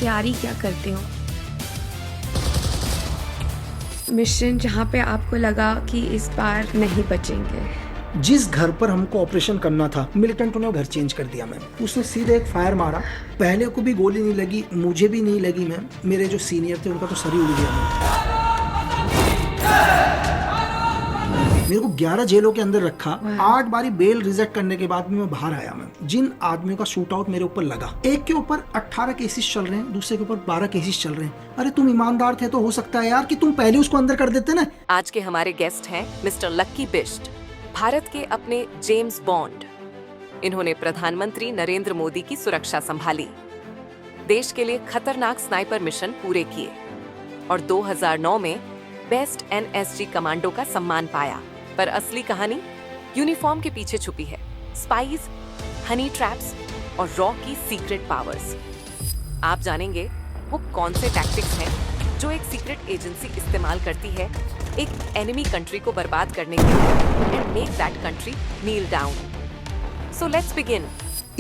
तैयारी क्या करते हो? मिशन जहाँ पे आपको लगा कि इस बार नहीं बचेंगे। जिस घर पर हमको ऑपरेशन करना था, मिलिटेंटों ने घर चेंज कर दिया मैम। उसने सीधे एक फायर मारा, पहले को भी गोली नहीं लगी, मुझे भी नहीं लगी मैम। मेरे जो सीनियर थे उनका तो सर ही उड़ गया मैम। मेरे को 11 जेलों के अंदर रखा। 8 बारी बेल रिजेक्ट करने के बाद भी मैं बाहर आया मैम। जिन आदमियों का शूट आउट मेरे ऊपर लगा, एक के ऊपर 18 केसेस चल रहे हैं, दूसरे के ऊपर 12 केसेस चल रहे हैं। अरे तुम ईमानदार थे तो हो सकता है यार कि तुम पहले उसको अंदर कर देते ना। आज के हमारे गेस्ट हैं मिस्टर लक्की बिष्ट, भारत के अपने जेम्स बॉन्ड। इन्होंने प्रधानमंत्री नरेंद्र मोदी की सुरक्षा संभाली, देश के लिए खतरनाक स्नाइपर मिशन पूरे किए और 2009 में बेस्ट एनएसजी कमांडो का सम्मान पाया। पर असली कहानी यूनिफॉर्म के पीछे छुपी है। स्पाइज, हनी ट्रैप्स और रॉ की सीक्रेट पावर्स। आप जानेंगे वो कौन से टैक्टिक्स हैं जो एक सीक्रेट एजेंसी इस्तेमाल करती है एक एनिमी कंट्री को बर्बाद करने के लिए and make that country kneel down. So let's begin.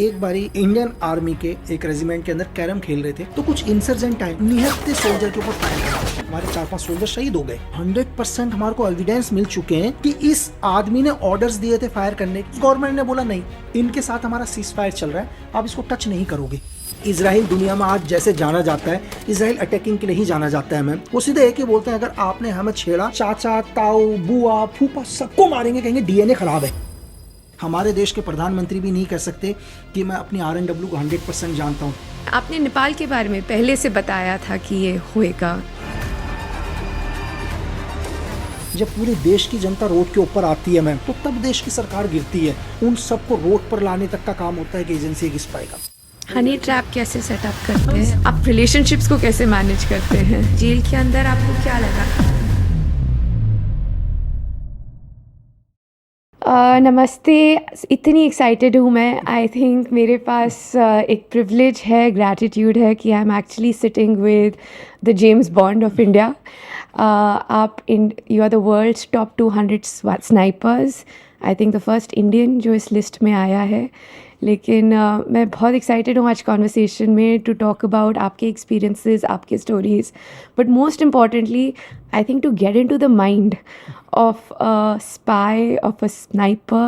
एक बारी इंडियन आर्मी के एक रेजिमेंट के अंदर कैरम खेल रहे थे तो कुछ इंसर्जेंट आए, निहत्ते सोल्जर के ऊपर फायर करा। हमारे 4-5 सोल्जर शहीद हो गए। 100% हमारे को एविडेंस मिल चुके हैं कि इस आदमी ने ऑर्डर्स दिए थे फायर करने के। गवर्नमेंट ने बोला नहीं, इनके साथ हमारा सीज फायर चल रहा है, आप इसको टच नहीं करोगे। इजराइल दुनिया में आज जैसे जाना जाता है, इजराइल अटैकिंग के लिए ही जाना जाता है मैम। वो सीधे एक ही बोलते हैं, अगर आपने हमें छेड़ा, चाचा, ताऊ, बुआ, फूफा सबको मारेंगे, कहेंगे डीएनए खराब है। हमारे देश के प्रधानमंत्री भी नहीं कह सकते कि मैं अपनी RNW को 100% जानता हूँ। आपने नेपाल के बारे में पहले से बताया था कि ये होएगा। जब पूरे देश की जनता रोड के ऊपर आती है मैम, तो तब देश की सरकार गिरती है। उन सबको रोड पर लाने तक का काम होता है कि एजेंसी एक स्पाई का। हनी ट्रैप कैसे सेटअप करते हैं? आप रिलेशनशिप्स को कैसे मैनेज करते हैं? जेल के अंदर आपको क्या लगा? नमस्ते, इतनी एक्साइटेड हूँ मैं। आई थिंक मेरे पास एक प्रिविलेज है, ग्रैटिट्यूड है कि I am actually sitting with the James Bond of India. You are the world's top 200 snipers. I think the first Indian जो इस लिस्ट में आया है। लेकिन मैं बहुत एक्साइटेड हूँ आज कॉन्वर्सेशन में टू टॉक अबाउट आपके एक्सपीरियंसेस, आपके stories, but most importantly I think to get into the mind of a spy, of a sniper,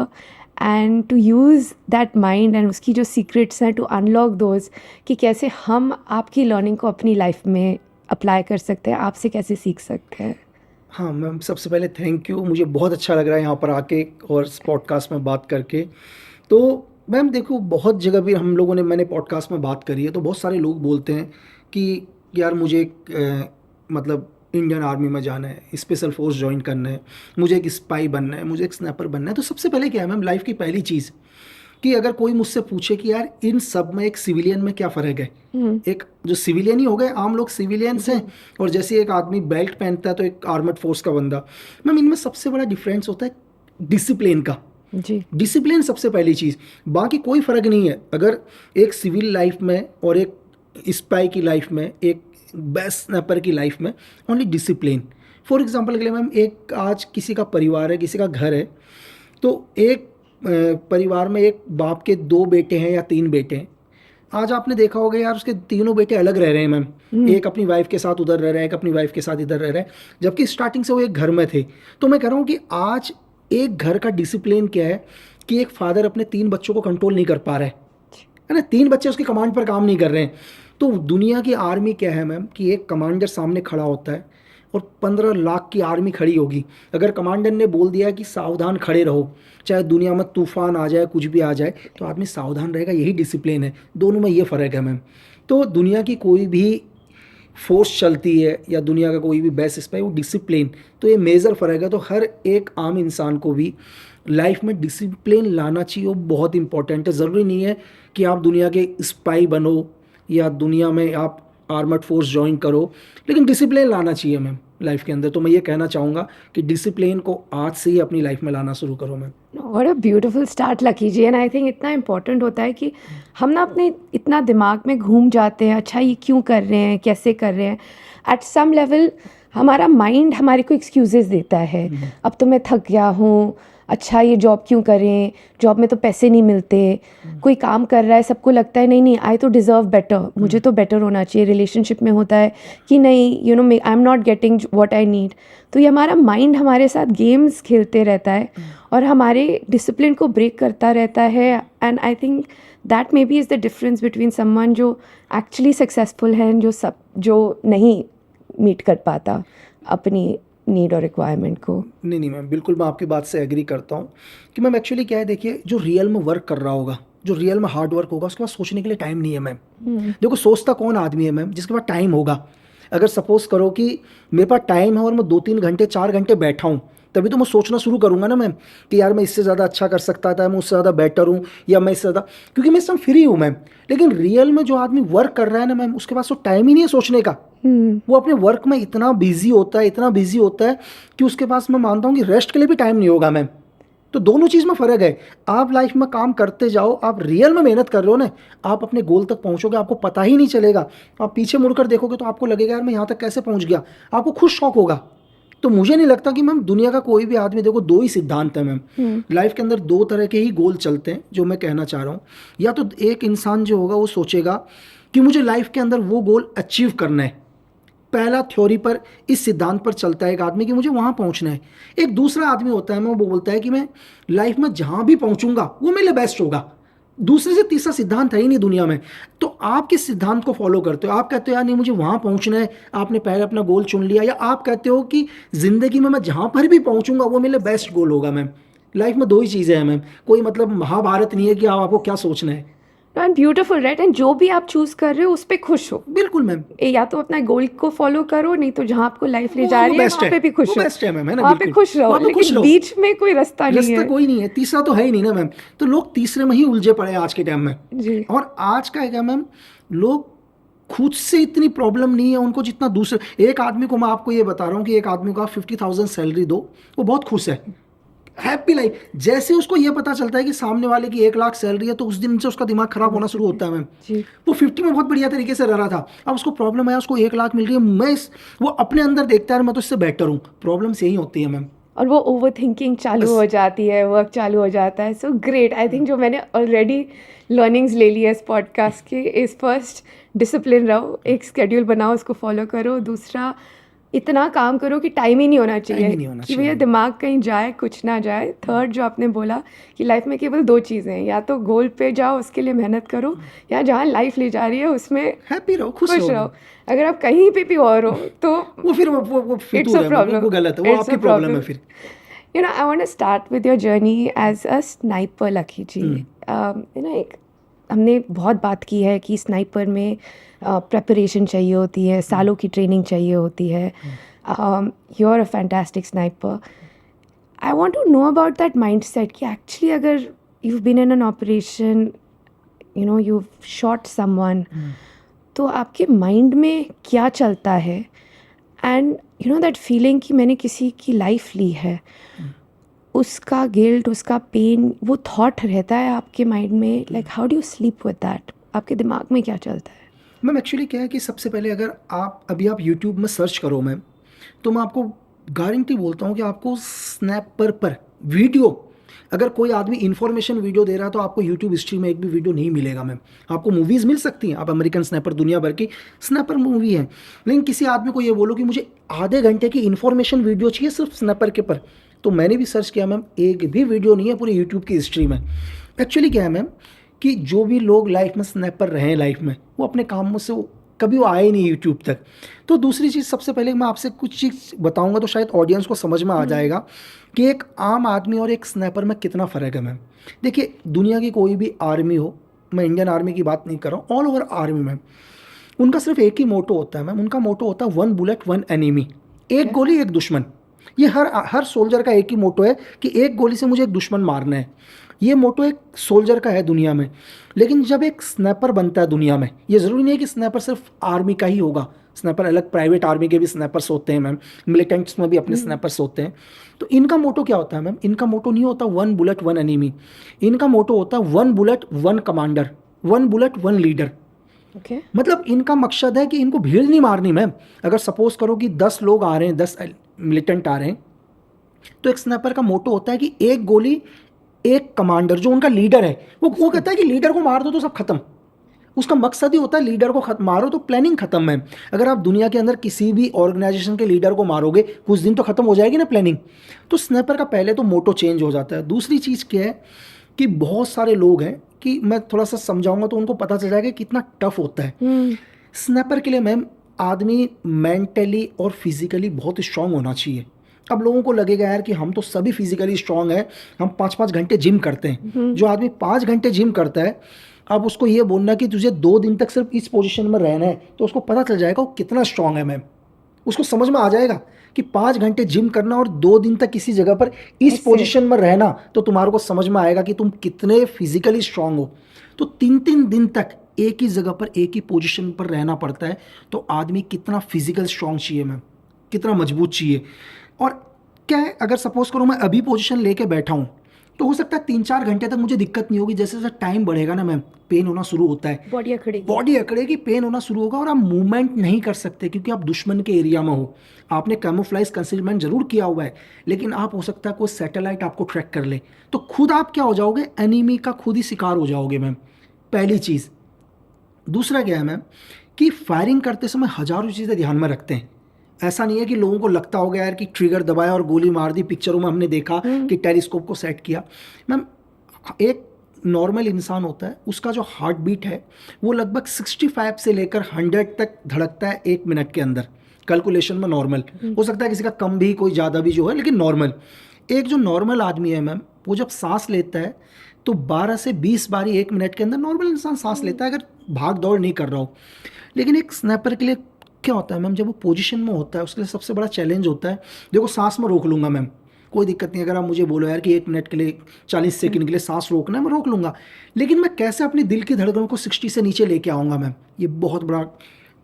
and to use that mind and उसकी जो secrets हैं to unlock those, कि कैसे हम आपकी learning को अपनी life में apply कर सकते हैं, आपसे कैसे सीख सकते हैं। हाँ मैम, सबसे पहले थैंक यू। मुझे बहुत अच्छा लग रहा है यहाँ पर आके और इस पॉडकास्ट में बात करके। तो मैम देखो, बहुत जगह भी हम लोगों ने, मैंने पॉडकास्ट में बात करी है तो बहुत सारे लोग बोलते हैं कि यार मुझे मतलब इंडियन आर्मी में जाना है, स्पेशल फोर्स ज्वाइन करना है, मुझे एक स्पाई बनना है, मुझे एक स्नैपर बनना है। तो सबसे पहले क्या है मैम, लाइफ की पहली चीज़ कि अगर कोई मुझसे पूछे कि यार इन सब में एक सिविलियन में क्या फ़र्क है, एक जो सिविलियन ही हो गए, आम लोग सिविलियंस हैं, और जैसे एक आदमी बेल्ट पहनता है तो एक आर्मड फोर्स का बंदा। मैम इनमें सबसे बड़ा डिफरेंस होता है डिसिप्लिन का। जी, डिसिप्लिन सबसे पहली चीज़, बाकी कोई फ़र्क नहीं है। अगर एक सिविल लाइफ में और एक स्पाई की लाइफ में, एक बेस्ट स्नैपर की लाइफ में, ओनली डिसिप्लिन। फॉर एग्जांपल के लिए मैम, एक आज किसी का परिवार है, किसी का घर है, तो एक परिवार में एक बाप के 2 बेटे हैं या 3 बेटे हैं। आज आपने देखा होगा यार, उसके तीनों बेटे अलग रह रहे हैं मैम। एक अपनी वाइफ के साथ उधर रह रहा है, एक अपनी वाइफ के साथ इधर रह रहा है, जबकि स्टार्टिंग से वो एक घर में थे। तो मैं कह रहा हूँ कि आज एक घर का डिसिप्लिन क्या है कि एक फादर अपने 3 बच्चों को कंट्रोल नहीं कर पा रहा है ना, 3 बच्चे उसकी कमांड पर काम नहीं कर रहे हैं। तो दुनिया की आर्मी क्या है मैम कि एक कमांडर सामने खड़ा होता है और 15 लाख की आर्मी खड़ी होगी। अगर कमांडर ने बोल दिया कि सावधान खड़े रहो, चाहे दुनिया में तूफान आ जाए, कुछ भी आ जाए, तो आदमी सावधान रहेगा। यही डिसिप्लिन है, दोनों में ये फ़र्क है मैम। तो दुनिया की कोई भी फोर्स चलती है या दुनिया का कोई भी बेस्ट स्पाई, वो डिसिप्लिन, तो ये मेजर फ़र्क है। तो हर एक आम इंसान को भी लाइफ में डिसिप्लिन लाना चाहिए, वो बहुत इंपॉर्टेंट है। ज़रूरी नहीं है कि आप दुनिया के स्पाई बनो या दुनिया में आप आर्मड फोर्स ज्वाइन करो, लेकिन डिसिप्लिन लाना चाहिए मैम लाइफ के अंदर। तो मैं ये कहना चाहूँगा कि डिसिप्लिन को आज से ही अपनी लाइफ में लाना शुरू करो ma'am. What a beautiful start Lucky ji. And I think इतना इम्पोर्टेंट होता है कि हम ना अपने इतना दिमाग में घूम जाते हैं, अच्छा ये क्यों कर रहे हैं, कैसे कर रहे हैं। एट सम लेवल हमारा माइंड हमारे को एक्सक्यूजेस देता है, अब तो मैं थक गया हूँ, अच्छा ये जॉब क्यों करें, जॉब में तो पैसे नहीं मिलते, कोई काम कर रहा है सबको लगता है नहीं नहीं आई तो डिज़र्व बेटर, मुझे तो बेटर होना चाहिए। रिलेशनशिप में होता है कि नहीं you know I am not getting what I need. तो ये हमारा माइंड हमारे साथ गेम्स खेलते रहता है और हमारे डिसिप्लिन को ब्रेक करता रहता है। And I think that may be is the difference between someone जो एक्चुअली सक्सेसफुल है जो नहीं मीट कर पाता अपनी नीड और रिक्वायरमेंट को। नहीं मैम, बिल्कुल मैं आपकी बात से एग्री करता हूँ कि मैम एक्चुअली क्या है, देखिए जो रियल में वर्क कर रहा होगा, जो रियल में हार्ड वर्क होगा, उसके पास सोचने के लिए टाइम नहीं है मैम। देखो सोचता कौन आदमी है मैम जिसके पास टाइम होगा। अगर सपोज करो कि मेरे पास टाइम है और मैं 2-3 घंटे 4 घंटे बैठा हूँ, तभी तो मैं सोचना शुरू करूंगा ना मैम कि यार मैं इससे ज़्यादा अच्छा कर सकता था, मैं उससे ज़्यादा बेटर हूँ, या मैं इससे ज़्यादा, क्योंकि मैं इस समय फ्री हूँ मैम। लेकिन रियल में जो आदमी वर्क कर रहा है ना मैम, उसके पास तो टाइम ही नहीं है सोचने का। वो अपने वर्क में इतना बिजी होता है, इतना बिजी होता है कि उसके पास, मैं मानता हूँ कि रेस्ट के लिए भी टाइम नहीं होगा मैम। तो दोनों चीज़ में फ़र्क है। आप लाइफ में काम करते जाओ, आप रियल में मेहनत कर रहे हो ना, आप अपने गोल तक पहुंचोगे, आपको पता ही नहीं चलेगा। आप पीछे मुड़कर देखोगे तो आपको लगेगा यार मैं यहाँ तक कैसे पहुंच गया, आपको खुद शौक होगा। तो मुझे नहीं लगता कि मैम दुनिया का कोई भी आदमी, देखो 2 ही सिद्धांत है मैम लाइफ के अंदर, 2 तरह के ही गोल चलते हैं जो मैं कहना चाह रहा हूँ। या तो एक इंसान जो होगा वो सोचेगा कि मुझे लाइफ के अंदर वो गोल अचीव करना है, पहला थ्योरी पर, इस सिद्धांत पर चलता है एक आदमी कि मुझे वहाँ पहुँचना है। एक दूसरा आदमी होता है, मैं वो बोलता है कि मैं लाइफ में जहाँ भी पहुँचूंगा वो मेरे लिए बेस्ट होगा। दूसरे से तीसरा सिद्धांत है ही नहीं दुनिया में। तो आप किस सिद्धांत को फॉलो करते हो? आप कहते हो यार नहीं मुझे वहाँ पहुँचना है, आपने पहले अपना गोल चुन लिया, या आप कहते हो कि ज़िंदगी में मैं जहाँ पर भी पहुँचूंगा वो मेरे लिए बेस्ट गोल होगा मैम? लाइफ में 2 ही चीज़ें हैं मैम, कोई मतलब महाभारत नहीं है कि आपको क्या सोचना है। And beautiful right. एंड जो भी आप चूज कर रहे हो उस पर खुश हो। बिल्कुल मैम, या तो अपना गोल को फॉलो करो, नहीं तो जहाँ आपको लाइफ ले वो जा रही है बेस्ट वहाँ है, पे भी खुश वो हो, बेस्ट है मैम, है ना, वहाँ पे बिल्कुल खुश रहो। वहाँ पे खुश लेकिन रहो। बीच में कोई रास्ता नहीं रास्ता है। कोई नहीं है, तीसरा तो है ही नहीं ना मैम। तो लोग तीसरे में ही उलझे पड़े हैं आज के टाइम में। जी। और आज का है क्या मैम, लोग खुद से इतनी प्रॉब्लम नहीं है उनको जितना दूसरे। एक आदमी को, मैं आपको ये बता रहा हूँ कि एक आदमी को आप 50,000 सैलरी दो, वो बहुत खुश है, हैप्पी लाइफ। जैसे उसको ये पता चलता है कि सामने वाले की 1 लाख सैलरी है, तो उस दिन से उसका दिमाग खराब होना शुरू होता है मैम। जी। वो 50 में बहुत बढ़िया तरीके से रह रहा था, अब उसको प्रॉब्लम आया, उसको 1 लाख मिल रही है, वो अपने अंदर देखता है मैं तो इससे बेटर हूँ। प्रॉब्लम से ही होती है मैम। और वो ओवर थिंकिंग चालू हो जाती है, वर्क चालू हो जाता है। So great. आई थिंक जो मैंने ऑलरेडी लर्निंग्स ले ली है इस पॉडकास्ट की इस फर्स्ट, डिसिप्लिन रहो, एक स्केड्यूल बनाओ, उसको फॉलो करो। दूसरा, इतना काम करो कि टाइम ही नहीं होना चाहिए कि भैया दिमाग कहीं जाए, कुछ ना जाए। थर्ड जो आपने बोला कि लाइफ में केवल 2 चीज़ें हैं, या तो गोल पे जाओ उसके लिए मेहनत करो, या जहाँ लाइफ ले जा रही है उसमें हैप्पी रहो, खुश रहो। अगर आप कहीं पे भी और हो तो वो फिर वो फितूर है, वो गलत है, वो आपकी प्रॉब्लम है फिर। You know, I want to start with your journey as a sniper, Lucky ji. You know, हमने बहुत बात की है कि स्नाइपर में प्रेपरेशन चाहिए होती है, सालों की ट्रेनिंग चाहिए होती है। You are a fantastic sniper. I want to know about that mindset कि एक्चुअली अगर you been in an operation, you know you shot someone, तो आपके माइंड में क्या चलता है? And you know that feeling कि मैंने किसी की लाइफ ली है, उसका गिल्ट, उसका पेन, वो थॉट रहता है आपके माइंड में। Like how do you sleep with that? आपके दिमाग में क्या चलता है? मैम एक्चुअली क्या है कि सबसे पहले अगर आप यूट्यूब में सर्च करो मैम, तो मैं आपको गारंटी बोलता हूँ कि आपको स्नैपर पर वीडियो, अगर कोई आदमी इन्फॉर्मेशन वीडियो दे रहा है तो आपको यूट्यूब हिस्ट्री में एक भी वीडियो नहीं मिलेगा मैम। आपको मूवीज़ मिल सकती हैं, आप अमेरिकन स्नैपर, दुनिया भर की स्नैपर मूवी है, लेकिन किसी आदमी को ये बोलो कि मुझे आधे घंटे की इन्फॉर्मेशन वीडियो चाहिए सिर्फ स्नैपर के पर, तो मैंने भी सर्च किया मैम, एक भी वीडियो नहीं है पूरी यूट्यूब की हिस्ट्री में। एक्चुअली क्या है मैम कि जो भी लोग लाइफ में स्नैपर रहे हैं लाइफ में, वो अपने कामों से कभी वो आए नहीं यूट्यूब तक। तो दूसरी चीज़, सबसे पहले मैं आपसे कुछ चीज़ बताऊंगा तो शायद ऑडियंस को समझ में आ जाएगा कि एक आम आदमी और एक स्नैपर में कितना फ़र्क है मैम। देखिए दुनिया की कोई भी आर्मी हो, मैं इंडियन आर्मी की बात नहीं कर रहा हूँ, ऑल ओवर आर्मी मैम, उनका सिर्फ एक ही मोटो होता है मैम। उनका मोटो होता है 1 बुलेट 1 एनिमी, एक गोली एक दुश्मन। ये हर सोल्जर का एक ही मोटो है कि एक गोली से मुझे एक दुश्मन मारना है। ये मोटो एक सोल्जर का है दुनिया में। लेकिन जब एक स्नैपर बनता है दुनिया में, ये ज़रूरी नहीं है कि स्नैपर सिर्फ आर्मी का ही होगा, स्नैपर अलग प्राइवेट आर्मी के भी स्नैपर्स होते हैं मैम, मिलिटेंट्स में भी अपने स्नैपर्स होते हैं। तो इनका मोटो क्या होता है मैम? इनका मोटो नहीं होता 1 बुलेट 1 एनिमी, इनका मोटो होता है 1 बुलेट 1 कमांडर, 1 बुलेट 1 लीडर। मतलब इनका मकसद है कि इनको भीड़ नहीं मारनी मैम। अगर सपोज करो कि 10 लोग आ रहे हैं, 10 मिलिटेंट आ रहे हैं, तो एक स्नाइपर का मोटो होता है कि एक गोली एक कमांडर जो उनका लीडर है वो कहता है कि लीडर को मार दो तो सब खत्म। उसका मकसद ही होता है लीडर को मारो तो प्लानिंग खत्म है। अगर आप दुनिया के अंदर किसी भी ऑर्गेनाइजेशन के लीडर को मारोगे कुछ दिन तो खत्म हो जाएगी ना प्लानिंग। तो स्नाइपर का पहले तो मोटो चेंज हो जाता है। दूसरी चीज़ क्या है कि बहुत सारे लोग हैं कि मैं थोड़ा सा समझाऊंगा तो उनको पता चल जाएगा कि कितना टफ होता है। स्नाइपर के लिए मैम आदमी मेंटली और फिजिकली बहुत स्ट्रांग होना चाहिए। अब लोगों को लगेगा यार कि हम तो सभी फिजिकली स्ट्रांग है, हम 5-5 घंटे जिम करते हैं। जो आदमी 5 घंटे जिम करता है, अब उसको ये बोलना कि तुझे 2 दिन तक सिर्फ इस पोजीशन में रहना है तो उसको पता चल जाएगा वो कितना स्ट्रांग है मैम। उसको समझ में आ जाएगा कि 5 घंटे जिम करना और 2 दिन तक किसी जगह पर इस पोजीशन में रहना, तो तुम्हारे को समझ में आएगा कि तुम कितने फिजिकली स्ट्रांग हो। तो 3-3 दिन तक एक ही जगह पर एक ही पोजीशन पर रहना पड़ता है। तो आदमी कितना फिजिकल स्ट्रांग चाहिए मैम, कितना मजबूत चाहिए। और क्या है, अगर सपोज करो मैं अभी पोजीशन लेके बैठा हूँ तो हो सकता है 3-4 घंटे तक मुझे दिक्कत नहीं होगी। जैसे जैसे टाइम बढ़ेगा ना मैम पेन होना शुरू होता है, बॉडी अकड़ेगी, पेन होना शुरू होगा और आप मूवमेंट नहीं कर सकते क्योंकि आप दुश्मन के एरिया में हो। आपने कैमोफ्लाइज कंसीलमेंट जरूर किया हुआ है लेकिन आप हो सकता है कोई सैटेलाइट आपको ट्रैक कर ले तो खुद आप क्या हो जाओगे, एनिमी का खुद ही शिकार हो जाओगे मैम, पहली चीज़। दूसरा क्या है मैम कि फायरिंग करते समय हजारों चीज़ें ध्यान में रखते हैं। ऐसा नहीं है कि लोगों को लगता होगा यार कि ट्रिगर दबाया और गोली मार दी। पिक्चरों में हमने देखा कि टेलीस्कोप को सेट किया। मैम एक नॉर्मल इंसान होता है, उसका जो हार्ट बीट है वो लगभग 65 से लेकर 100 तक धड़कता है 1 मिनट के अंदर। कैलकुलेशन में नॉर्मल हो सकता है किसी का कम भी, कोई ज़्यादा भी जो है, लेकिन नॉर्मल। एक जो नॉर्मल आदमी है मैम वो जब सांस लेता है तो 12 से 20 बारी 1 मिनट के अंदर नॉर्मल इंसान सांस लेता है अगर भाग दौड़ नहीं कर रहा हो। लेकिन एक स्नैपर के लिए क्या होता है मैम, जब वो पोजीशन में होता है उसके लिए सबसे बड़ा चैलेंज होता है, देखो सांस में रोक लूँगा मैम, कोई दिक्कत नहीं। अगर आप मुझे बोलो यार कि 1 मिनट के लिए 40 सेकंड के लिए सांस रोकना है, मैं रोक लूँगा। लेकिन मैं कैसे अपनी दिल की धड़कन को 60 से नीचे लेके आऊँगा मैम, ये बहुत बड़ा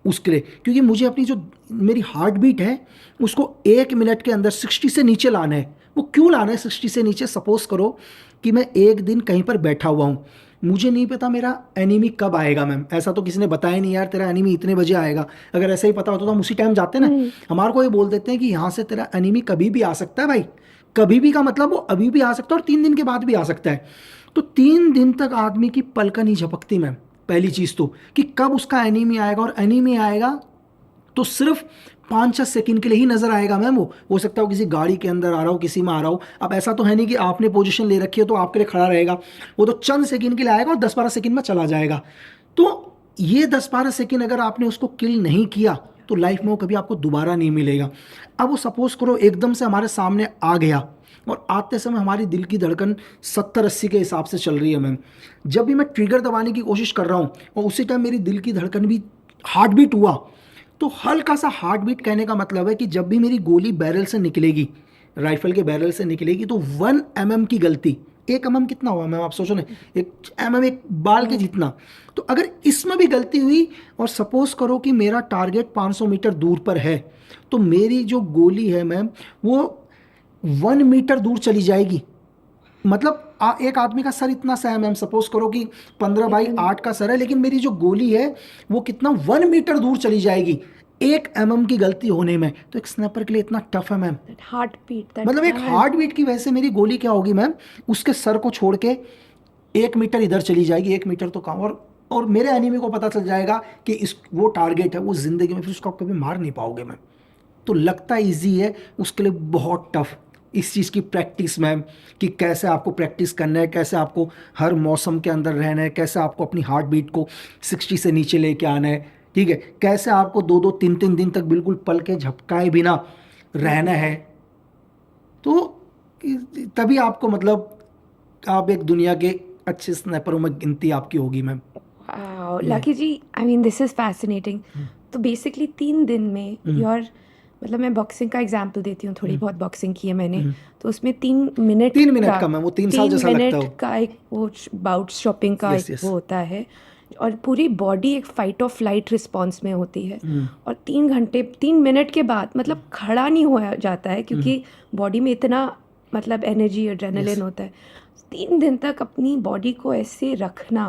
उसके लिए, क्योंकि मुझे अपनी जो मेरी हार्ट बीट है उसको 1 मिनट के अंदर 60 से नीचे लाना है। वो क्यों लाना है 60 से नीचे? सपोज करो कि मैं एक दिन कहीं पर बैठा हुआ हूँ, मुझे नहीं पता मेरा एनिमी कब आएगा मैम, ऐसा तो किसी ने बताया नहीं यार तेरा एनिमी इतने बजे आएगा। अगर ऐसा ही पता होता तो हम उसी टाइम जाते ना। हमारे को ये बोल देते हैं कि यहाँ से तेरा एनिमी कभी भी आ सकता है भाई। कभी भी का मतलब वो अभी भी आ सकता है और 3 दिन के बाद भी आ सकता है। तो 3 दिन तक आदमी की पलक नहीं झपकती मैम, पहली चीज़ तो कि कब उसका एनिमी आएगा। और एनिमी आएगा तो सिर्फ 5-6 सेकंड के लिए ही नजर आएगा मैम। वो हो सकता है किसी गाड़ी के अंदर आ रहा हो, किसी में आ रहा हो। अब ऐसा तो है नहीं कि आपने पोजीशन ले रखी है तो आपके लिए खड़ा रहेगा, वो तो चंद सेकंड के लिए आएगा और 10-12 सेकंड में चला जाएगा। तो ये 10-12 सेकंड अगर आपने उसको किल नहीं किया तो लाइफ में वो कभी आपको दोबारा नहीं मिलेगा। अब वो सपोज करो एकदम से हमारे सामने आ गया और आते समय हमारी दिल की धड़कन 70-80 के हिसाब से चल रही है मैम। जब भी मैं ट्रिगर दबाने की कोशिश कर रहा हूँ और उसी टाइम मेरी दिल की धड़कन भी, हार्ट बीट हुआ, तो हल्का सा हार्ट बीट कहने का मतलब है कि जब भी मेरी गोली बैरल से निकलेगी, राइफल के बैरल से निकलेगी, तो 1 mm की गलती, 1 mm कितना हुआ मैम आप सोचो ना, 1 mm एक बाल के जितना। तो अगर इसमें भी गलती हुई और सपोज करो कि मेरा टारगेट 500 मीटर दूर पर है तो मेरी जो गोली है मैम वो 1 मीटर दूर चली जाएगी। मतलब एक आदमी का सर इतना सा है मैम, सपोज करो कि 15x8 का सर है, लेकिन मेरी जो गोली है वो कितना 1 मीटर दूर चली जाएगी 1 mm की गलती होने में। तो एक स्नैपर के लिए इतना टफ है मैम। हार्ट बीट, मतलब एक हार्ट बीट की वजह से मेरी गोली क्या होगी मैम, उसके सर को छोड़ के 1 मीटर इधर चली जाएगी, 1 मीटर तो कम। और मेरे एनिमी को पता चल जाएगा कि इस वो टारगेट है, वो जिंदगी में फिर उसको कभी मार नहीं पाओगे मैम। तो लगता ईजी है, उसके लिए बहुत टफ इस चीज़ की प्रैक्टिस मैम, कि कैसे आपको प्रैक्टिस करना है, कैसे आपको हर मौसम के अंदर रहना है, कैसे आपको अपनी हार्ट बीट को 60 से नीचे लेके आना है, ठीक है, कैसे आपको 2-2, 3-3 दिन तक बिल्कुल पल के झपकाए बिना रहना है। तो तभी आपको मतलब आप एक दुनिया के अच्छे स्नैपरों में गिनती आपकी होगी ma'am. Lucky ji, I mean this is fascinating. तो बेसिकली 3 दिन में योर, मतलब मैं बॉक्सिंग का एग्जांपल देती हूँ, थोड़ी बहुत बॉक्सिंग की है मैंने, तो उसमें 3 मिनट का मैं वो 3 साल जैसा लगता है का एक वो बाउट शॉपिंग का एक वो होता है और पूरी बॉडी एक फाइट और फ्लाइट रिस्पॉन्स में होती है। और 3 मिनट के बाद मतलब खड़ा नहीं हो जाता है क्योंकि बॉडी में इतना मतलब एनर्जी, एड्रेनलिन होता है। 3 दिन तक अपनी बॉडी को ऐसे रखना,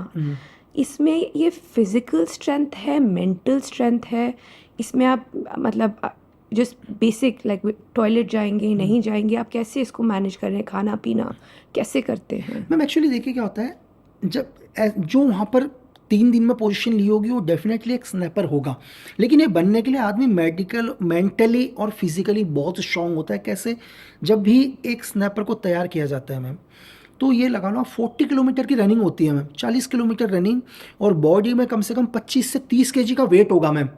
इसमें ये फिजिकल स्ट्रेंथ है, मेंटल स्ट्रेंथ है, इसमें आप मतलब जस्ट बेसिक लाइक टॉयलेट जाएंगे नहीं जाएंगे, आप कैसे इसको मैनेज कर रहे हैं, खाना पीना कैसे करते हैं? मैम एक्चुअली देखिए क्या होता है, जब जो वहाँ पर 3 दिन में पोजीशन ली होगी वो डेफिनेटली एक स्नैपर होगा, लेकिन ये बनने के लिए आदमी मेंटली और फिजिकली बहुत स्ट्रांग होता है। कैसे? जब भी एक स्नैपर को तैयार किया जाता है मैम, तो ये लगा लो 40 किलोमीटर की रनिंग होती है मैम, 40 किलोमीटर रनिंग, और बॉडी में कम से कम 25 से 30 केजी का वेट होगा मैम।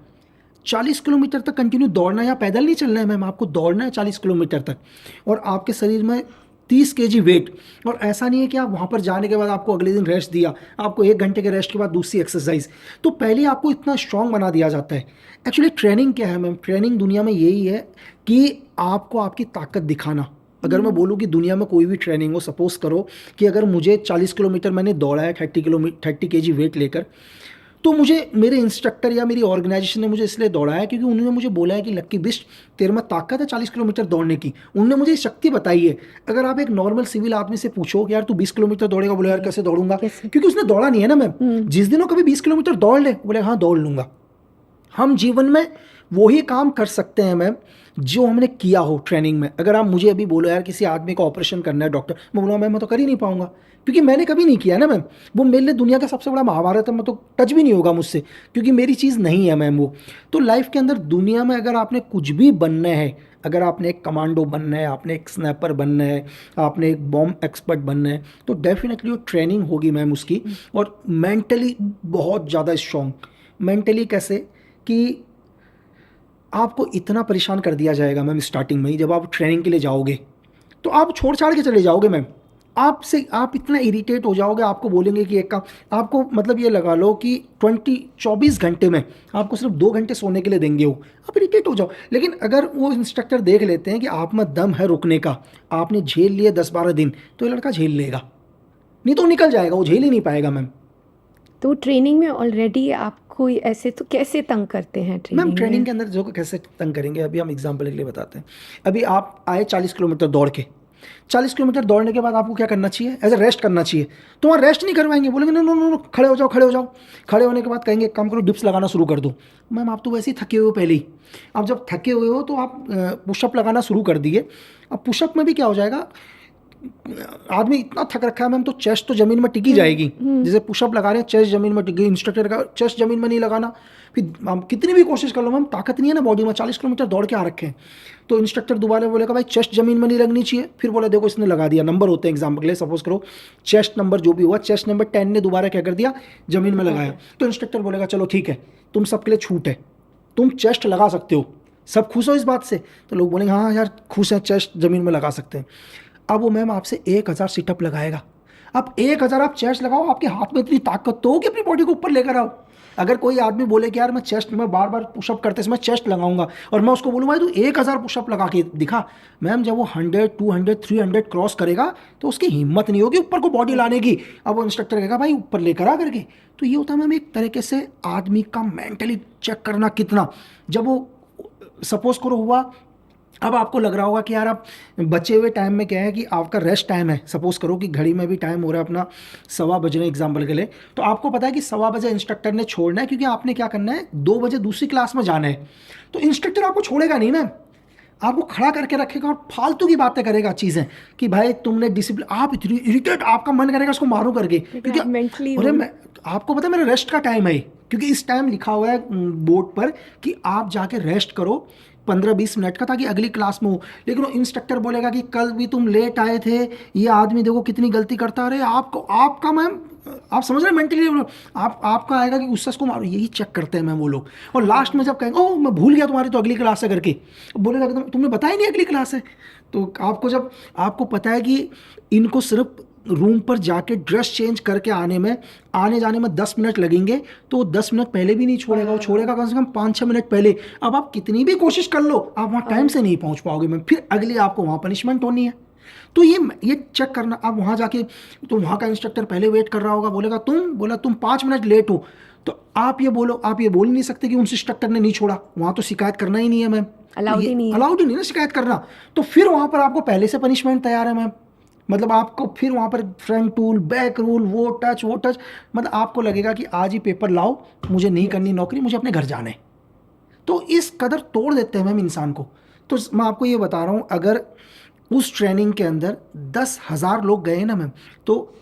40 किलोमीटर तक कंटिन्यू दौड़ना है, या पैदल नहीं चलना है मैम, आपको दौड़ना है 40 किलोमीटर तक, और आपके शरीर में 30 केजी वेट। और ऐसा नहीं है कि आप वहाँ पर जाने के बाद आपको अगले दिन रेस्ट दिया, आपको 1 घंटे के रेस्ट के बाद दूसरी एक्सरसाइज, तो पहले आपको इतना स्ट्रांग बना दिया जाता है। एक्चुअली ट्रेनिंग क्या है मैम? ट्रेनिंग दुनिया में यही है कि आपको आपकी ताकत दिखाना। अगर मैं बोलूँ कि दुनिया में कोई भी ट्रेनिंग हो, सपोज करो कि अगर मुझे 40 किलोमीटर मैंने दौड़ा है 30 केजी वेट लेकर, तो मुझे मेरे इंस्ट्रक्टर या मेरी ऑर्गेनाइजेशन ने मुझे इसलिए दौड़ाया क्योंकि उन्होंने मुझे बोला है कि लक्की बिस्ट, तेरे में ताकत है 40 किलोमीटर दौड़ने की। उन्होंने मुझे शक्ति बताई है। अगर आप एक नॉर्मल सिविल आदमी से पूछो कि यार तू 20 किलोमीटर दौड़ेगा, बोले यार कैसे दौड़ूंगा, क्योंकि उसने दौड़ा नहीं है ना मैम। जिस दिन वो कभी 20 किलोमीटर दौड़ ले, बोले हाँ दौड़ लूंगा। हम जीवन में वही काम कर सकते हैं मैम जो हमने किया हो ट्रेनिंग में। अगर आप मुझे अभी बोलो यार किसी आदमी का ऑपरेशन करना है डॉक्टर, मैं बोलूँगा मैम मैं तो कर ही नहीं पाऊंगा, क्योंकि मैंने कभी नहीं किया ना मैम। वो मेरे लिए दुनिया का सबसे बड़ा महाभारत है, मैं तो टच भी नहीं होगा मुझसे, क्योंकि मेरी चीज़ नहीं है मैम वो। तो लाइफ के अंदर दुनिया में अगर आपने कुछ भी बनना है, अगर आपने एक कमांडो बनना है, आपने एक स्नैपर बनना है, आपने एक बॉम्ब एक्सपर्ट बनना है, तो डेफिनेटली वो ट्रेनिंग होगी मैम उसकी। और मेंटली बहुत ज़्यादा स्ट्रॉन्ग। मेंटली कैसे कि आपको इतना परेशान कर दिया जाएगा मैम स्टार्टिंग में ही, जब आप ट्रेनिंग के लिए जाओगे तो आप छोड़ छाड़ के चले जाओगे मैम। आप इतना इरिटेट हो जाओगे, आपको बोलेंगे कि एक काम, आपको मतलब ये लगा लो कि 24 घंटे में आपको सिर्फ 2 घंटे सोने के लिए देंगे वो, आप इरिटेट हो जाओ। लेकिन अगर वो इंस्ट्रक्टर देख लेते हैं कि आप में दम है रुकने का, आपने झेल लिए 10-12 दिन, तो ये लड़का झेल लेगा, नहीं तो निकल जाएगा, वो झेल ही नहीं पाएगा मैम। तो ट्रेनिंग में ऑलरेडी आपको ऐसे तो कैसे तंग करते हैं मैम ट्रेनिंग में? के अंदर जो कैसे तंग करेंगे, अभी हम एग्जाम्पल के लिए बताते हैं। अभी आप आए 40 किलोमीटर दौड़ के, 40 किलोमीटर दौड़ने के बाद आपको क्या करना चाहिए? एज ए रेस्ट करना चाहिए। तो वहाँ रेस्ट नहीं करवाएंगे, बोलेंगे नो नो नो नो, खड़े हो जाओ खड़े हो जाओ। खड़े होने के बाद कहेंगे काम करो, डिप्स लगाना शुरू कर दो। मैम आप तो वैसे ही थके हुए हो पहले ही। अब जब थके हुए हो तो आप पुशअप लगाना शुरू कर दिए। अब पुशअप में भी क्या हो जाएगा, आदमी इतना थक रखा है मैम, तो चेस्ट तो जमीन में टिकी जाएगी। जैसे पुशअप लगा रहे हैं, चेस्ट जमीन में टिकी, इंस्ट्रक्टर का चेस्ट जमीन में नहीं लगाना। फिर हम कितनी भी कोशिश कर लो मैम, ताकत नहीं है ना बॉडी में, 40 किलोमीटर दौड़ के आ रखे हैं। तो इंस्ट्रक्टर दोबारा बोलेगा भाई चेस्ट जमीन में नहीं लगनी चाहिए, फिर बोला देखो इसने लगा दिया, नंबर होते हैं एग्जाम्पल के लिए, सपोज करो चेस्ट नंबर जो भी हुआ, चेस्ट नंबर 10 ने दोबारा क्या कर दिया, जमीन में लगाया। तो इंस्ट्रक्टर बोलेगा चलो ठीक है, तुम सबके लिए छूट है, तुम चेस्ट लगा सकते हो, सब खुश हो इस बात से? तो लोग बोलेंगे हाँ यार खुश हैं, चेस्ट जमीन में लगा सकते हैं। अब वो मैम आपसे 1000 सिटअप लगाएगा। अब 1000 आप चेस्ट लगाओ, आपके हाथ में इतनी ताकत तो हो कि अपनी बॉडी को ऊपर लेकर आओ। अगर कोई आदमी बोले कि यार मैं चेस्ट में बार बार पुशअप करते समय चेस्ट लगाऊंगा, और मैं उसको बोलूँ भाई तू 1000 पुशअप लगा के दिखा, मैम जब वो 100, 200, 300 क्रॉस करेगा तो उसकी हिम्मत नहीं होगी ऊपर को बॉडी लाने की। अब वो इंस्ट्रक्टर कहेगा भाई ऊपर लेकर आ करके। तो ये होता है मैम एक तरीके से आदमी का मेंटली चेक करना कितना। जब वो सपोज करो हुआ, अब आपको लग रहा होगा कि यार आप बचे हुए टाइम में क्या है कि आपका रेस्ट टाइम है, सपोज करो कि घड़ी में भी टाइम हो रहा है अपना 1:15 बज रहे एग्जाम्पल के लिए, तो आपको पता है कि 1:15 बजे इंस्ट्रक्टर ने छोड़ना है, क्योंकि आपने क्या करना है 2 बजे दूसरी क्लास में जाना है। तो इंस्ट्रक्टर आपको छोड़ेगा नहीं ना, आपको खड़ा करके रखेगा और फालतू की बातें करेगा चीज़ें कि भाई तुमने डिसिप्लिन, आप इतनी इरिटेट, आपका मन करेगा उसको मारो करके, क्योंकि अरे मैं आपको पता है मेरा रेस्ट का टाइम है, क्योंकि इस टाइम लिखा हुआ है बोर्ड पर कि आप जाके रेस्ट करो 15-20 मिनट का, ताकि अगली क्लास में हो। लेकिन वो इंस्ट्रक्टर बोलेगा कि कल भी तुम लेट आए थे, ये आदमी देखो कितनी गलती करता है। आपको आपका मैम आप समझ रहे हैं मेंटली, आपका आएगा कि उससे उसको मारो, यही चेक करते हैं मैम वो लोग। और लास्ट में जब कहेंगे ओह मैं भूल गया तुम्हारी तो अगली क्लास है करके, बोलेगा कि तुमने बताया नहीं अगली क्लास है। तो आपको जब आपको पता है कि इनको सिर्फ रूम पर जाके ड्रेस चेंज करके आने जाने में 10 मिनट लगेंगे, तो 10 मिनट पहले भी नहीं छोड़ेगा, वो छोड़ेगा कम से कम 5-6 मिनट पहले। अब आप कितनी भी कोशिश कर लो, आप वहाँ टाइम से नहीं पहुँच पाओगे मैम, फिर अगली आपको वहाँ पनिशमेंट होनी है। तो ये चेक करना, आप वहाँ जाके तो वहाँ का इंस्ट्रक्टर पहले वेट कर रहा होगा, बोलेगा तुम 5 मिनट लेट हो, तो आप ये बोल ही नहीं सकते कि उन इंस्ट्रक्टर ने नहीं छोड़ा, वहाँ तो शिकायत करना ही नहीं है मैम, अलाउड ही नहीं ना शिकायत करना। तो फिर वहाँ पर आपको पहले से पनिशमेंट तैयार है मैम, मतलब आपको फिर वहाँ पर फ्रंट टूल, बैक रूल, वो टच, मतलब आपको लगेगा कि आज ही पेपर लाओ, मुझे नहीं करनी नौकरी, मुझे अपने घर जाना है। तो इस कदर तोड़ देते हैं मैम इंसान को। तो मैं आपको ये बता रहा हूँ, अगर उस ट्रेनिंग के अंदर 10,000 लोग गए ना मैम, तो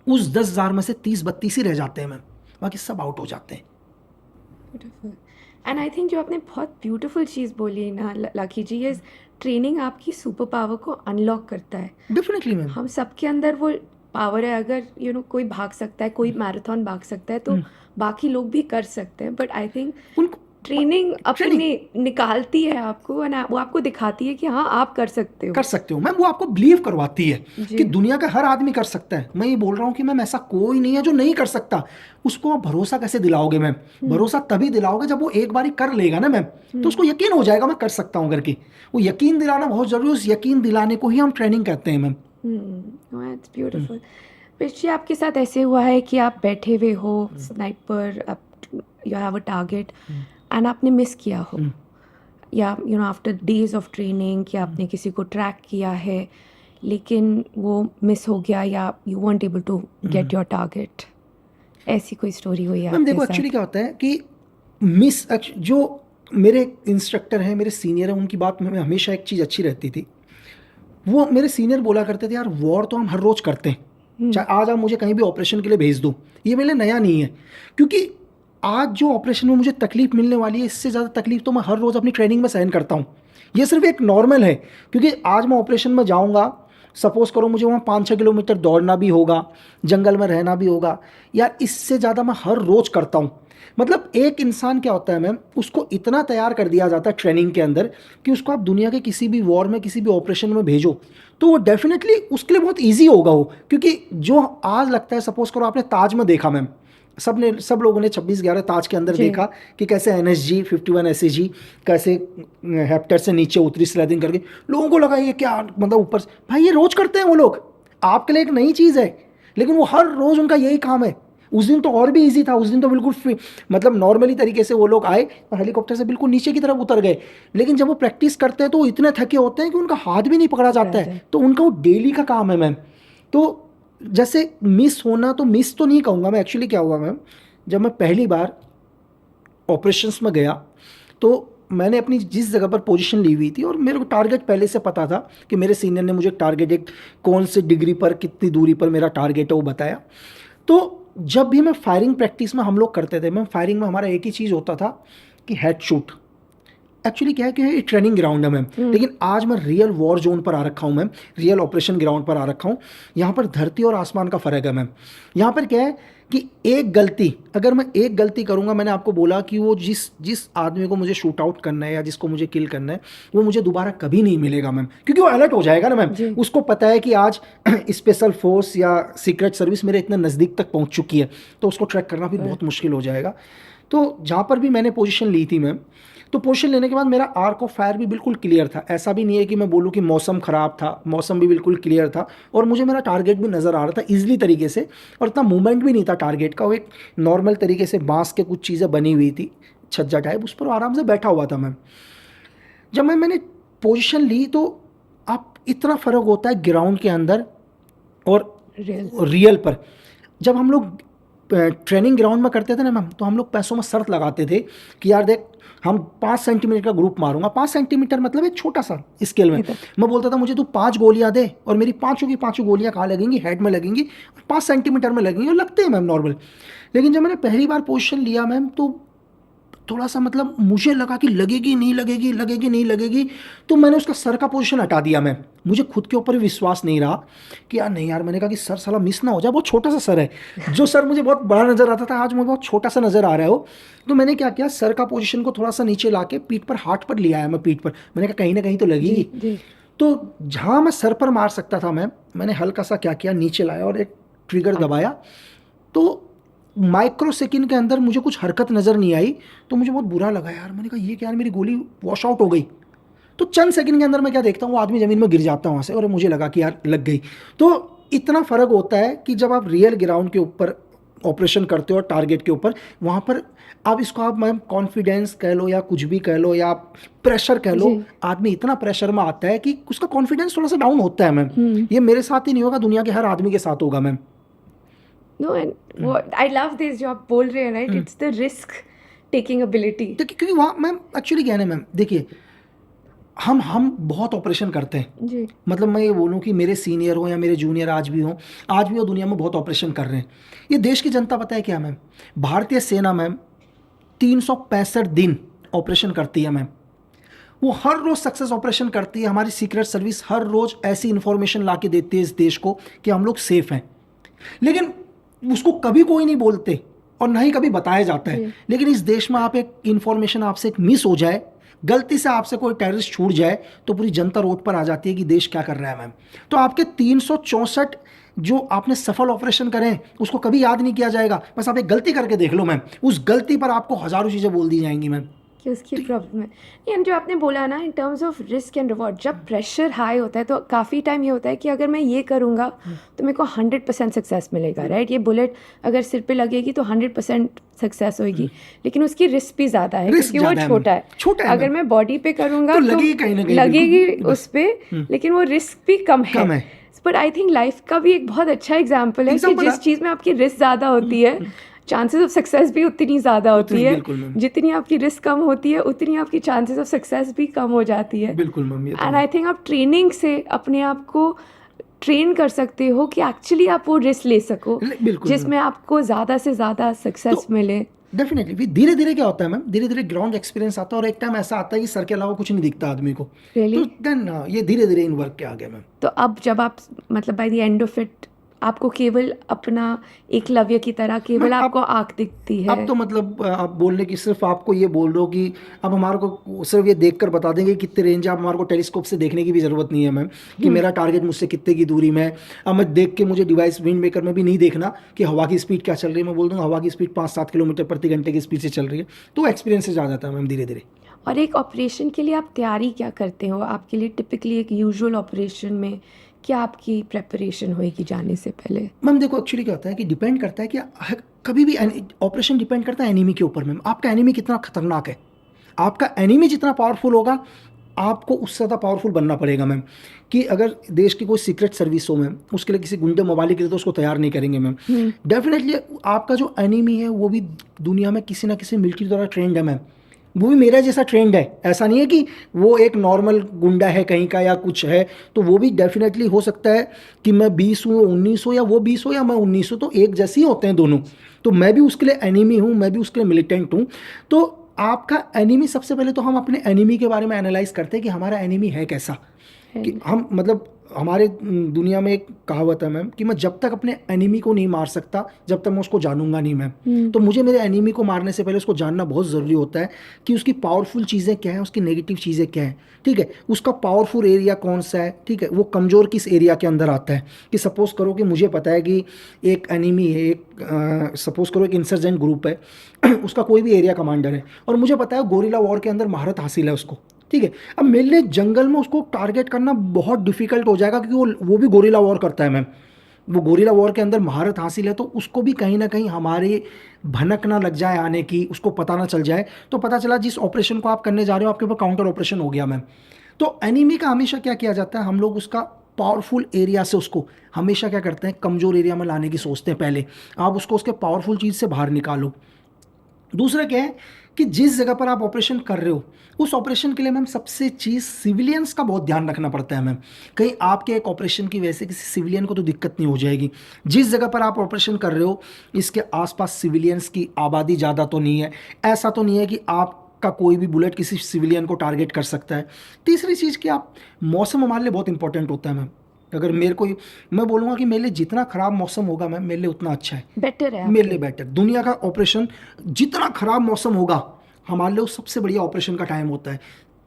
उस 10,000 में से 30-32 ही रह जाते हैं मैम, बाकी सब आउट हो जाते हैं। ब्यूटीफुल। एंड आई थिंक जो आपने बहुत ब्यूटीफुल चीज़ बोली ना लकी जी, इज ट्रेनिंग आपकी सुपर पावर को अनलॉक करता है। Definitely ma'am. हम सबके अंदर वो पावर है। अगर कोई भाग सकता है, कोई मैराथन भाग सकता है, तो बाकी लोग भी कर सकते हैं। बट आई थिंक उनको ट्रेनिंग ट्रेनिंग अपने निकालती है आपको, और वो आपको दिखाती है कि हाँ आप कर सकते हो मैम, वो आपको बिलीव करवाती है जी। कि दुनिया का हर आदमी कर सकता है। मैं ये बोल रहा हूँ कि मैम ऐसा कोई नहीं है जो नहीं कर सकता। उसको आप भरोसा कैसे दिलाओगे मैम? भरोसा तभी दिलाओगे जब वो एक बारी कर लेगा ना मैम, तो उसको यकीन हो जाएगा मैं कर सकता हूँ करके। वो यकीन दिलाना बहुत जरूरी है, उस यकीन दिलाने को ही हम ट्रेनिंग कहते हैं मैम। It's beautiful. पिछले आपके साथ ऐसे हुआ है कि आप बैठे हुए हो sniper, you have a target and आपने मिस किया हो, या आफ्टर डेज ऑफ ट्रेनिंग कि आपने किसी को ट्रैक किया है लेकिन वो मिस हो गया, या you weren't able to get your target, ऐसी कोई स्टोरी हुई है मैम देखो, आपके एक्चुअली साथ? क्या होता है कि जो मेरे इंस्ट्रक्टर हैं, मेरे सीनियर हैं, उनकी बात में हमेशा एक चीज़ अच्छी रहती थी। वो मेरे सीनियर बोला करते थे, यार वॉर तो हम हर रोज़ करते हैं, चाहे आज आप मुझे कहीं भी ऑपरेशन के लिए भेज दो, ये मेरे लिए नया नहीं है। क्योंकि आज जो ऑपरेशन में मुझे तकलीफ मिलने वाली है, इससे ज़्यादा तकलीफ तो मैं हर रोज़ अपनी ट्रेनिंग में सहन करता हूँ। ये सिर्फ एक नॉर्मल है, क्योंकि आज मैं ऑपरेशन में जाऊँगा, सपोज करो मुझे वहाँ 5-6 किलोमीटर दौड़ना भी होगा, जंगल में रहना भी होगा, यार इससे ज़्यादा मैं हर रोज़ करता हूँ। मतलब एक इंसान क्या होता है मैम, उसको इतना तैयार कर दिया जाता है ट्रेनिंग के अंदर कि उसको आप दुनिया के किसी भी वॉर में, किसी भी ऑपरेशन में भेजो तो वो डेफिनेटली उसके लिए बहुत ईजी होगा वो। क्योंकि जो आज लगता है, सपोज करो आपने ताज में देखा मैम, सब लोगों ने 26/11 ताज के अंदर देखा कि कैसे NSG 51 SAG कैसे हेप्टर से नीचे उतरी स्लैडिंग करके, लोगों को लगा ये क्या, मतलब ऊपर भाई ये रोज करते हैं वो लोग, आपके लिए एक नई चीज़ है, लेकिन वो हर रोज उनका यही काम है। उस दिन तो और भी इजी था, उस दिन तो बिल्कुल मतलब नॉर्मली तरीके से वो लोग आए और हेलीकॉप्टर से बिल्कुल नीचे की तरफ उतर गए। लेकिन जब वो प्रैक्टिस करते हैं तो वो इतने थके होते हैं कि उनका हाथ भी नहीं पकड़ा जाता है, तो उनका वो डेली का काम है मैम। तो जैसे मिस होना, तो मिस तो नहीं कहूँगा मैं, एक्चुअली क्या हुआ मैम, जब मैं पहली बार ऑपरेशंस में गया तो मैंने अपनी जिस जगह पर पोजीशन ली हुई थी, और मेरे को टारगेट पहले से पता था कि मेरे सीनियर ने मुझे टारगेट एक कौन से डिग्री पर, कितनी दूरी पर मेरा टारगेट है वो बताया। तो जब भी मैं फायरिंग प्रैक्टिस में हम लोग करते थे मैम, फायरिंग में हमारा एक ही चीज़ होता था कि हेड शूट। एक्चुअली क्या है कि ये ट्रेनिंग ग्राउंड है मैम, लेकिन आज मैं रियल वॉर जोन पर आ रखा हूँ मैम, रियल ऑपरेशन ग्राउंड पर आ रखा हूँ। यहाँ पर धरती और आसमान का फ़र्क है मैम। यहाँ पर क्या है कि एक गलती, अगर मैं एक गलती करूँगा, मैंने आपको बोला कि वो जिस आदमी को मुझे शूट आउट करना है या जिसको मुझे किल करना है, वो मुझे दोबारा कभी नहीं मिलेगा मैम, क्योंकि वो अलर्ट हो जाएगा ना मैम। उसको पता है कि आज स्पेशल फोर्स या सीक्रेट सर्विस मेरे इतने नज़दीक तक पहुँच चुकी है, तो उसको ट्रैक करना भी बहुत मुश्किल हो जाएगा। तो जहाँ पर भी मैंने पोजीशन ली थी मैम, तो पोजीशन लेने के बाद मेरा आर्क ऑफ फायर भी बिल्कुल क्लियर था। ऐसा भी नहीं है कि मैं बोलूँ कि मौसम ख़राब था, मौसम भी बिल्कुल क्लियर था, और मुझे मेरा टारगेट भी नज़र आ रहा था ईजिली तरीके से, और इतना मूवमेंट भी नहीं था टारगेट का। वो एक नॉर्मल तरीके से बांस के कुछ चीज़ें बनी हुई थी, छज्जा टाइप, उस पर आराम से बैठा हुआ था मैम। जब मैंने पोजीशन ली तो आप इतना फ़र्क होता है ग्राउंड के अंदर और रियल पर। जब हम लोग ट्रेनिंग ग्राउंड में करते थे ना मैम, तो हम लोग पैसों में शर्त लगाते थे कि यार देख, हम 5 सेंटीमीटर का ग्रुप मारूंगा। 5 सेंटीमीटर मतलब एक छोटा सा स्केल में। मैं बोलता था मुझे तू 5 गोलियां दे, और मेरी पाँचों की पाँचों गोलियां कहाँ लगेंगी, हेड में लगेंगी, 5 सेंटीमीटर में लगेंगी, और लगते हैं मैम नॉर्मल। लेकिन जब मैंने पहली बार पोजीशन लिया मैम, तो थोड़ा सा मतलब मुझे लगा कि लगेगी नहीं लगेगी, लगेगी नहीं लगेगी, तो मैंने उसका सर का पोजीशन हटा दिया मैम। मुझे खुद के ऊपर विश्वास नहीं रहा कि यार नहीं यार, मैंने कहा कि सर साला मिस ना हो जाए, बहुत छोटा सा सर है। जो सर मुझे बहुत बड़ा नज़र आता था, आज मुझे बहुत छोटा सा नज़र आ रहा है वो। तो मैंने क्या किया, सर का पोजीशन को थोड़ा सा नीचे ला के पीठ पर, हाथ पर लिया है मैं पीठ पर। मैंने कहा कहीं ना कहीं तो लगेगी। तो जहाँ मैं सर पर मार सकता था मैम, मैंने हल्का सा क्या किया, नीचे लाया और एक ट्रिगर दबाया। तो माइक्रो सेकेंड के अंदर मुझे कुछ हरकत नज़र नहीं आई, तो मुझे बहुत बुरा लगा यार। मैंने कहा ये क्या यार, मेरी गोली वॉश आउट हो गई। तो चंद सेकंड के अंदर मैं क्या देखता हूँ, वो आदमी ज़मीन में गिर जाता है वहाँ से, और मुझे लगा कि यार लग गई। तो इतना फ़र्क होता है कि जब आप रियल ग्राउंड के ऊपर ऑपरेशन करते हो, टारगेट के ऊपर, वहाँ पर आप इसको आप मैम कॉन्फिडेंस कह लो या कुछ भी कह लो, या आप प्रेशर कह लो, आदमी इतना प्रेशर में आता है कि उसका कॉन्फिडेंस थोड़ा सा डाउन होता है मैम। ये मेरे साथ ही नहीं होगा, दुनिया के हर आदमी के साथ होगा ma'am. No, and what I love this जो आप बोल रहे हैं, right? It's the risk taking ability? देखिए क्योंकि वहाँ मैम एक्चुअली क्या है ना मैम, देखिए हम बहुत ऑपरेशन करते हैं। जी। मतलब मैं ये बोलूँ कि मेरे सीनियर हो या मेरे जूनियर आज भी हो दुनिया में बहुत ऑपरेशन कर रहे हैं। ये देश की जनता पता है क्या मैम, भारतीय सेना मैम 365 दिन ऑपरेशन करती है मैम। वो हर रोज सक्सेस ऑपरेशन करती है। हमारी सीक्रेट सर्विस हर रोज ऐसी इंफॉर्मेशन ला के देती है इस देश को कि हम लोग सेफ हैं, लेकिन उसको कभी कोई नहीं बोलते और ना ही कभी बताया जाता है। लेकिन इस देश में आप एक इंफॉर्मेशन आपसे एक मिस हो जाए, गलती से आपसे कोई टेररिस्ट छूट जाए, तो पूरी जनता रोड पर आ जाती है कि देश क्या कर रहा है मैम। तो आपके 364 जो आपने सफल ऑपरेशन करें उसको कभी याद नहीं किया जाएगा। बस आप एक गलती करके देख लो मैम, उस गलती पर आपको हजारों चीज़ें बोल दी जाएंगी मैम। कि उसकी प्रॉब्लम है। नहीं, जो आपने बोला ना in terms of risk and reward, जब प्रेशर हाई होता है तो काफ़ी टाइम ये होता है कि अगर मैं ये करूँगा तो मेरे को 100% सक्सेस मिलेगा, राइट? ये बुलेट अगर सिर पे लगेगी तो 100% सक्सेस होगी, लेकिन उसकी रिस्क भी ज़्यादा है रिस्क क्योंकि वो ज़्यादा है छोटा है। छोटा है अगर मैं बॉडी पे करूँगा तो लगेगी कहीं ना कहीं, लगेगी बिल्कुल। उस पर, लेकिन वो रिस्क भी कम है। बट आई थिंक लाइफ का भी एक बहुत अच्छा एग्जाम्पल है कि जिस चीज़ में आपकी रिस्क ज़्यादा होती है, चांसेस ऑफ सक्सेस भी उतनी ज़्यादा होती है। जितनी आपकी रिस्क कम होती है उतनी आपकी चांसेस ऑफ सक्सेस भी कम हो जाती है। बिल्कुल मैम। एंड आई थिंक आप ट्रेनिंग से अपने आप को ट्रेन कर सकते हो कि एक्चुअली आप वो रिस्क ले सको जिसमें आपको ज़्यादा से ज़्यादा सक्सेस मिले। डेफिनेटली धीरे धीरे क्या होता है मैम, धीरे धीरे ग्राउंड एक्सपीरियंस आता है और एक टाइम ऐसा आता है कि सर के अलावा कुछ नहीं दिखता आदमी को। Really? तो देन ये धीरे धीरे इन वर्क के आ गया मैम। तो अब जब आप मतलब by the end of it आपको केवल अपना एकलव्य की तरह केवल आपको आँख दिखती है। अब तो मतलब आप बोलने की सिर्फ आपको ये बोल रहे हो कि अब हमारे को सिर्फ ये देखकर बता देंगे कितने रेंज है। अब हमारे को टेलीस्कोप से देखने की भी ज़रूरत नहीं है मैम कि मेरा टारगेट मुझसे कितने की दूरी में है। अब मैं देख के मुझे डिवाइस विंड मेकर में भी नहीं देखना कि हवा की स्पीड क्या चल रही है। मैं बोल दूँगा हवा की स्पीड 5-7 किलोमीटर प्रति घंटे की स्पीड से चल रही है, तो एक्सपीरियंस से आ जाता है मैम धीरे धीरे। और एक ऑपरेशन के लिए आप तैयारी क्या करते हो? आपके लिए टिपिकली एक यूजुअल ऑपरेशन में क्या आपकी प्रेपरेशन होएगी जाने से पहले? मैम देखो एक्चुअली क्या होता है कि डिपेंड करता है कि कभी भी ऑपरेशन डिपेंड करता है एनिमी के ऊपर मैम। आपका एनिमी कितना खतरनाक है, आपका एनिमी जितना पावरफुल होगा आपको उससे ज़्यादा पावरफुल बनना पड़ेगा मैम। कि अगर देश की कोई सीक्रेट सर्विस हो मैम, उसके लिए किसी गुंडे मोबाइल के लिए तो उसको तैयार नहीं करेंगे मैम। डेफिनेटली आपका जो एनिमी है वो भी दुनिया में किसी ना किसी मिलिट्री द्वारा ट्रेंड है मैम। वो भी मेरा जैसा ट्रेंड है, ऐसा नहीं है कि वो एक नॉर्मल गुंडा है कहीं का या कुछ है। तो वो भी डेफिनेटली हो सकता है कि मैं 20 हूँ 19 हो या वो 20 हो या मैं 19 हूँ, तो एक जैसे ही होते हैं दोनों। तो मैं भी उसके लिए एनिमी हूँ, मैं भी उसके लिए मिलिटेंट हूँ। तो आपका एनिमी, सबसे पहले तो हम अपने एनिमी के बारे में एनालाइज करते हैं कि हमारा एनिमी है कैसा। कि हम मतलब हमारे दुनिया में एक कहावत है मैम कि मैं जब तक अपने एनिमी को नहीं मार सकता जब तक मैं उसको जानूंगा नहीं मैम। तो मुझे मेरे एनिमी को मारने से पहले उसको जानना बहुत ज़रूरी होता है कि उसकी पावरफुल चीज़ें क्या हैं, उसकी नेगेटिव चीज़ें क्या हैं, ठीक है। उसका पावरफुल एरिया कौन सा है, ठीक है, वो कमज़ोर किस एरिया के अंदर आता है। कि सपोज़ करो कि मुझे पता है कि एक एनिमी है, एक सपोज़ करो एक इंसर्जेंट ग्रुप है उसका कोई भी एरिया कमांडर है और मुझे पता है गोरिल्ला वॉर के अंदर महारत हासिल है उसको, ठीक है। अब मेरे लिए जंगल में उसको टारगेट करना बहुत डिफिकल्ट हो जाएगा क्योंकि वो भी गोरिल्ला वॉर करता है मैम। वो गोरिल्ला वॉर के अंदर महारत हासिल है, तो उसको भी कहीं ना कहीं हमारे भनक ना लग जाए आने की, उसको पता ना चल जाए। तो पता चला जिस ऑपरेशन को आप करने जा रहे हो आपके ऊपर काउंटर ऑपरेशन हो गया मैम। तो एनिमी का हमेशा क्या किया जाता है, हम लोग उसका पावरफुल एरिया से उसको हमेशा क्या करते हैं, कमज़ोर एरिया में लाने की सोचते हैं। पहले आप उसको उसके पावरफुल चीज़ से बाहर निकालो। दूसरा क्या है कि जिस जगह पर आप ऑपरेशन कर रहे हो उस ऑपरेशन के लिए मैम सबसे चीज़ सिविलियंस का बहुत ध्यान रखना पड़ता है मैम। कहीं आपके एक ऑपरेशन की वजह से किसी सिविलियन को तो दिक्कत नहीं हो जाएगी। जिस जगह पर आप ऑपरेशन कर रहे हो इसके आसपास सिविलियंस की आबादी ज़्यादा तो नहीं है, ऐसा तो नहीं है कि आपका कोई भी बुलेट किसी सिविलियन को टारगेट कर सकता है। तीसरी चीज़ कि आप मौसम हमारे लिए बहुत इंपॉर्टेंट होता है मैम। अगर मेरे को, मैं बोलूँगा कि मेरे लिए जितना ख़राब मौसम होगा मैम मेरे लिए उतना अच्छा है, बेटर है मेरे लिए बेटर। दुनिया का ऑपरेशन जितना ख़राब मौसम होगा हमारे लिए सबसे बढ़िया ऑपरेशन का टाइम होता है।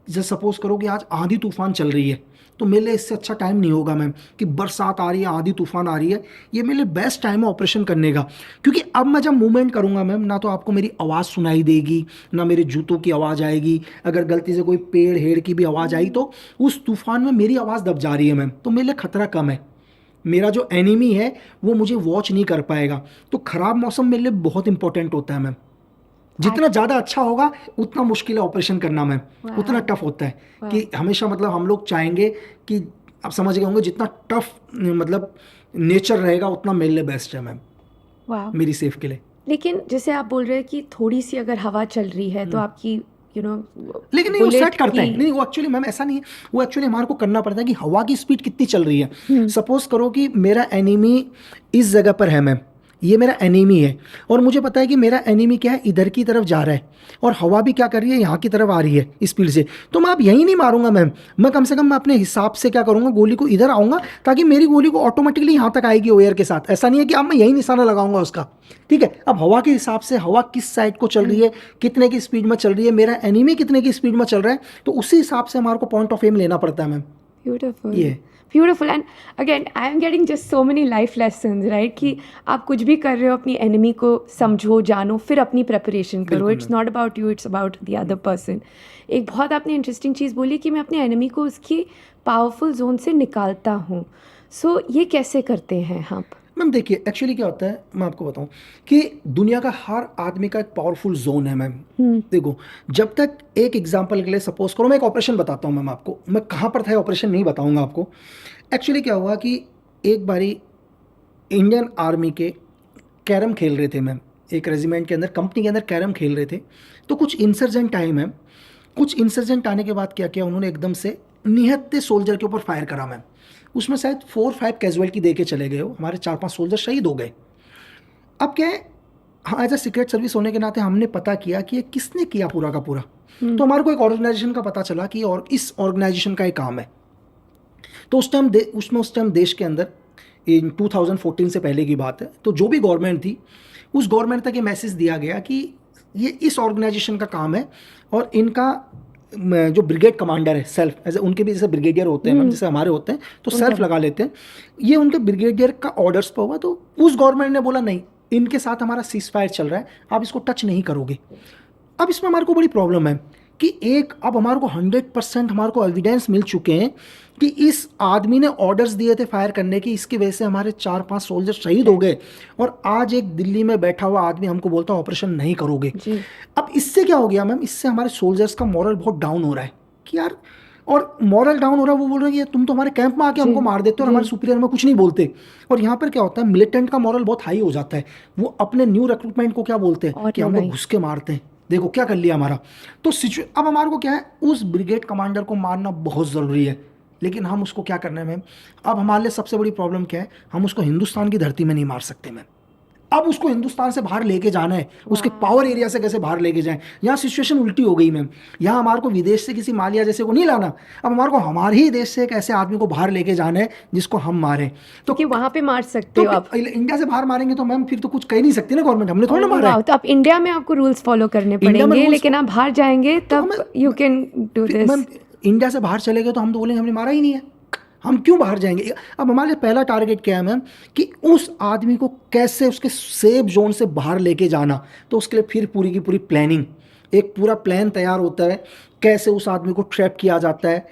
जैसे सपोज करो कि आज आंधी तूफान चल रही है तो मेरे लिए इससे अच्छा टाइम नहीं होगा मैम कि बरसात आ रही है आंधी तूफान आ रही है। ये मेरे लिए बेस्ट टाइम है ऑपरेशन करने का, क्योंकि अब मैं जब मूवमेंट करूंगा मैम ना तो आपको मेरी आवाज़ सुनाई देगी ना मेरे जूतों की आवाज़ आएगी। अगर गलती से कोई पेड़ हेड़ की भी आवाज़ आई तो उस तूफान में मेरी आवाज़ दब जा रही है मैम, तो मेरे लिए खतरा कम है। मेरा जो एनिमी है वो मुझे वॉच नहीं कर पाएगा। तो ख़राब मौसम मेरे लिए बहुत इंपॉर्टेंट होता है मैम। जितना ज़्यादा अच्छा होगा उतना मुश्किल है ऑपरेशन करना मैम, उतना टफ होता है। कि हमेशा मतलब हम लोग चाहेंगे कि आप समझ गए होंगे जितना टफ मतलब नेचर रहेगा उतना मेरे लिए बेस्ट है मैम, मेरी सेफ के लिए। लेकिन जैसे आप बोल रहे हैं कि थोड़ी सी अगर हवा चल रही है तो आपकी लेकिन नहीं वो बुलेट सेट करते हैं, की नहीं वो एक्चुअली मैम ऐसा नहीं है, वो एक्चुअली हमारे को करना पड़ता है कि हवा की स्पीड कितनी चल रही है। सपोज करो कि मेरा एनिमी इस जगह पर है मैम, ये मेरा एनिमी है और मुझे पता है कि मेरा एनिमी क्या है, इधर की तरफ जा रहा है और हवा भी क्या कर रही है, यहाँ की तरफ आ रही है स्पीड से, तो मैं अब यहीं नहीं मारूंगा मैम, मैं कम से कम मैं अपने हिसाब से क्या करूंगा, गोली को इधर आऊंगा ताकि मेरी गोली को ऑटोमेटिकली यहाँ तक आएगी ओयर के साथ। ऐसा नहीं है कि अब मैं यही निशाना लगाऊंगा उसका, ठीक है। अब हवा के हिसाब से हवा किस साइड को चल रही है, कितने की स्पीड में चल रही है, मेरा एनिमी कितने की स्पीड में चल रहा है, तो उसी हिसाब से हमारे को पॉइंट ऑफ एम लेना पड़ता है मैम। ब्यूटीफुल ये beautiful and again I am getting just so many life lessons right कि आप कुछ भी कर रहे हो अपनी एनिमी को समझो, जानो, फिर अपनी प्रेपरेशन करो। बिल्कुल it's not about you, it's about the other person. एक बहुत आपने इंटरेस्टिंग चीज़ बोली कि मैं अपने एनिमी को उसकी पावरफुल जोन से निकालता हूँ। सो ये कैसे करते हैं आप? मैम देखिए एक्चुअली क्या होता है, मैं आपको बताऊं कि दुनिया का हर आदमी का एक पावरफुल जोन है मैम। देखो जब तक एक एग्जांपल के लिए सपोज करो, मैं एक ऑपरेशन बताता हूं मैम आपको, मैं कहाँ पर था ऑपरेशन नहीं बताऊंगा आपको। एक्चुअली क्या हुआ कि एक बारी इंडियन आर्मी के कैरम खेल रहे थे मैम, एक रेजिमेंट के अंदर, कंपनी के अंदर कैरम खेल रहे थे, तो कुछ इंसर्जेंट आए मैम। कुछ इंसर्जेंट आने के बाद क्या किया उन्होंने, एकदम से निहत्थे सोल्जर के ऊपर फायर करा मैम। उसमें शायद 4-5 कैजुअलिटी दे के चले गए हो, हमारे 4-5 सोल्जर शहीद हो गए। अब क्या है, हाँ एज ए सीक्रेट सर्विस होने के नाते हमने पता किया कि ये किसने किया पूरा का पूरा। तो हमारे को एक ऑर्गेनाइजेशन का पता चला कि और इस ऑर्गेनाइजेशन का एक काम है। तो उस टाइम देश के अंदर इन 2014 से पहले की बात है, तो जो भी गवर्नमेंट थी उस गवर्नमेंट तक ये मैसेज दिया गया कि ये इस ऑर्गेनाइजेशन का काम है और इनका जो ब्रिगेड कमांडर है सेल्फ, एज उनके भी जैसे ब्रिगेडियर होते हैं मैम, जैसे हमारे होते हैं तो सेल्फ लगा लेते हैं, ये उनके ब्रिगेडियर का ऑर्डर्स पर हुआ। तो उस गवर्नमेंट ने बोला नहीं, इनके साथ हमारा सीज फायर चल रहा है, आप इसको टच नहीं करोगे। अब इसमें हमारे को बड़ी प्रॉब्लम है कि एक अब हमारे को 100% हमारे को एविडेंस मिल चुके हैं कि इस आदमी ने ऑर्डर्स दिए थे फायर करने की, इसकी वजह से हमारे 4-5 सोल्जर शहीद हो गए, और आज एक दिल्ली में बैठा हुआ आदमी हमको बोलता है ऑपरेशन नहीं करोगे। अब इससे क्या हो गया मैम, इससे हमारे सोल्जर्स का मॉरल बहुत डाउन हो रहा है कि यार, और मॉरल डाउन हो रहा है, वो बोल रहे हैं कि तुम तो हमारे कैंप में आके हमको मार देते हो और हमारे सुपीरियर में कुछ नहीं बोलते। और यहाँ पर क्या होता है, मिलिटेंट का मॉरल बहुत हाई हो जाता है, वो अपने न्यू रिक्रूटमेंट को क्या बोलते हैं कि हमको घुस के मारते हैं, देखो क्या कर लिया हमारा। तो अब हमारे को क्या है, उस ब्रिगेड कमांडर को मारना बहुत ज़रूरी है, लेकिन हम उसको क्या करना है मैम, अब हमारे लिए सबसे बड़ी प्रॉब्लम क्या है, हम उसको हिंदुस्तान की धरती में नहीं मार सकते मैम। अब उसको हिंदुस्तान से बाहर लेके जाना है, उसके पावर एरिया से कैसे बाहर लेके जाएं। यहाँ सिचुएशन उल्टी हो गई मैम, यहाँ हमारे को विदेश से किसी मालिया जैसे को नहीं लाना, अब हमारे को हमारे ही देश से एक ऐसे आदमी को बाहर लेके जाना है जिसको हम मारें। तो कि वहाँ पे मार सकते हो आप। इंडिया से बाहर मारेंगे तो मैम फिर तो कुछ कह नहीं सकती ना गवर्नमेंट, हमने थोड़ा ना मारा है। तो आप इंडिया में आपको रूल्स फॉलो करने पड़ेंगे, लेकिन आप बाहर जाएंगे तब you can do this. Ma'am India से बाहर चले गए तो हम तो बोलेंगे हमने मारा ही नहीं है, हम क्यों बाहर जाएंगे। अब हमारे पहला टारगेट क्या है मैम कि उस आदमी को कैसे उसके सेफ जोन से बाहर लेके जाना। तो उसके लिए फिर पूरी की पूरी प्लानिंग, एक पूरा प्लान तैयार होता है, कैसे उस आदमी को ट्रैप किया जाता है,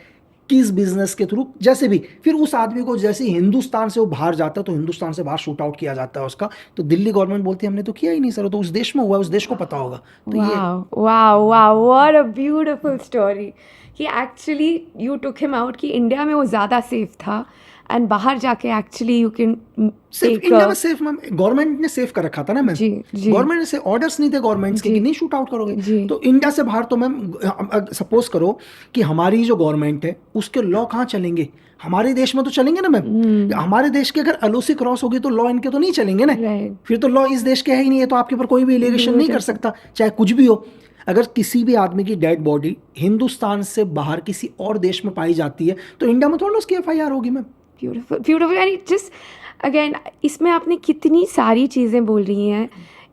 किस बिजनेस के थ्रू, जैसे भी। फिर उस आदमी को जैसे हिंदुस्तान से वो बाहर जाता है तो हिंदुस्तान से बाहर शूट आउट किया जाता है उसका। तो दिल्ली गवर्नमेंट बोलती है हमने तो किया ही नहीं सर, तो उस देश में हुआ है, उस देश को पता होगा। तो wow what a beautiful story कि actually you took him out, कि इंडिया में वो ज़्यादा सेफ था एंड बाहर जाके एक्चुअली यू कैन सिर्फ इंडिया में सेफ मैम, गवर्नमेंट ने सेफ कर रखा था ना मैम, गवर्नमेंट से ऑर्डर्स नहीं थे गवर्नमेंट्स के कि नहीं शूट आउट करोगे। तो इंडिया से बाहर तो मैम सपोज करो कि हमारी जो गवर्नमेंट है उसके लॉ कहाँ चलेंगे, हमारे देश में तो चलेंगे ना मैम। हमारे देश के अगर एलओसी क्रॉस होगी तो लॉ इनके तो नहीं चलेंगे ना, फिर तो लॉ इस देश के है ही नहीं है, तो आपके ऊपर कोई भी एलिगेशन नहीं कर सकता, चाहे कुछ भी हो। अगर किसी भी आदमी की डेड बॉडी हिंदुस्तान से बाहर किसी और देश में पाई जाती है तो इंडिया में थोड़ा उसकी FIR होगी ma'am. Beautiful and just again इसमें आपने कितनी सारी चीज़ें बोल रही हैं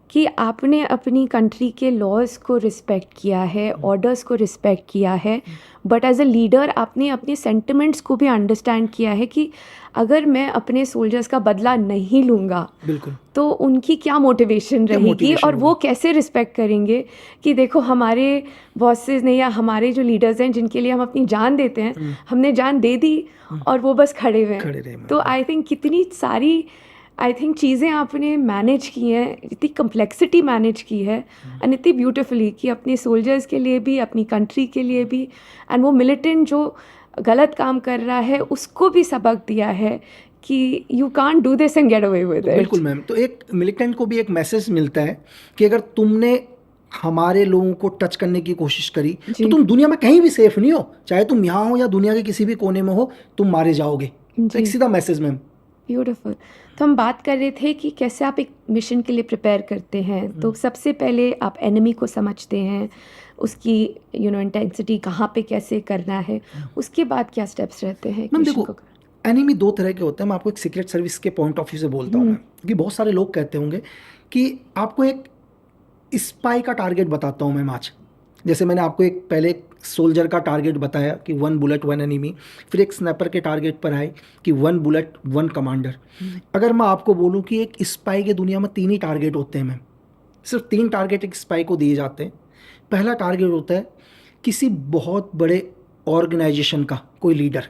कि आपने अपनी कंट्री के लॉज को रिस्पेक्ट किया है, ऑर्डर्स को रिस्पेक्ट किया है, बट एज अ लीडर आपने अपने सेंटिमेंट्स को भी अंडरस्टैंड किया है कि अगर मैं अपने सोल्जर्स का बदला नहीं लूँगा बिल्कुल तो उनकी क्या मोटिवेशन रहेगी और वो कैसे रिस्पेक्ट करेंगे कि देखो हमारे बॉसेस ने या हमारे जो लीडर्स हैं जिनके लिए हम अपनी जान देते हैं, हमने जान दे दी और वो बस खड़े हुए हैं। तो आई थिंक कितनी सारी चीज़ें आपने मैनेज की हैं, इतनी कम्प्लेक्सिटी मैनेज की है एंड इतनी ब्यूटिफुली कि अपने सोल्जर्स के लिए भी, अपनी कंट्री के लिए भी, एंड वो मिलिटेंट जो गलत काम कर रहा है उसको भी सबक दिया है कि you can't do this and get away with it. बिल्कुल मैम, तो एक मिलिटेंट को भी एक मैसेज मिलता है कि अगर तुमने हमारे लोगों को टच करने की कोशिश करी तो जी। तुम दुनिया में कहीं भी सेफ नहीं हो, चाहे तुम यहाँ हो या दुनिया के किसी भी कोने में हो, तुम मारे जाओगे। तो जी। एक सीधा मैसेज मैम। ब्यूटीफुल। तो हम बात कर रहे थे कि कैसे आप एक मिशन के लिए प्रिपेयर करते हैं। तो सबसे पहले आप एनिमी को समझते हैं, उसकी इंटेंसिटी कहाँ पे कैसे करना है, उसके बाद क्या स्टेप्स रहते हैं एक मैम मिशन देखो, को? एनिमी दो तरह के होते हैं। मैं आपको एक सीक्रेट सर्विस के पॉइंट ऑफ व्यू से बोलता हूँ मैम, कि बहुत सारे लोग कहते होंगे कि आपको एक स्पाई का टारगेट बताता हूँ मैम आज। जैसे मैंने आपको एक पहले सोल्जर का टारगेट बताया कि 1 बुलेट 1 एनिमी, फिर एक स्नैपर के टारगेट पर आए कि 1 बुलेट 1 कमांडर। अगर मैं आपको बोलूँ कि एक स्पाई के दुनिया में 3 ही टारगेट होते हैं मैम, सिर्फ 3 टारगेट एक स्पाई को दिए जाते हैं। पहला टारगेट होता है किसी बहुत बड़े ऑर्गेनाइजेशन का कोई लीडर,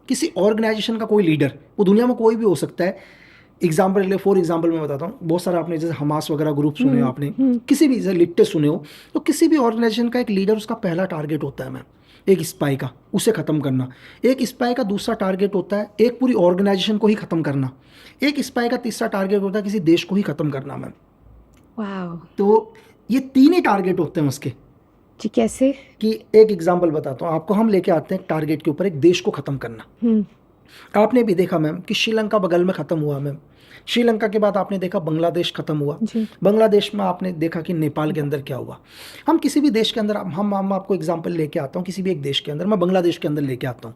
किसी ऑर्गेनाइजेशन का कोई लीडर, वो दुनिया में कोई भी हो सकता है। एग्जाम्पल ले, फॉर एग्जाम्पल मैं बताता हूँ, बहुत सारा आपने जैसे हमास वगैरह ग्रुप सुने हो आपने, किसी भी जैसे लिट्टे सुने हो, तो किसी भी ऑर्गेनाइजेशन का एक लीडर, उसका पहला टारगेट होता है मैम एक स्पाई का, उसे ख़त्म करना। एक स्पाई का दूसरा टारगेट होता है एक पूरी ऑर्गेनाइजेशन को ही ख़त्म करना। एक स्पाई का तीसरा टारगेट होता है किसी देश को ही ख़त्म करना मैम। वाओ। तो ये 3 ही टारगेट होते हैं उसके। जी, कैसे? कि एक एग्जाम्पल बताता हूँ आपको, हम लेके आते हैं टारगेट के ऊपर एक देश को ख़त्म करना। आपने भी देखा मैम कि श्रीलंका बगल में ख़त्म हुआ मैम, श्रीलंका के बाद आपने देखा बांग्लादेश ख़त्म हुआ, जी। बांग्लादेश में आपने देखा कि नेपाल के अंदर क्या हुआ। हम किसी भी देश के अंदर, हम आपको एग्जांपल लेके आता हूँ, किसी भी एक देश के अंदर, मैं बांग्लादेश के अंदर लेके आता हूँ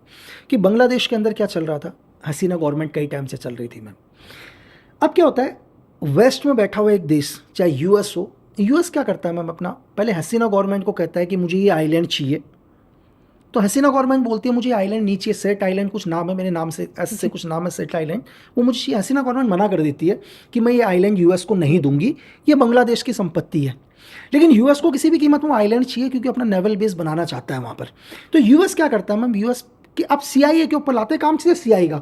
कि बांग्लादेश के अंदर क्या चल रहा था। हसीना गवर्नमेंट कई टाइम से चल रही थी मैम। अब क्या होता है, वेस्ट में बैठा हुआ एक देश, चाहे यूएस हो, यूएस क्या करता है मैम, अपना पहले हसीना गवर्नमेंट को कहता है कि मुझे ये आइलैंड चाहिए। तो हसीना गवर्नमेंट बोलती है मुझे आइलैंड नीचे, सेट आइलैंड कुछ नाम है, मेरे नाम से एस से कुछ नाम है, सेट आइलैंड, वो मुझे चाहिए। हसीना गवर्नमेंट मना कर देती है कि मैं ये आइलैंड यूएस को नहीं दूंगी, ये बांग्लादेश की संपत्ति है। लेकिन यूएस को किसी भी कीमत में आइलैंड चाहिए, क्योंकि अपना नेवल बेस बनाना चाहता है वहाँ पर। तो यूएस क्या करता है मैम, यूएस कि अब सीआईए के ऊपर लाते हैं काम, सीधे सीआईए का।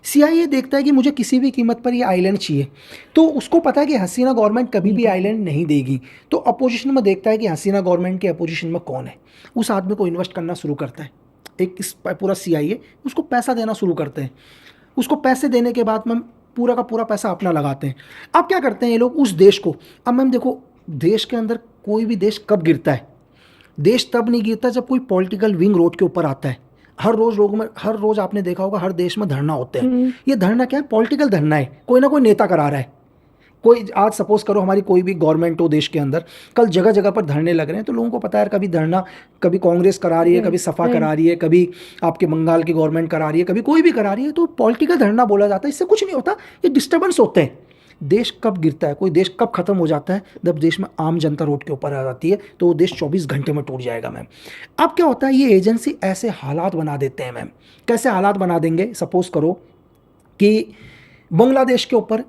सीआईए देखता है कि मुझे किसी भी कीमत पर ये आइलैंड चाहिए, तो उसको पता है कि हसीना गवर्नमेंट कभी भी आइलैंड नहीं देगी। तो अपोजिशन में देखता है कि हसीना गवर्नमेंट के अपोजिशन में कौन है, उस आदमी को इन्वेस्ट करना शुरू करता है। एक पूरा सीआईए उसको पैसा देना शुरू करते हैं। उसको पैसे देने के बाद मैम पूरा का पूरा पैसा अपना लगाते हैं। अब क्या करते हैं ये लोग उस देश को, अब मैम देखो, देश के अंदर कोई भी देश कब गिरता है, देश तब नहीं गिरता जब कोई पॉलिटिकल विंग रोड के ऊपर आता है। हर रोज आपने देखा होगा हर देश में धरना होते हैं। ये धरना क्या है, पॉलिटिकल धरना है, कोई ना कोई नेता करा रहा है। कोई आज सपोज करो हमारी कोई भी गवर्नमेंट हो देश के अंदर, कल जगह जगह पर धरने लग रहे हैं, तो लोगों को पता है कभी धरना, कभी कांग्रेस करा रही है, कभी सपा करा रही है, कभी आपके बंगाल की गवर्नमेंट करा रही है, कभी कोई भी करा रही है, तो पॉलिटिकल धरना बोला जाता है। इससे कुछ नहीं होता, ये डिस्टर्बेंस होते हैं। देश कब गिरता है, कोई देश कब खत्म हो जाता है, जब देश में आम जनता रोड के ऊपर आ जाती है, तो वो देश 24 घंटे में टूट जाएगा मैम। अब क्या होता है, ये एजेंसी ऐसे हालात बना देते हैं मैम। कैसे हालात बना देंगे, सपोज करो कि बांग्लादेश के ऊपर,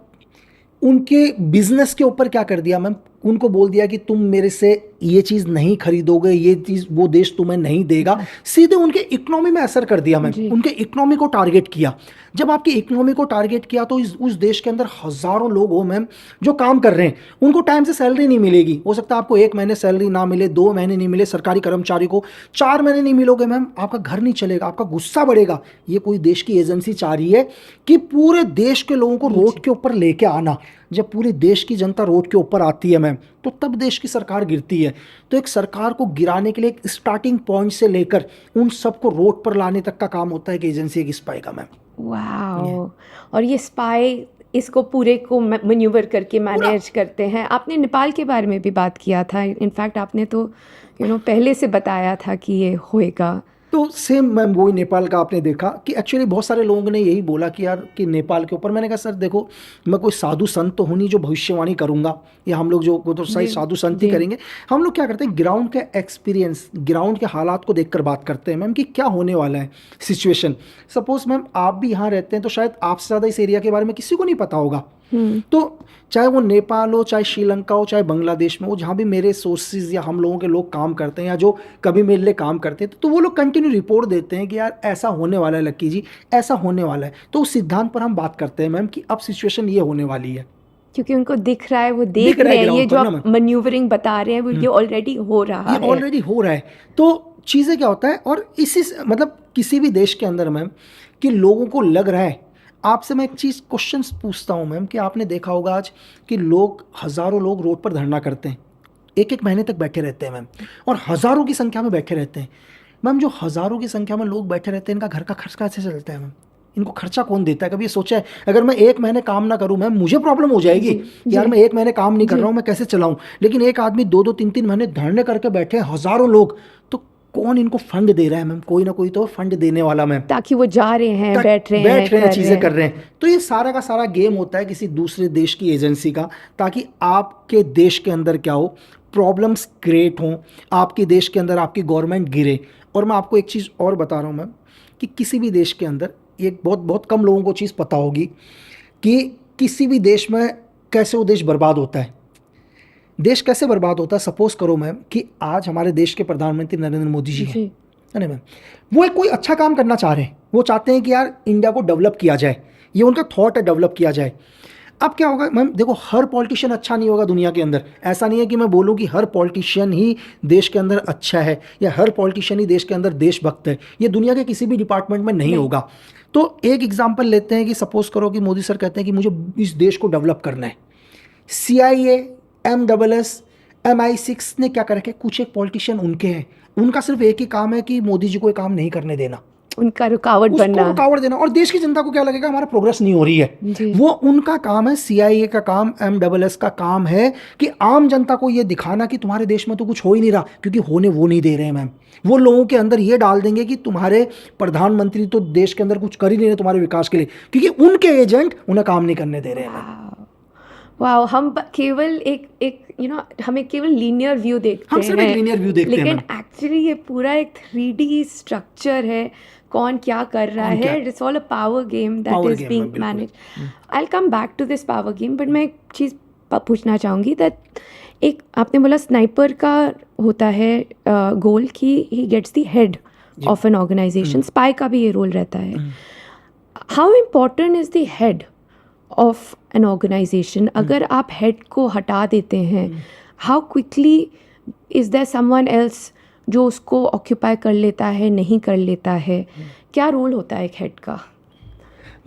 उनके बिजनेस के ऊपर क्या कर दिया मैम, उनको बोल दिया कि तुम मेरे से ये चीज़ नहीं खरीदोगे, ये चीज़ वो देश तुम्हें नहीं देगा। सीधे उनके इकोनॉमी में असर कर दिया मैम, उनके इकोनॉमी को टारगेट किया। जब आपकी इकोनॉमी को टारगेट किया तो उस देश के अंदर हज़ारों लोग हो मैम जो काम कर रहे हैं, उनको टाइम से सैलरी नहीं मिलेगी। हो सकता है आपको 1 महीने सैलरी ना मिले, 2 महीने नहीं मिले, सरकारी कर्मचारी को 4 महीने नहीं मिलोगे मैम, आपका घर नहीं चलेगा, आपका गुस्सा बढ़ेगा। ये कोई देश की एजेंसी चाह रही है कि पूरे देश के लोगों को रोड के ऊपर लेके आना। जब पूरे देश की जनता रोड के ऊपर आती है मैम, तो तब देश की सरकार गिरती है। तो एक सरकार को गिराने के लिए एक स्टार्टिंग पॉइंट से लेकर उन सबको रोड पर लाने तक का काम होता है कि एजेंसी एक स्पाई का मैम। वाओ। और ये स्पाई इसको पूरे को मैन्यूवर करके मैनेज करते हैं। आपने नेपाल के बारे में भी बात किया था, इनफैक्ट आपने तो पहले से बताया था कि ये होएगा। तो सेम मैम वही नेपाल का आपने देखा कि एक्चुअली बहुत सारे लोगों ने यही बोला कि यार कि नेपाल के ऊपर, मैंने कहा सर देखो, मैं कोई साधु संत तो हूँ नहीं जो भविष्यवाणी करूँगा, या हम लोग जो तो सही साधु संत ही करेंगे। हम लोग क्या करते हैं, ग्राउंड के एक्सपीरियंस, ग्राउंड के हालात को देखकर बात करते हैं मैम कि क्या होने वाला है सिचुएशन। सपोज मैम आप भी यहाँ रहते हैं, तो शायद आपसे ज़्यादा इस एरिया के बारे में किसी को नहीं पता होगा। तो चाहे वो नेपाल हो, चाहे श्रीलंका हो, चाहे बांग्लादेश में हो, जहाँ भी मेरे सोर्सेज या हम लोगों के लोग काम करते हैं या जो कभी मेरे लिए काम करते हैं, तो वो लोग कंटिन्यू रिपोर्ट देते हैं कि यार ऐसा होने वाला है लक्की जी, ऐसा होने वाला है। तो उस सिद्धांत पर हम बात करते हैं मैम कि अब सिचुएशन ये होने वाली है, क्योंकि उनको दिख रहा है, वो देख रहे हैं, ये जो आप मैन्यूवरिंग बता रहे हैं वो ये ऑलरेडी हो रहा है, ये ऑलरेडी हो रहा है। तो चीज़ें क्या होता है, और इसी मतलब किसी भी देश के अंदर मैम कि लोगों को लग रहा है आपसे मैं एक चीज़ क्वेश्चन पूछता हूँ मैम कि आपने देखा होगा आज कि लोग, हज़ारों लोग रोड पर धरना करते हैं, एक एक महीने तक बैठे रहते हैं मैम, और हज़ारों की संख्या में बैठे रहते हैं मैम। जो हज़ारों की संख्या में लोग बैठे रहते हैं, इनका घर का खर्च कैसे चलता है मैम? इनको खर्चा कौन देता है? कभी ये सोचा है? अगर मैं एक महीने काम ना करूं मैम, मुझे प्रॉब्लम हो जाएगी जी, यार, जी। मैं एक महीने काम नहीं कर रहा हूँ, मैं कैसे चलाऊं? लेकिन एक आदमी 2-2 3-3 महीने धरने करके बैठे हैं, हज़ारों लोग, तो कौन इनको फंड दे रहा है मैम? कोई ना कोई तो फंड देने वाला मैम, ताकि वो जा रहे हैं, बैठ रहे हैं, कर रहे चीज़ें कर हैं। रहे हैं। तो ये सारा का सारा गेम होता है किसी दूसरे देश की एजेंसी का, ताकि आपके देश के अंदर क्या हो, प्रॉब्लम्स क्रिएट हों, आपके देश के अंदर आपकी गवर्नमेंट गिरे। और मैं आपको एक चीज़ और बता रहा हूँ मैम कि किसी भी देश के अंदर, ये बहुत बहुत कम लोगों को चीज़ पता होगी कि किसी भी देश में कैसे वो देश बर्बाद होता है। देश कैसे बर्बाद होता है? सपोज करो मैम कि आज हमारे देश के प्रधानमंत्री नरेंद्र मोदी जी हैं, जी। है ना मैम, वो एक कोई अच्छा काम करना चाह रहे हैं, वो चाहते हैं कि यार इंडिया को डेवलप किया जाए, ये उनका थॉट है, डेवलप किया जाए। अब क्या होगा मैम, देखो हर पॉलिटिशियन अच्छा नहीं होगा दुनिया के अंदर, ऐसा नहीं है कि मैं बोलूँ कि हर पॉलिटिशियन ही देश के अंदर अच्छा है या हर पॉलिटिशियन ही देश के अंदर देशभक्त है, ये दुनिया के किसी भी डिपार्टमेंट में नहीं होगा। तो एक एग्जाम्पल लेते हैं कि सपोज करो कि मोदी सर कहते हैं कि मुझे इस देश को डेवलप करना है। CIA, MSS, MI6 ने क्या कर रखे, कुछ एक पॉलिटिशियन उनके हैं, उनका सिर्फ एक ही काम है कि मोदी जी को ये काम नहीं करने देना, उनका रुकावट उसको बनना। रुकावट देना, और देश की जनता को क्या लगेगा, हमारा प्रोग्रेस नहीं हो रही है। जी। वो उनका काम है, CIA का काम, MSS का काम है कि आम जनता को ये दिखाना कि तुम्हारे देश में तो कुछ हो ही नहीं रहा, क्योंकि होने वो नहीं दे रहे हैं मैम। वो लोगों के अंदर ये डाल देंगे कि तुम्हारे प्रधानमंत्री तो देश के अंदर कुछ कर ही नहीं रहे तुम्हारे विकास के लिए, क्योंकि उनके एजेंट उन्हें काम नहीं करने दे रहे हैं मैम। वाओ, हम केवल एक हमें केवल लीनियर व्यू देखते हम हैं, सिर्फ एक linear view देखते हैं, लेकिन मैम। एक्चुअली ये पूरा एक 3D स्ट्रक्चर है, कौन क्या कर रहा कौन क्या? है। It's all a power game that Power is game, being ma'am, बिल्कुल। Manage. I will come back to this power game, but मैं एक चीज़ पूछना चाहूँगी दैट एक आपने बोला स्नाइपर का होता है गोल कि he gets the head of an organization, spy का भी ये रोल रहता है। How important is the head of an organization? अगर आप हेड को हटा देते हैं, how quickly is there someone else जो उसको ऑक्यूपाई कर लेता है, नहीं कर लेता है? क्या रोल होता है एक हेड का?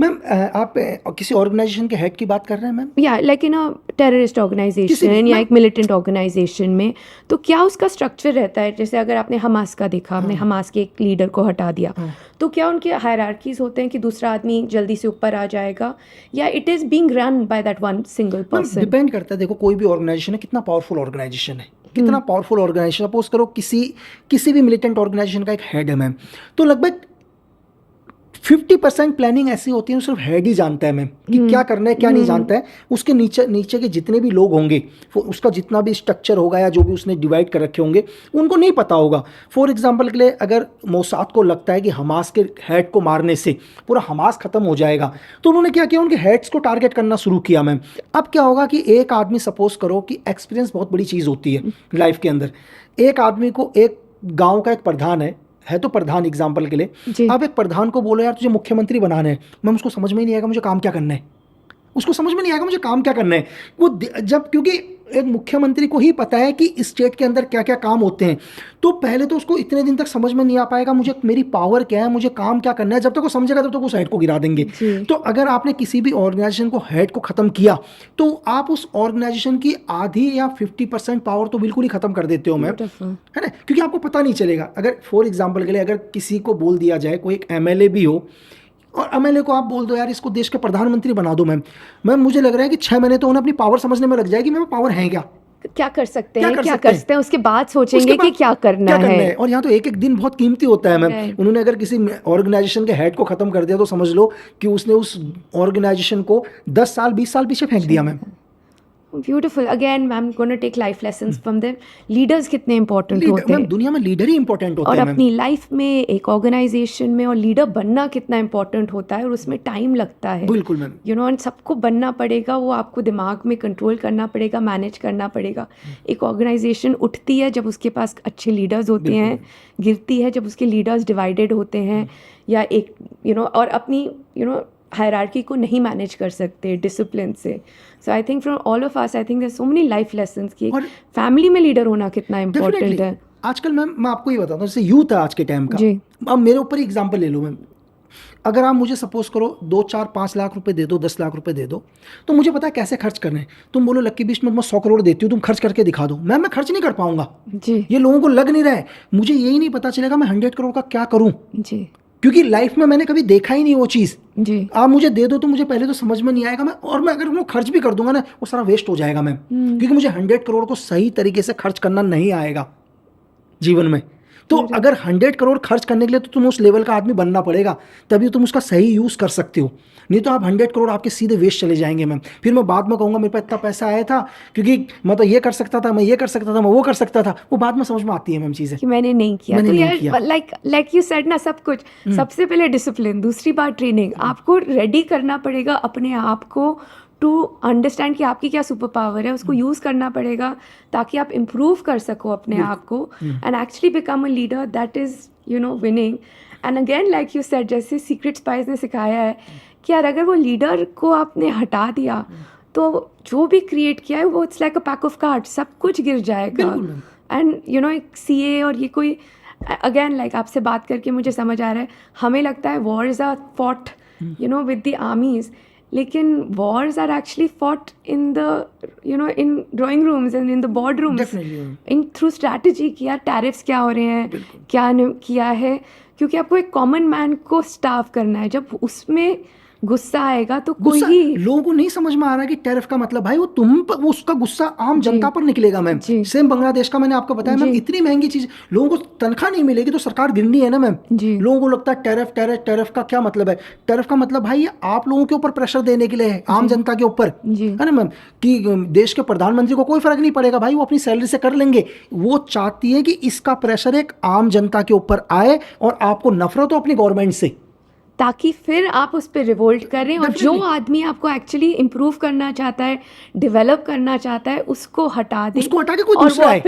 मैम आप किसी ऑर्गेनाइजेशन के हेड की बात कर रहे हैं मैम? या like in a terrorist organization या एक मिलिटेंट ऑर्गेनाइजेशन में, तो क्या उसका स्ट्रक्चर रहता है? जैसे अगर आपने हमास का देखा, हमने हमास के एक लीडर को हटा दिया, तो क्या उनके हायरार्कीज होते हैं कि दूसरा आदमी जल्दी से ऊपर आ जाएगा, या it is being run by that one single person? Depend करता है। देखो कोई भी ऑर्गेनाइजेशन है, कितना पावरफुल ऑर्गेनाइजेशन है, कितना पावरफुल ऑर्गेनाइजेशन। सपोज करो किसी भी मिलिटेंट ऑर्गेनाइजेशन का एक हेड है मैम, तो लगभग 50% प्लानिंग ऐसी होती है सिर्फ हेड ही जानता है मैम कि क्या करना है क्या नहीं जानता है। उसके नीचे के जितने भी लोग होंगे, उसका जितना भी स्ट्रक्चर होगा या जो भी उसने डिवाइड कर रखे होंगे, उनको नहीं पता होगा। फॉर एग्जांपल के लिए अगर मोसाद को लगता है कि हमास के हेड को मारने से पूरा हमास खत्म हो जाएगा, तो उन्होंने क्या किया, उनके हेड्स को टारगेट करना शुरू किया मैम। अब क्या होगा कि एक आदमी, सपोज करो कि एक्सपीरियंस बहुत बड़ी चीज़ होती है लाइफ के अंदर। एक आदमी को, एक गाँव का एक प्रधान है तो प्रधान एग्जाम्पल के लिए, आप एक प्रधान को बोलो यार तुझे मुख्यमंत्री बनाना है, मैम उसको समझ में ही नहीं आएगा मुझे काम क्या करना है, उसको समझ में नहीं आएगा मुझे काम क्या करना है। वो जब, क्योंकि एक मुख्यमंत्री को ही पता है कि स्टेट के अंदर क्या क्या काम होते हैं, तो पहले तो उसको इतने दिन तक समझ में नहीं आ पाएगा मुझे मेरी पावर क्या है, मुझे काम क्या करना है। जब तक वो समझेगा तब तक उस हेड को गिरा देंगे। तो अगर आपने किसी भी ऑर्गेनाइजेशन को हेड को ख़त्म किया, तो आप उस ऑर्गेनाइजेशन की आधी या 50% पावर तो बिल्कुल ही ख़त्म कर देते हो मैम, है ना, क्योंकि आपको पता नहीं चलेगा। अगर फॉर एग्जाम्पल के लिए अगर किसी को बोल दिया जाए, कोई एक MLA भी हो, और MLA को आप बोल दो यार इसको देश के प्रधानमंत्री बना दो मैम, मुझे लग रहा है कि 6 महीने तो उन्हें अपनी पावर समझने में लग जाएगी, मेरे पावर है क्या कर सकते हैं, क्या कर सकते हैं, उसके बाद सोचेंगे कि क्या करना है। और यहाँ तो एक एक दिन बहुत कीमती होता है मैम। उन्होंने अगर किसी ऑर्गेनाइजेशन के हेड को खत्म कर दिया तो समझ लो कि उसने उस ऑर्गेनाइजेशन को 10 साल 20 साल पीछे फेंक दिया ma'am. Beautiful. Again ma'am gonna take life lessons from them. Leaders कितने इंपॉर्टेंट होते हैं दुनिया में, लीडर ही इंपॉर्टेंट होते और हैं अपनी लाइफ में, एक ऑर्गेनाइजेशन में, और लीडर बनना कितना इंपॉर्टेंट होता है, और उसमें टाइम लगता है। बिल्कुल मैम, यू नो, सबको बनना पड़ेगा, वो आपको दिमाग में कंट्रोल करना पड़ेगा, मैनेज करना पड़ेगा। एक ऑर्गेनाइजेशन उठती है जब उसके पास अच्छे लीडर्स होते हैं, गिरती है जब उसके लीडर्स डिवाइडेड होते हैं, या एक और अपनी हायरार्की को नहीं मैनेज कर सकते डिसिप्लिन से। So I think from all of us, I think there so many life lessons कि फैमिली में लीडर होना कितना इम्पोर्टेंट है। आजकल मैम मैं आपको ये बताता हूँ, जैसे यूथ है आज के टाइम का, अब मेरे ऊपर ही एग्जाम्पल ले लो मैम। अगर आप मुझे सपोज करो 2, 4, 5 लाख रुपए दे दो, 10 लाख रुपए दे दो, तो मुझे पता है कैसे खर्च करने हैं। तुम बोलो लक्की बिस्ट मैं 100 करोड़ देती हूँ, तुम खर्च करके दिखा दो, मैं खर्च नहीं कर पाऊंगा। जी ये लोगों को लग नहीं रहा है, मुझे यही नहीं पता चलेगा मैं 100 करोड़ का क्या करूं, जी क्योंकि लाइफ में मैंने कभी देखा ही नहीं वो चीज़। जी आप मुझे दे दो तो मुझे पहले तो समझ में नहीं आएगा, मैं अगर वो खर्च भी कर दूंगा ना, वो सारा वेस्ट हो जाएगा मैम, क्योंकि मुझे 100 करोड़ को सही तरीके से खर्च करना नहीं आएगा जीवन में। तो अगर 100 करोड़ खर्च करने के लिए तो तुम उस लेवल का आदमी बनना पड़ेगा, तभी तुम उसका सही यूज़ कर सकते हो। नहीं तो आप 100 करोड़ आपके सीधे वेस्ट चले जाएंगे मैम। फिर मैं बाद में कहूँगा मेरे पास इतना पैसा आया था क्योंकि मैं तो ये कर सकता था, मैं ये कर सकता था, मैं वो कर सकता था, वो बाद में समझ में आती है मैम चीज़ें कि मैंने नहीं किया। मैंने तो नहीं यार किया। लाइक यू सेड ना, सब कुछ सबसे पहले डिसिप्लिन, दूसरी बात ट्रेनिंग, आपको रेडी करना पड़ेगा अपने आप को टू अंडरस्टैंड कि आपकी क्या सुपर पावर है, उसको यूज़ करना पड़ेगा ताकि आप इम्प्रूव कर सको अपने आप को and actually become a leader that is winning. And again like you said, जैसे सीक्रेट स्पाइस ने सिखाया है कि यार अगर वो लीडर को आपने हटा दिया तो जो भी क्रिएट किया है वो it's like a pack of cards, सब कुछ गिर जाएगा। बिल्कुल मैम। एंड एक सीए और ये कोई अगेन लाइक आपसे बात करके मुझे समझ आ रहा है, हमें लगता है wars are fought with the armies, लेकिन wars are actually fought in the in drawing rooms and in the board rooms, definitely in through strategy कि यार टैरिफ्स क्या हो रहे हैं, क्या किया है, क्योंकि आपको एक कॉमन मैन को स्टाफ करना है। जब उसमें गुस्सा आएगा तो कोई गुस्सा ही लोगों को नहीं समझ में आ रहा कि टैरिफ का मतलब भाई वो उसका गुस्सा आम जी। जनता पर निकलेगा मैम। जी। सेम बांग्लादेश का मैंने आपको बताया मैम, जी। इतनी महंगी चीज, लोगों को तनख्वाह नहीं मिलेगी तो सरकार गिरनी है ना मैम। जी। लोगों को लगता है टैरिफ टैरिफ टैरिफ का क्या मतलब है। टैरिफ का मतलब भाई ये आप लोगों के ऊपर प्रेशर देने के लिए है, आम जनता के ऊपर, जी। है ना मैम, कि देश के प्रधानमंत्री को कोई फर्क नहीं पड़ेगा भाई, वो अपनी सैलरी से कर लेंगे। वो चाहती है कि इसका प्रेशर एक आम जनता के ऊपर आए और आपको नफरत हो अपनी गवर्नमेंट से, ताकि फिर आप उस पर रिवोल्ट करें और जो आदमी आपको एक्चुअली इम्प्रूव करना चाहता है, डेवलप करना चाहता है, उसको हटा दें, उसको हटा के कोई और दूसरा वो आए,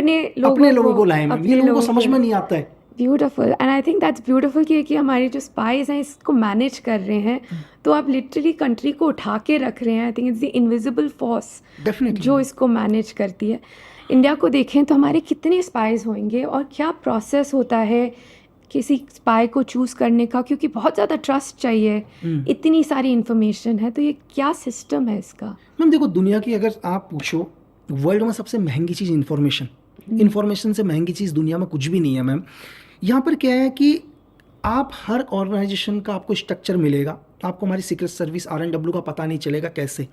अपने लोगों को लाए मैम। ये लोगों को समझ में नहीं आता है। Beautiful, and I think that's beautiful कि हमारे जो स्पाइस हैं इसको मैनेज कर रहे हैं, तो आप लिटरली कंट्री को उठा के रख रहे हैं। I think it's the invisible force जो इसको मैनेज करती है। इंडिया को देखें तो हमारे कितने स्पाइस होंगे और क्या प्रोसेस होता है किसी स्पाई को चूज़ करने का, क्योंकि बहुत ज़्यादा ट्रस्ट चाहिए, इतनी सारी इन्फॉर्मेशन है, तो ये क्या सिस्टम है इसका? मैम देखो, दुनिया की अगर आप पूछो, वर्ल्ड में सबसे महंगी चीज़ इन्फॉर्मेशन से महंगी चीज़ दुनिया में कुछ भी नहीं है मैम। यहाँ पर क्या है कि आप हर ऑर्गेनाइजेशन का आपको स्ट्रक्चर मिलेगा, आपको हमारी सीक्रेट सर्विस RNW का पता नहीं चलेगा कैसे।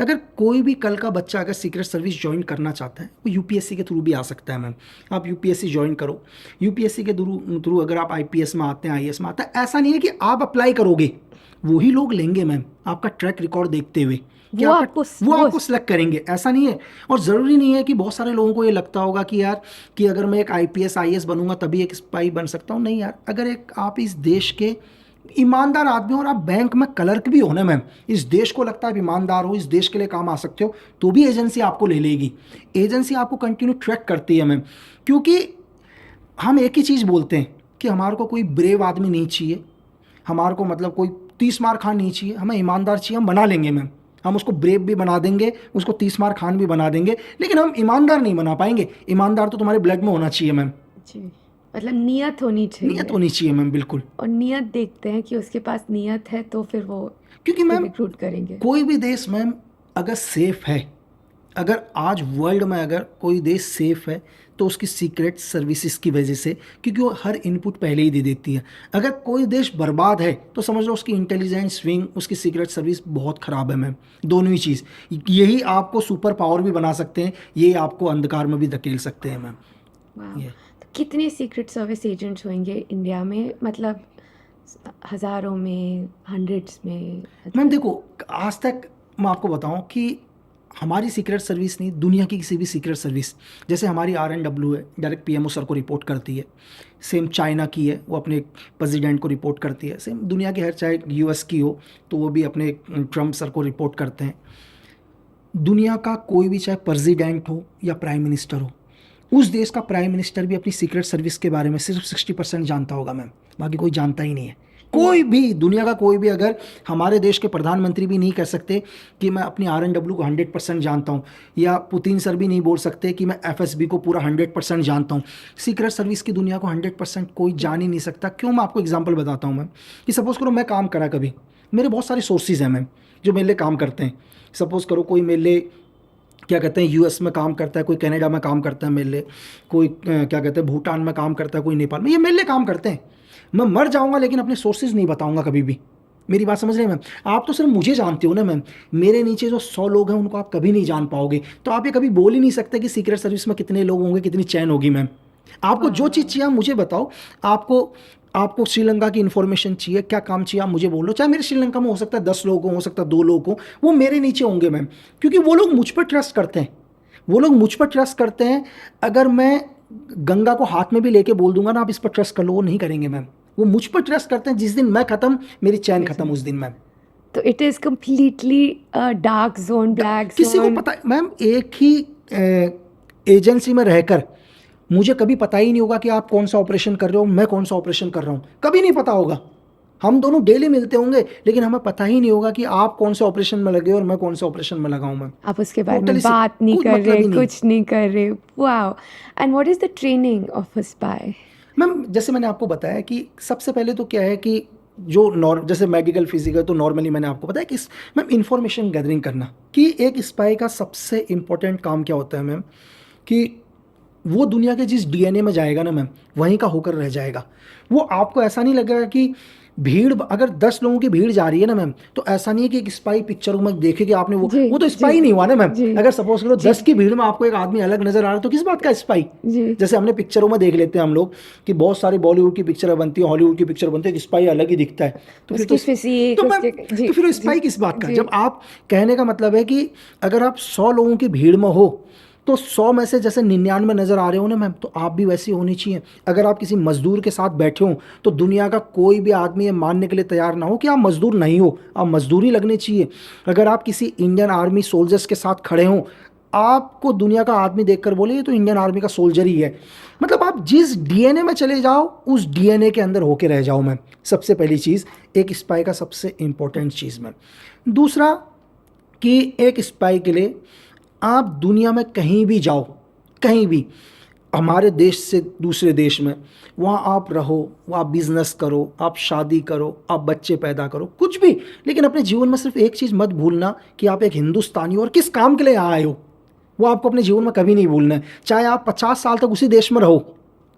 अगर कोई भी कल का बच्चा अगर सीक्रेट सर्विस ज्वाइन करना चाहता है वो UPSC के थ्रू भी आ सकता है मैम। आप UPSC ज्वाइन करो, UPSC के थ्रू अगर आप IPS में आते हैं, IAS में आते हैं, ऐसा नहीं है कि आप अप्लाई करोगे वही लोग लेंगे मैम, आपका ट्रैक रिकॉर्ड देखते हुए वो आपको सिलेक्ट करेंगे, ऐसा नहीं है। और ज़रूरी नहीं है कि बहुत सारे लोगों को ये लगता होगा कि यार कि अगर मैं एक IPS IAS बनूंगा तभी एक स्पाई बन सकता हूँ। नहीं यार, अगर एक आप इस देश के ईमानदार आदमी हो और आप बैंक में क्लर्क भी हो ना मैम, इस देश को लगता है आप ईमानदार हो, इस देश के लिए काम आ सकते हो, तो भी एजेंसी आपको ले लेगी। एजेंसी आपको कंटिन्यू ट्रैक करती है मैम, क्योंकि हम एक ही चीज़ बोलते हैं कि हमारे को कोई ब्रेव आदमी नहीं चाहिए, हमारे को मतलब कोई 30 मार खान नहीं चाहिए, हमें ईमानदार चाहिए। हम बना लेंगे मैम, हम उसको ब्रेव भी बना देंगे, उसको 30 मार खान भी बना देंगे, लेकिन हम ईमानदार नहीं बना पाएंगे। ईमानदार तो तुम्हारे ब्लड में होना चाहिए मैम जी, मतलब नियत होनी चाहिए मैम, बिल्कुल। और नियत देखते हैं कि उसके पास नियत है तो फिर वो क्योंकि मैम रिक्रूट करेंगे। कोई भी देश मैम अगर सेफ है, अगर आज वर्ल्ड में अगर कोई देश सेफ है तो उसकी सीक्रेट सर्विसेज की वजह से, क्योंकि वो हर इनपुट पहले ही दे देती है। अगर कोई देश बर्बाद है तो समझ लो उसकी इंटेलिजेंस विंग, उसकी सीक्रेट सर्विस बहुत ख़राब है मैम। दोनों ही चीज़, यही आपको सुपर पावर भी बना सकते हैं, ये आपको अंधकार में भी धकेल सकते हैं मैम। तो कितने सीक्रेट सर्विस एजेंट्स होंगे इंडिया में, मतलब हज़ारों में, हंड्रेड्स में? मैम देखो, आज तक मैं आपको बताऊं कि हमारी सीक्रेट सर्विस नहीं, दुनिया की किसी भी सीक्रेट सर्विस, जैसे हमारी RNW है, डायरेक्ट PMO सर को रिपोर्ट करती है। सेम चाइना की है, वो अपने प्रेसिडेंट को रिपोर्ट करती है। सेम दुनिया की हर, चाहे US की हो तो वो भी अपने ट्रम्प सर को रिपोर्ट करते हैं। दुनिया का कोई भी, चाहे प्रेसिडेंट हो या प्राइम मिनिस्टर हो, उस देश का प्राइम मिनिस्टर भी अपनी सीक्रेट सर्विस के बारे में सिर्फ 60% जानता होगा मैम, बाकी कोई जानता ही नहीं है। कोई भी दुनिया का कोई भी, अगर हमारे देश के प्रधानमंत्री भी नहीं कह सकते कि मैं अपनी RNW को 100% जानता हूँ, या पुतिन सर भी नहीं बोल सकते कि मैं FSB को पूरा 100% जानता हूँ। सीक्रेट सर्विस की दुनिया को 100% कोई जान ही नहीं सकता। क्यों? मैं आपको एग्जांपल बताता हूँ मैम, कि सपोज़ करो मैं काम करा कभी, मेरे बहुत सारे सोर्सेज हैं मैम जो मेरे लिए काम करते हैं। सपोज़ करो कोई मेरे लिए क्या कहते हैं US में काम करता है, कोई कनाडा में काम करता है मेरे लिए, कोई क्या कहते हैं भूटान में काम करता है, कोई नेपाल में, ये मेरे लिए काम करते हैं। मैं मर जाऊंगा लेकिन अपने सोर्सेज नहीं बताऊंगा कभी भी। मेरी बात समझ रहे हैं मैम? आप तो सिर्फ मुझे जानते हो ना मैम, मेरे नीचे जो 100 लोग हैं उनको आप कभी नहीं जान पाओगे। तो आप ये कभी बोल ही नहीं सकते कि सीक्रेट सर्विस में कितने लोग होंगे, कितनी चैन होगी मैम। आपको जो चीज़ चाहिए आप मुझे बताओ। आपको श्रीलंका की इन्फॉर्मेशन चाहिए, क्या काम चाहिए आप मुझे बोलो। चाहे मेरे श्रीलंका में हो सकता है 10 लोग हो सकता है 2 लोग हो, वो मेरे नीचे होंगे मैम, क्योंकि वो लोग मुझ पर ट्रस्ट करते हैं। वो लोग मुझ पर ट्रस्ट करते हैं। अगर मैं गंगा को हाथ में भी लेके बोल दूंगा ना आप इस पर ट्रस्ट कर लो, वो नहीं करेंगे मैम। वो मुझ पर ट्रस्ट करते हैं। जिस दिन मैं खत्म, मेरी चैन खत्म उस दिन मैम। तो it is completely dark zone, black किसी को जोन। पता मैम, एक ही एजेंसी में रहकर मुझे कभी पता ही नहीं होगा कि आप कौन सा ऑपरेशन कर रहे हो, मैं कौन सा ऑपरेशन कर रहा हूँ, कभी नहीं पता होगा। हम दोनों डेली मिलते होंगे लेकिन हमें पता ही नहीं होगा कि आप कौन से ऑपरेशन में लगे हो और मैं कौन से ऑपरेशन में लगा हूँ मैम। आप उसके बारे में Totally बात नहीं कुछ कर मतलब रहे, ही नहीं। कुछ नहीं कर रहे। Wow. And what is the training of a spy? Ma'am जैसे मैंने आपको बताया कि सबसे पहले तो क्या है कि जो जैसे मेडिकल फिजिकल, तो नॉर्मली मैंने आपको बताया कि मैम इंफॉर्मेशन गैदरिंग करना, कि एक स्पाई का सबसे इम्पोर्टेंट काम क्या होता है मैम, कि वो दुनिया के जिस DNA में जाएगा ना मैम, वहीं का होकर रह जाएगा। वो आपको ऐसा नहीं लगेगा कि भीड़, अगर 10 लोगों की भीड़ जा रही है ना मैम, तो ऐसा नहीं है कि एक स्पाई पिक्चरों में देखे कि आपने जी, वो तो जी, स्पाई नहीं हुआ ना मैम। जी, अगर सपोज करो जी। 10 की भीड़ में आपको एक आदमी अलग नजर आ रहा है तो किस बात का स्पाई? जी। जैसे हमने पिक्चरों में देख लेते हैं हम लोग कि बहुत सारी बॉलीवुड की पिक्चर बनती है, हॉलीवुड की पिक्चर बनती है, एक स्पाई अलग ही दिखता है। तो फिर उसकी फिजिक, तो मैम उसके जी, तो फिर वो जी, स्पाई किस बात का? जी। जब आप कहने का मतलब है कि अगर आप 100 लोगों की भीड़ में हो तो 100 में से जैसे 99 नजर आ रहे हो ना मैम, तो आप भी वैसी होनी चाहिए। अगर आप किसी मजदूर के साथ बैठे हो तो दुनिया का कोई भी आदमी ये मानने के लिए तैयार ना हो कि आप मजदूर नहीं हो, आप मजदूरी लगने चाहिए। अगर आप किसी इंडियन आर्मी सोल्जर्स के साथ खड़े हो, आपको दुनिया का आदमी देखकर बोले ये तो इंडियन आर्मी का सोल्जर ही है। मतलब आप जिस DNA में चले जाओ उस DNA के अंदर होके रह जाओ मैम। सबसे पहली चीज़, एक स्पाई का सबसे इंपॉर्टेंट चीज़ मैम। दूसरा कि एक स्पाई के लिए आप दुनिया में कहीं भी जाओ, कहीं भी, हमारे देश से दूसरे देश में, वहाँ आप रहो, आप बिजनेस करो, आप शादी करो, आप बच्चे पैदा करो, कुछ भी, लेकिन अपने जीवन में सिर्फ एक चीज़ मत भूलना कि आप एक हिंदुस्तानी हो और किस काम के लिए यहाँ आए हो। वो आपको अपने जीवन में कभी नहीं भूलना है, चाहे आप 50 साल तक उसी देश में रहो।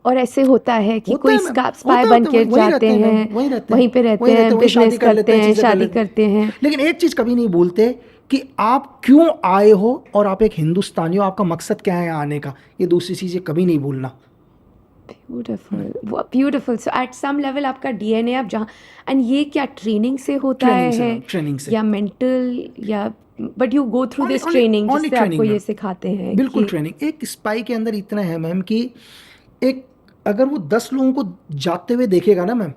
और ऐसे होता है कि होता कोई है मैम, स्पाई होता बन है, के वहीं रहते जाते हैं मैम, हैं, वहीं रहते हैं, वहीं पे रहते वहीं हैं, रहते हैं, वहीं शादी बिजनेस कर लेते करते हैं, हैं, चीज़ें कर शादी लेते हैं। करते हैं। लेकिन एक चीज़ कभी नहीं भूलते कि आप क्यों आए हो और आप एक हिंदुस्तानी हो, आपका मकसद क्या है यहाँ आने का। ये दूसरी चीज़ें कभी नहीं भूलना। Beautiful, beautiful. So at some level आपका DNA आप जहाँ, एंड ये क्या ट्रेनिंग से होता ट्रेनिंग से है मैम, ट्रेनिंग से। या मेंटल, या but you go through this training only जिससे ट्रेनिंग आपको ये मैम, सिखाते हैं बिल्कुल कि ट्रेनिंग। एक स्पाई के अंदर इतना है मैम कि एक, अगर वो 10 लोगों को जाते हुए देखेगा ना मैम,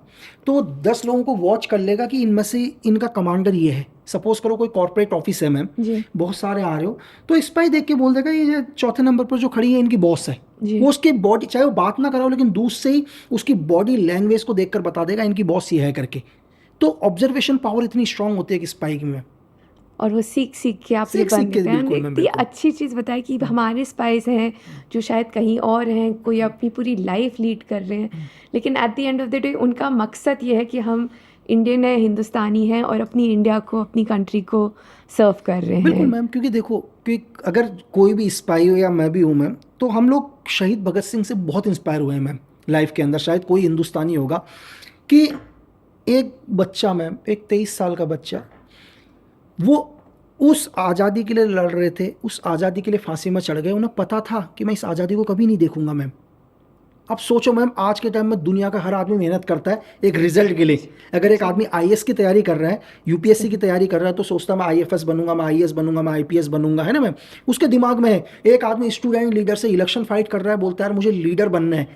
तो 10 लोगों को वॉच कर लेगा कि इनमें से इनका कमांडर ये है। सपोज करो कोई कॉर्पोरेट ऑफिस है मैम, जी, बहुत सारे आ रहे हो, तो स्पाई देख के बोल देगा ये चौथे नंबर पर जो खड़ी है इनकी बॉस है। जी। वो उसके बॉडी, चाहे वो बात ना कराओ लेकिन दूर से ही उसकी बॉडी लैंग्वेज को देखकर बता देगा इनकी बॉस ये है करके। तो ऑब्जर्वेशन पावर इतनी स्ट्रांग होती है कि स्पाई में। और वो सीख सीख के आप ये सीख सीख बन के, गए। बिल्कुल मैम, इतनी बिल्कुल। अच्छी चीज़ बताई कि हमारे स्पाइस हैं जो शायद कहीं और हैं, कोई अपनी पूरी लाइफ लीड कर रहे हैं, लेकिन at the end of the day उनका मकसद ये है कि हम इंडियन है, हिंदुस्तानी हैं और अपनी इंडिया को, अपनी कंट्री को सर्व कर रहे बिल्कुल हैं। मैम, क्योंकि देखो कि अगर कोई भी स्पाई हो या मैं भी हूँ मैम, तो हम लोग शहीद भगत सिंह से बहुत इंस्पायर हुए हैं मैम लाइफ के अंदर। शायद कोई हिंदुस्तानी होगा कि एक बच्चा मैम, एक 23 साल का बच्चा, वो उस आज़ादी के लिए लड़ रहे थे, उस आज़ादी के लिए फांसी में चढ़ गए। उन्हें पता था कि मैं इस आज़ादी को कभी नहीं देखूंगा मैम। अब सोचो मैम, आज के टाइम में दुनिया का हर आदमी मेहनत करता है एक रिजल्ट के लिए। अगर एक आदमी IAS की तैयारी कर रहा है, UPSC की तैयारी कर रहा है, तो सोचता मैं IFS बनूंगा, मैं IAS बनूंगा, मैं IPS बनूंगा, है ना मैम। उसके दिमाग में है। एक आदमी स्टूडेंट लीडर से इलेक्शन फाइट कर रहा है, बोलता है यार मुझे लीडर बनना है।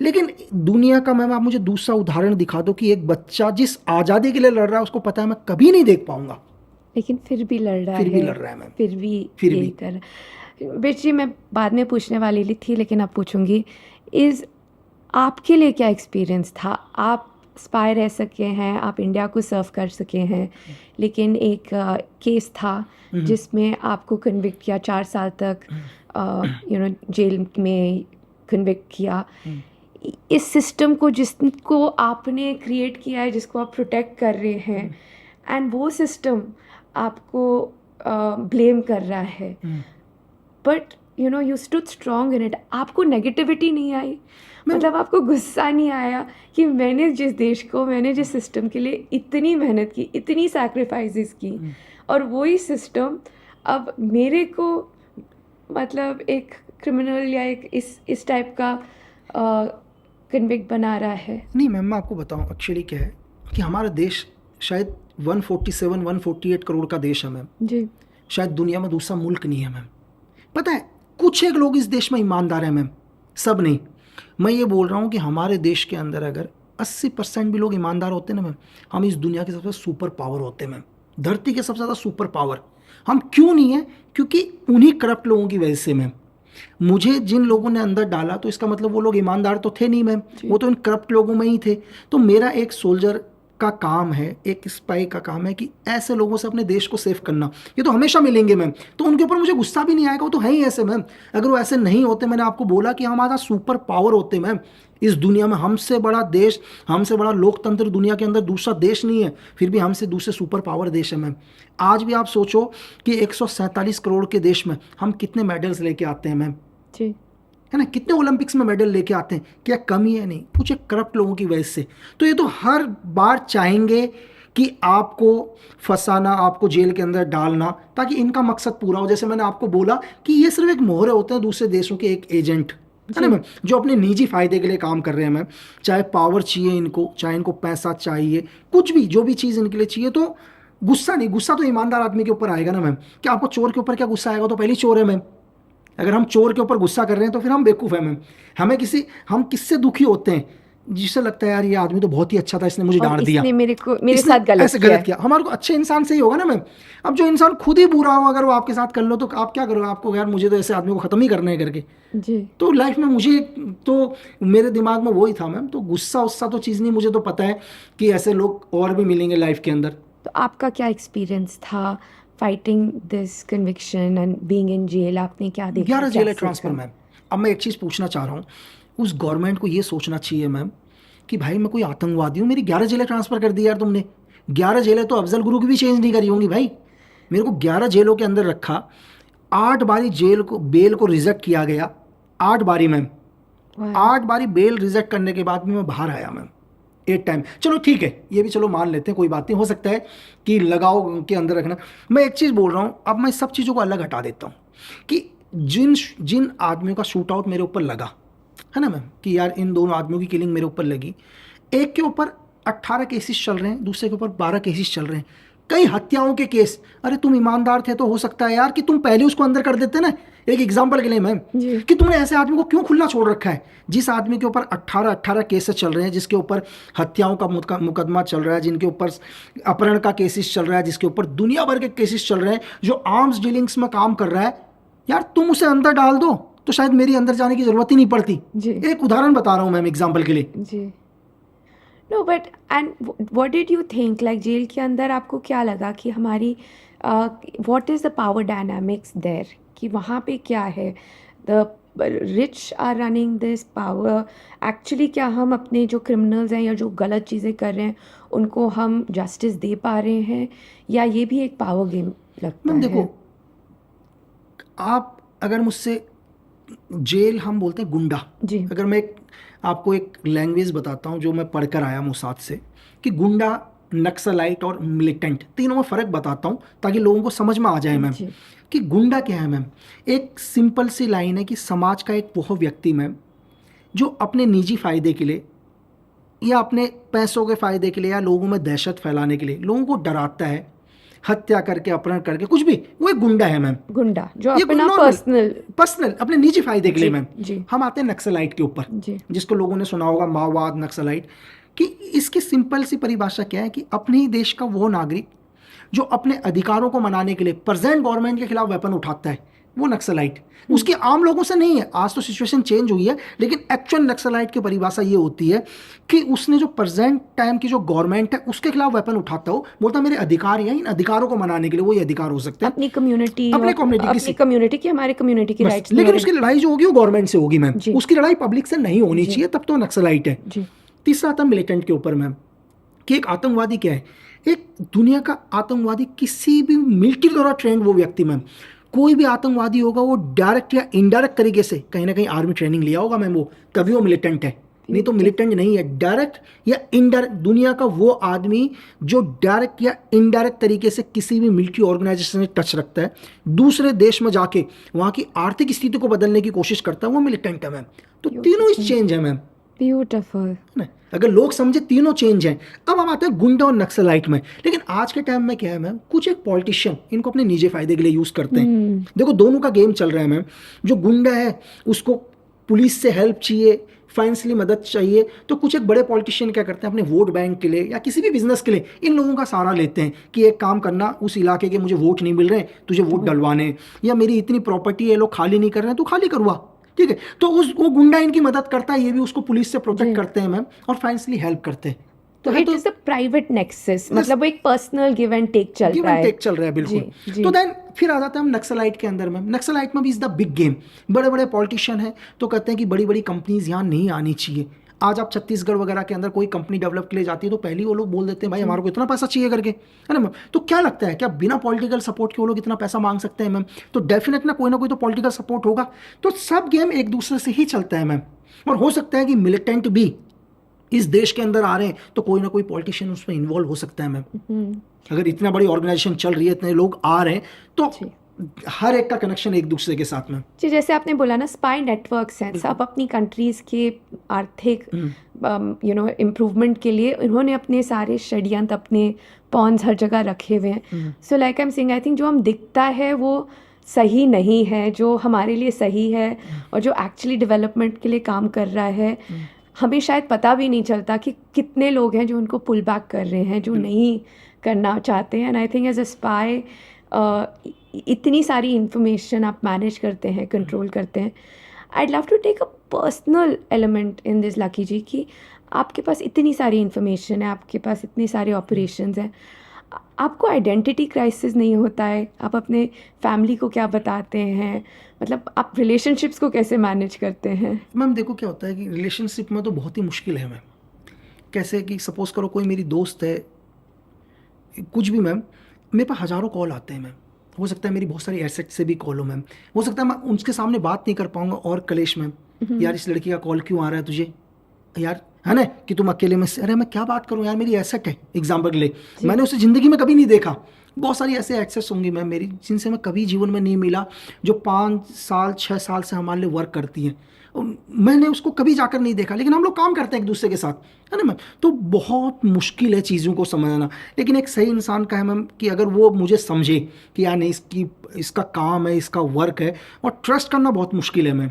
लेकिन दुनिया का मैम, आप मुझे दूसरा उदाहरण दिखा दो कि एक बच्चा जिस आज़ादी के लिए लड़ रहा है उसको पता है मैं कभी नहीं देख पाऊंगा, लेकिन फिर भी लड़ रहा फिर है, भी लड़ रहा है मैम, फिर भी फिर यही भी। कर रहा है। बेट जी, मैं बाद में पूछने वाली थी लेकिन अब पूछूंगी, इज़ आपके लिए क्या एक्सपीरियंस था? आप स्पाई रह सके हैं, आप इंडिया को सर्व कर सके हैं, लेकिन एक केस था जिसमें आपको कन्विक्ट किया 4 साल तक, जेल में कन्विक्ट किया। इस सिस्टम को जिसको आपने क्रिएट किया है, जिसको आप प्रोटेक्ट कर रहे हैं, एंड वो सिस्टम आपको ब्लेम कर रहा है, but you stood strong in it. आपको नेगेटिविटी नहीं आई, मतलब आपको गुस्सा नहीं आया कि मैंने जिस सिस्टम के लिए इतनी मेहनत की, इतनी सैक्रिफाइसेस की, और वही सिस्टम अब मेरे को मतलब एक क्रिमिनल या एक इस टाइप का कन्विक्ट बना रहा है? नहीं मैम, मैं आपको बताऊं एक्चुअली क्या है कि हमारा देश शायद 147-148 करोड़ का देश है मैम जी। शायद दुनिया में दूसरा मुल्क नहीं है मैम। पता है, कुछ एक लोग इस देश में ईमानदार हैं मैम, सब नहीं। मैं ये बोल रहा हूँ कि हमारे देश के अंदर अगर 80% भी लोग ईमानदार होते ना मैम, हम इस दुनिया के सबसे सुपर पावर होते मैम, धरती के सबसे ज़्यादा सुपर पावर। हम क्यों नहीं है? क्योंकि उन्हीं करप्ट लोगों की वजह से मैम। मुझे जिन लोगों ने अंदर डाला तो इसका मतलब वो लोग ईमानदार तो थे नहीं मैम, वो तो इन करप्ट लोगों में ही थे। तो मेरा एक सोल्जर का काम है, एक स्पाई का काम है कि ऐसे लोगों से अपने देश को सेव करना। ये तो हमेशा मिलेंगे मैम, तो उनके ऊपर मुझे गुस्सा भी नहीं आएगा, वो तो है ही ऐसे मैम। अगर वो ऐसे नहीं होते, मैंने आपको बोला कि हमारा सुपर पावर होते मैम इस दुनिया में। हमसे बड़ा देश, हमसे बड़ा लोकतंत्र दुनिया के अंदर दूसरा देश नहीं है, फिर भी हमसे दूसरे सुपर पावर देश है मैम। आज भी आप सोचो कि 147 करोड़ के देश में हम कितने मेडल्स लेके आते हैं मैम, जी, है ना? कितने ओलंपिक्स में मेडल लेके आते हैं, क्या कमी है? नहीं, कुछ एक करप्ट लोगों की वजह से। तो ये तो हर बार चाहेंगे कि आपको फंसाना, आपको जेल के अंदर डालना, ताकि इनका मकसद पूरा हो। जैसे मैंने आपको बोला कि ये सिर्फ एक मोहरे होते हैं दूसरे देशों के, एक एजेंट, है ना मैम, जो अपने निजी फायदे के लिए काम कर रहे हैं मैम। चाहे पावर चाहिए इनको, चाहे इनको पैसा चाहिए, कुछ भी, जो भी चीज़ इनके लिए चाहिए। तो गुस्सा नहीं, गुस्सा तो ईमानदार आदमी के ऊपर आएगा ना मैम। क्या आपको चोर के ऊपर क्या गुस्सा आएगा? तो पहली चोर है मैम। अगर हम चोर के ऊपर गुस्सा कर रहे हैं तो फिर हम बेवकूफ़ हैं मैम। हम किससे दुखी होते हैं? जिससे लगता है यार ये आदमी तो बहुत ही अच्छा था, इसने मुझे डांट दिया, इसने मेरे साथ ऐसे गलत किया। हमारे को अच्छे इंसान से ही होगा ना मैम। अब जो इंसान खुद ही बुरा हो, अगर वो आपके साथ कर लो तो आप क्या करोगे? आपको यार मुझे तो ऐसे आदमी को ख़त्म ही करना है करके। जी। तो लाइफ में मुझे तो मेरे दिमाग में वही था मैम। तो गुस्सा उस्सा तो चीज़ नहीं, मुझे तो पता है कि ऐसे लोग और भी मिलेंगे लाइफ के अंदर। तो आपका क्या एक्सपीरियंस था fighting this conviction and being in jail? आपने क्या देखा? 11 जेल ट्रांसफ़र मैम। अब मैं एक चीज़ पूछना चाह रहा हूँ, उस गवर्नमेंट को ये सोचना चाहिए मैम कि भाई मैं कोई आतंकवादी हूँ, मेरी 11 जेलें ट्रांसफ़र कर दी यार तुमने। 11 जेलें तो अफजल गुरु की भी चेंज नहीं करी होंगी भाई। मेरे को 11 जेलों के अंदर रखा, 8 बारी बेल को रिजेक्ट किया गया, 8 बारी मैम। 8 बारी बेल रिजेक्ट करने के बाद भी मैं बाहर आया मैम 8 टाइम। चलो ठीक है, ये भी चलो मान लेते हैं, कोई बात नहीं, हो सकता है कि लगाव के अंदर रखना। मैं एक चीज़ बोल रहा हूँ, अब मैं सब चीज़ों को अलग हटा देता हूँ कि जिन आदमियों का शूट आउट मेरे ऊपर लगा, है ना मैम, कि यार इन दोनों आदमियों की किलिंग मेरे ऊपर लगी। एक के ऊपर 18 केसेस चल रहे हैं, दूसरे के ऊपर 12 केसेस चल रहे हैं, कई हत्याओं के केस। अरे तुम ईमानदार थे तो हो सकता है यार कि तुम पहले उसको अंदर कर देते ना। एक एग्जांपल के लिए मैम, कि तुमने ऐसे आदमी को क्यों खुला छोड़ रखा है? जिस आदमी के ऊपर 18 केसेस चल रहे हैं, जिसके ऊपर हत्याओं का मुकदमा चल रहा है, जिनके ऊपर अपहरण का केसेस चल रहा है, जिसके ऊपर दुनिया भर के केसेस चल रहे हैं, जो आर्म्स डीलिंग्स में काम कर रहा है, यार तुम उसे अंदर डाल दो तो शायद मेरी अंदर जाने की जरूरत ही नहीं पड़ती। एक उदाहरण बता रहा हूँ मैम, एग्जाम्पल के लिए। जी। No but and what did you think, like jail के अंदर आपको क्या लगा कि हमारी what is the power dynamics there, कि वहाँ पे क्या है? The rich are running this power. Actually क्या हम अपने जो क्रिमिनल्स हैं या जो गलत चीज़ें कर रहे हैं उनको हम जस्टिस दे पा रहे हैं, या ये भी एक पावर गेम लगता है? देखो, आप अगर मुझसे जेल, हम बोलते हैं गुंडा जी। अगर मैं आपको एक लैंग्वेज बताता हूँ जो मैं पढ़कर आया मोसाद से, कि गुंडा, नक्सलाइट और मिलिटेंट, तीनों में फ़र्क बताता हूँ ताकि लोगों को समझ में आ जाए मैम कि गुंडा क्या है मैम। एक सिंपल सी लाइन है कि समाज का एक वो व्यक्ति मैम जो अपने निजी फ़ायदे के लिए या अपने पैसों के फ़ायदे के लिए या लोगों में दहशत फैलाने के लिए लोगों को डराता है, हत्या करके, अपहरण करके, कुछ भी, वो एक गुंडा है मैम। गुंडा जो अपना पर्सनल अपने निजी फायदे के लिए मैम। जी। हम आते हैं नक्सलाइट के ऊपर, जिसको लोगों ने सुना होगा, माओवाद, नक्सलाइट। कि इसकी सिंपल सी परिभाषा क्या है कि अपने ही देश का वो नागरिक जो अपने अधिकारों को मनाने के लिए प्रेजेंट गवर्नमेंट के खिलाफ वेपन उठाता है, वो नक्सलाइट। उसकी आम लोगों से नहीं है। आज तो सिचुएशन चेंज हुई है, लेकिन एक्चुअल नक्सलाइट की परिभाषा ये होती है कि उसने जो प्रेजेंट टाइम की जो गवर्नमेंट है उसके खिलाफ वेपन उठाता हो, बोलता मेरे अधिकार हैं, इन अधिकारों को मनाने के लिए वो ये अधिकार हो सकते हैं अपनी कम्युनिटी अपने और कम्युनिटी अपनी किसी कम्युनिटी की, हमारे कम्युनिटी की बस। राइट्स लेकिन उसकी लड़ाई जो होगी वो गवर्नमेंट से होगी मैम, जी। उसकी लड़ाई पब्लिक से नहीं होनी जी। चाहिए, तब तो नक्सलाइट है। जी। तीसरा आता मिलिटेंट के ऊपर मैम, कि एक आतंकवादी क्या है। एक दुनिया का आतंकवादी किसी भी मिलिट्री द्वारा ट्रेंड वो व्यक्ति मैम, कोई भी आतंकवादी होगा वो डायरेक्ट या इनडायरेक्ट तरीके से कहीं ना कहीं आर्मी ट्रेनिंग लिया होगा मैम, वो तभी वो मिलिटेंट है, नहीं तो मिलिटेंट नहीं है। डायरेक्ट या इनडायरेक्ट, दुनिया का वो आदमी जो डायरेक्ट या इनडायरेक्ट तरीके से किसी भी मिलिट्री ऑर्गेनाइजेशन से टच रखता है, दूसरे देश में जाके वहाँ की आर्थिक स्थिति को बदलने की कोशिश करता है, वो मिलिटेंट है मैम। तो तीनों ही चेंज है मैम। ब्यूटीफुल। अगर लोग समझे तीनों चेंज हैं। अब हम आते हैं गुंडा और नक्सलाइट में। लेकिन आज के टाइम में क्या है मैम, कुछ एक पॉलिटिशियन इनको अपने निजी फायदे के लिए यूज करते हैं। देखो दोनों का गेम चल रहा है मैम। जो गुंडा है उसको पुलिस से हेल्प चाहिए, फाइनेंशियली मदद चाहिए, तो कुछ एक बड़े पॉलिटिशियन क्या करते हैं, अपने वोट बैंक के लिए या किसी भी बिजनेस के लिए इन लोगों का सहारा लेते हैं कि एक काम करना, उस इलाके के मुझे वोट नहीं मिल रहे, तुझे वोट डलवाने, या मेरी इतनी प्रॉपर्टी है लोग खाली नहीं कर रहे हैं, तो खाली करवा, ठीक है। तो वो गुंडा इनकी मदद करता है, ये भी उसको पुलिस से प्रोटेक्ट करते हैं मैम, और फाइनेंशियली हेल्प करते हैं। तो it is a private nexus, मतलब वो एक पर्सनल गिव एंड टेक चल रहा है। चल रहा है बिल्कुल। तो देन फिर आ जाता है हम नक्सलाइट के अंदर मैम। नक्सलाइट में भी इज द बिग गेम। बड़े बड़े पॉलिटिशियन हैं तो कहते हैं कि बड़ी बड़ी कंपनीज यहाँ नहीं आनी चाहिए। आज आप छत्तीसगढ़ वगैरह के अंदर कोई कंपनी डेवलप के लिए जाती है तो पहले वो लोग बोल देते हैं भाई हमारे को इतना पैसा चाहिए करके, है ना मैम। तो क्या लगता है, क्या बिना पॉलिटिकल सपोर्ट के वो लोग इतना पैसा मांग सकते हैं मैम? तो डेफिनेट ना कोई तो पॉलिटिकल सपोर्ट होगा। तो सब गेम एक दूसरे से ही चलता है मैम। और हो सकता है कि मिलिटेंट भी इस देश के अंदर आ रहे हैं तो कोई ना कोई पॉलिटिशियन उसमें इन्वॉल्व हो सकता है मैम। अगर इतना बड़ी ऑर्गेनाइजेशन चल रही है, इतने लोग आ रहे हैं, तो हर एक का कनेक्शन एक दूसरे के साथ में। जी, जैसे आपने बोला ना स्पाई नेटवर्क्स हैं, सब अपनी कंट्रीज के आर्थिक इम्प्रूवमेंट के लिए इन्होंने अपने सारे षड्यंत्र, अपने पॉन्स हर जगह रखे हुए हैं। So like I am saying, I think जो हम दिखता है वो सही नहीं है, जो हमारे लिए सही है और जो एक्चुअली डेवलपमेंट के लिए काम कर रहा है, हमें शायद पता भी नहीं चलता कि कितने लोग हैं जो उनको पुल बैक कर रहे हैं, जो नहीं करना चाहते हैं। And I think as a spy इतनी सारी इंफॉर्मेशन आप मैनेज करते हैं, कंट्रोल करते हैं। I'd love to take a personal element in this, Lucky ji, कि आपके पास इतनी सारी इन्फॉर्मेशन है, आपके पास इतने सारे ऑपरेशंस हैं, आपको आइडेंटिटी क्राइसिस नहीं होता है? आप अपने फैमिली को क्या बताते हैं? मतलब आप रिलेशनशिप्स को कैसे मैनेज करते हैं? मैम देखो क्या होता है कि रिलेशनशिप में तो बहुत ही मुश्किल है मैम। कैसे कि सपोज करो कोई मेरी दोस्त है, कुछ भी मैम, मेरे पास हज़ारों कॉल आते हैं मैम। हो सकता है मेरी बहुत सारी एसेट से भी कॉल हो मैम। हो सकता है मैं उनके सामने बात नहीं कर पाऊंगा और कलेश मैम, यार इस लड़की का कॉल क्यों आ रहा है तुझे, यार है ना, कि तुम अकेले में, अरे मैं क्या बात करूं यार, मेरी एसेट है एग्जाम्पल के लिए, मैंने उसे ज़िंदगी में कभी नहीं देखा। बहुत सारी ऐसे एक्सेस होंगी मैम मेरी जिनसे मैं कभी जीवन में नहीं मिला, जो 5 साल 6 साल से हमारे लिए वर्क करती हैं। मैंने उसको कभी जाकर नहीं देखा, लेकिन हम लोग काम करते हैं एक दूसरे के साथ, है ना मैम। तो बहुत मुश्किल है चीज़ों को समझना। लेकिन एक सही इंसान का है मैम कि अगर वो मुझे समझे कि यार नहीं, इसका काम है, इसका वर्क है, और ट्रस्ट करना बहुत मुश्किल है मैम।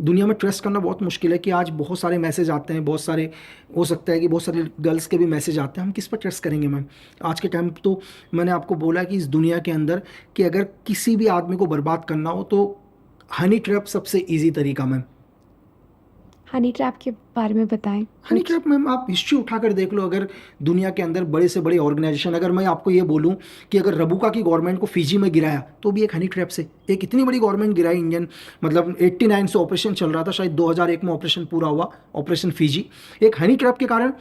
दुनिया में ट्रस्ट करना बहुत मुश्किल है कि आज बहुत सारे मैसेज आते हैं, बहुत सारे, हो सकता है कि बहुत सारे गर्ल्स के भी मैसेज आते हैं, हम किस पर ट्रस्ट करेंगे मैम? आज के टाइम तो मैंने आपको बोला कि इस दुनिया के अंदर कि अगर किसी भी आदमी को बर्बाद करना हो तो हनी ट्रैप सबसे ईजी तरीका मैम। हनी ट्रैप के बारे में बताएं। हनी ट्रैप मैम आप हिस्ट्री उठाकर देख लो, अगर दुनिया के अंदर बड़े से बड़े ऑर्गेनाइजेशन, अगर मैं आपको ये बोलूं कि अगर रबुका की गवर्नमेंट को फिजी में गिराया तो भी एक हनी ट्रैप से, एक इतनी बड़ी गवर्नमेंट गिराई इंडियन, मतलब 89 से ऑपरेशन चल रहा था, शायद 2001 में ऑपरेशन पूरा हुआ, ऑपरेशन फिजी। एक हनी ट्रैप के कारण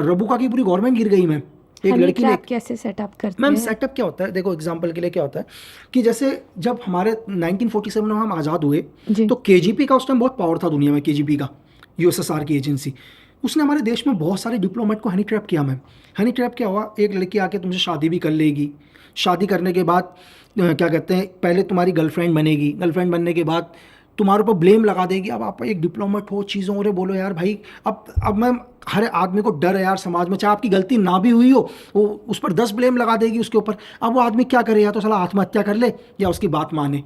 रबुका की पूरी गवर्नमेंट गिर गई मैम। एक लड़की ने कैसे सेटअप करते हैं मैम? सेटअप क्या होता है, देखो एग्जांपल के लिए क्या होता है कि जैसे जब हमारे 1947 में हम आज़ाद हुए तो केजीपी का उस टाइम बहुत पावर था दुनिया में। केजीपी का, यूएसएसआर की एजेंसी, उसने हमारे देश में बहुत सारे डिप्लोमेट को हनी ट्रैप किया मैम। हनी ट्रैप क्या हुआ, एक लड़की आके तुमसे शादी भी कर लेगी, शादी करने के बाद क्या कहते हैं, पहले तुम्हारी गर्लफ्रेंड बनेगी, गर्लफ्रेंड बनने के बाद तुम्हारे ऊपर ब्लेम लगा देगी। अब आप एक डिप्लोमेट हो, चीज़ों और बोलो यार भाई, अब मैम हर आदमी को डर है यार समाज में, चाहे आपकी गलती ना भी हुई हो, वो उस पर 10 ब्लेम लगा देगी उसके ऊपर। अब वो आदमी क्या करे, या तो साला आत्महत्या कर ले या उसकी बात माने,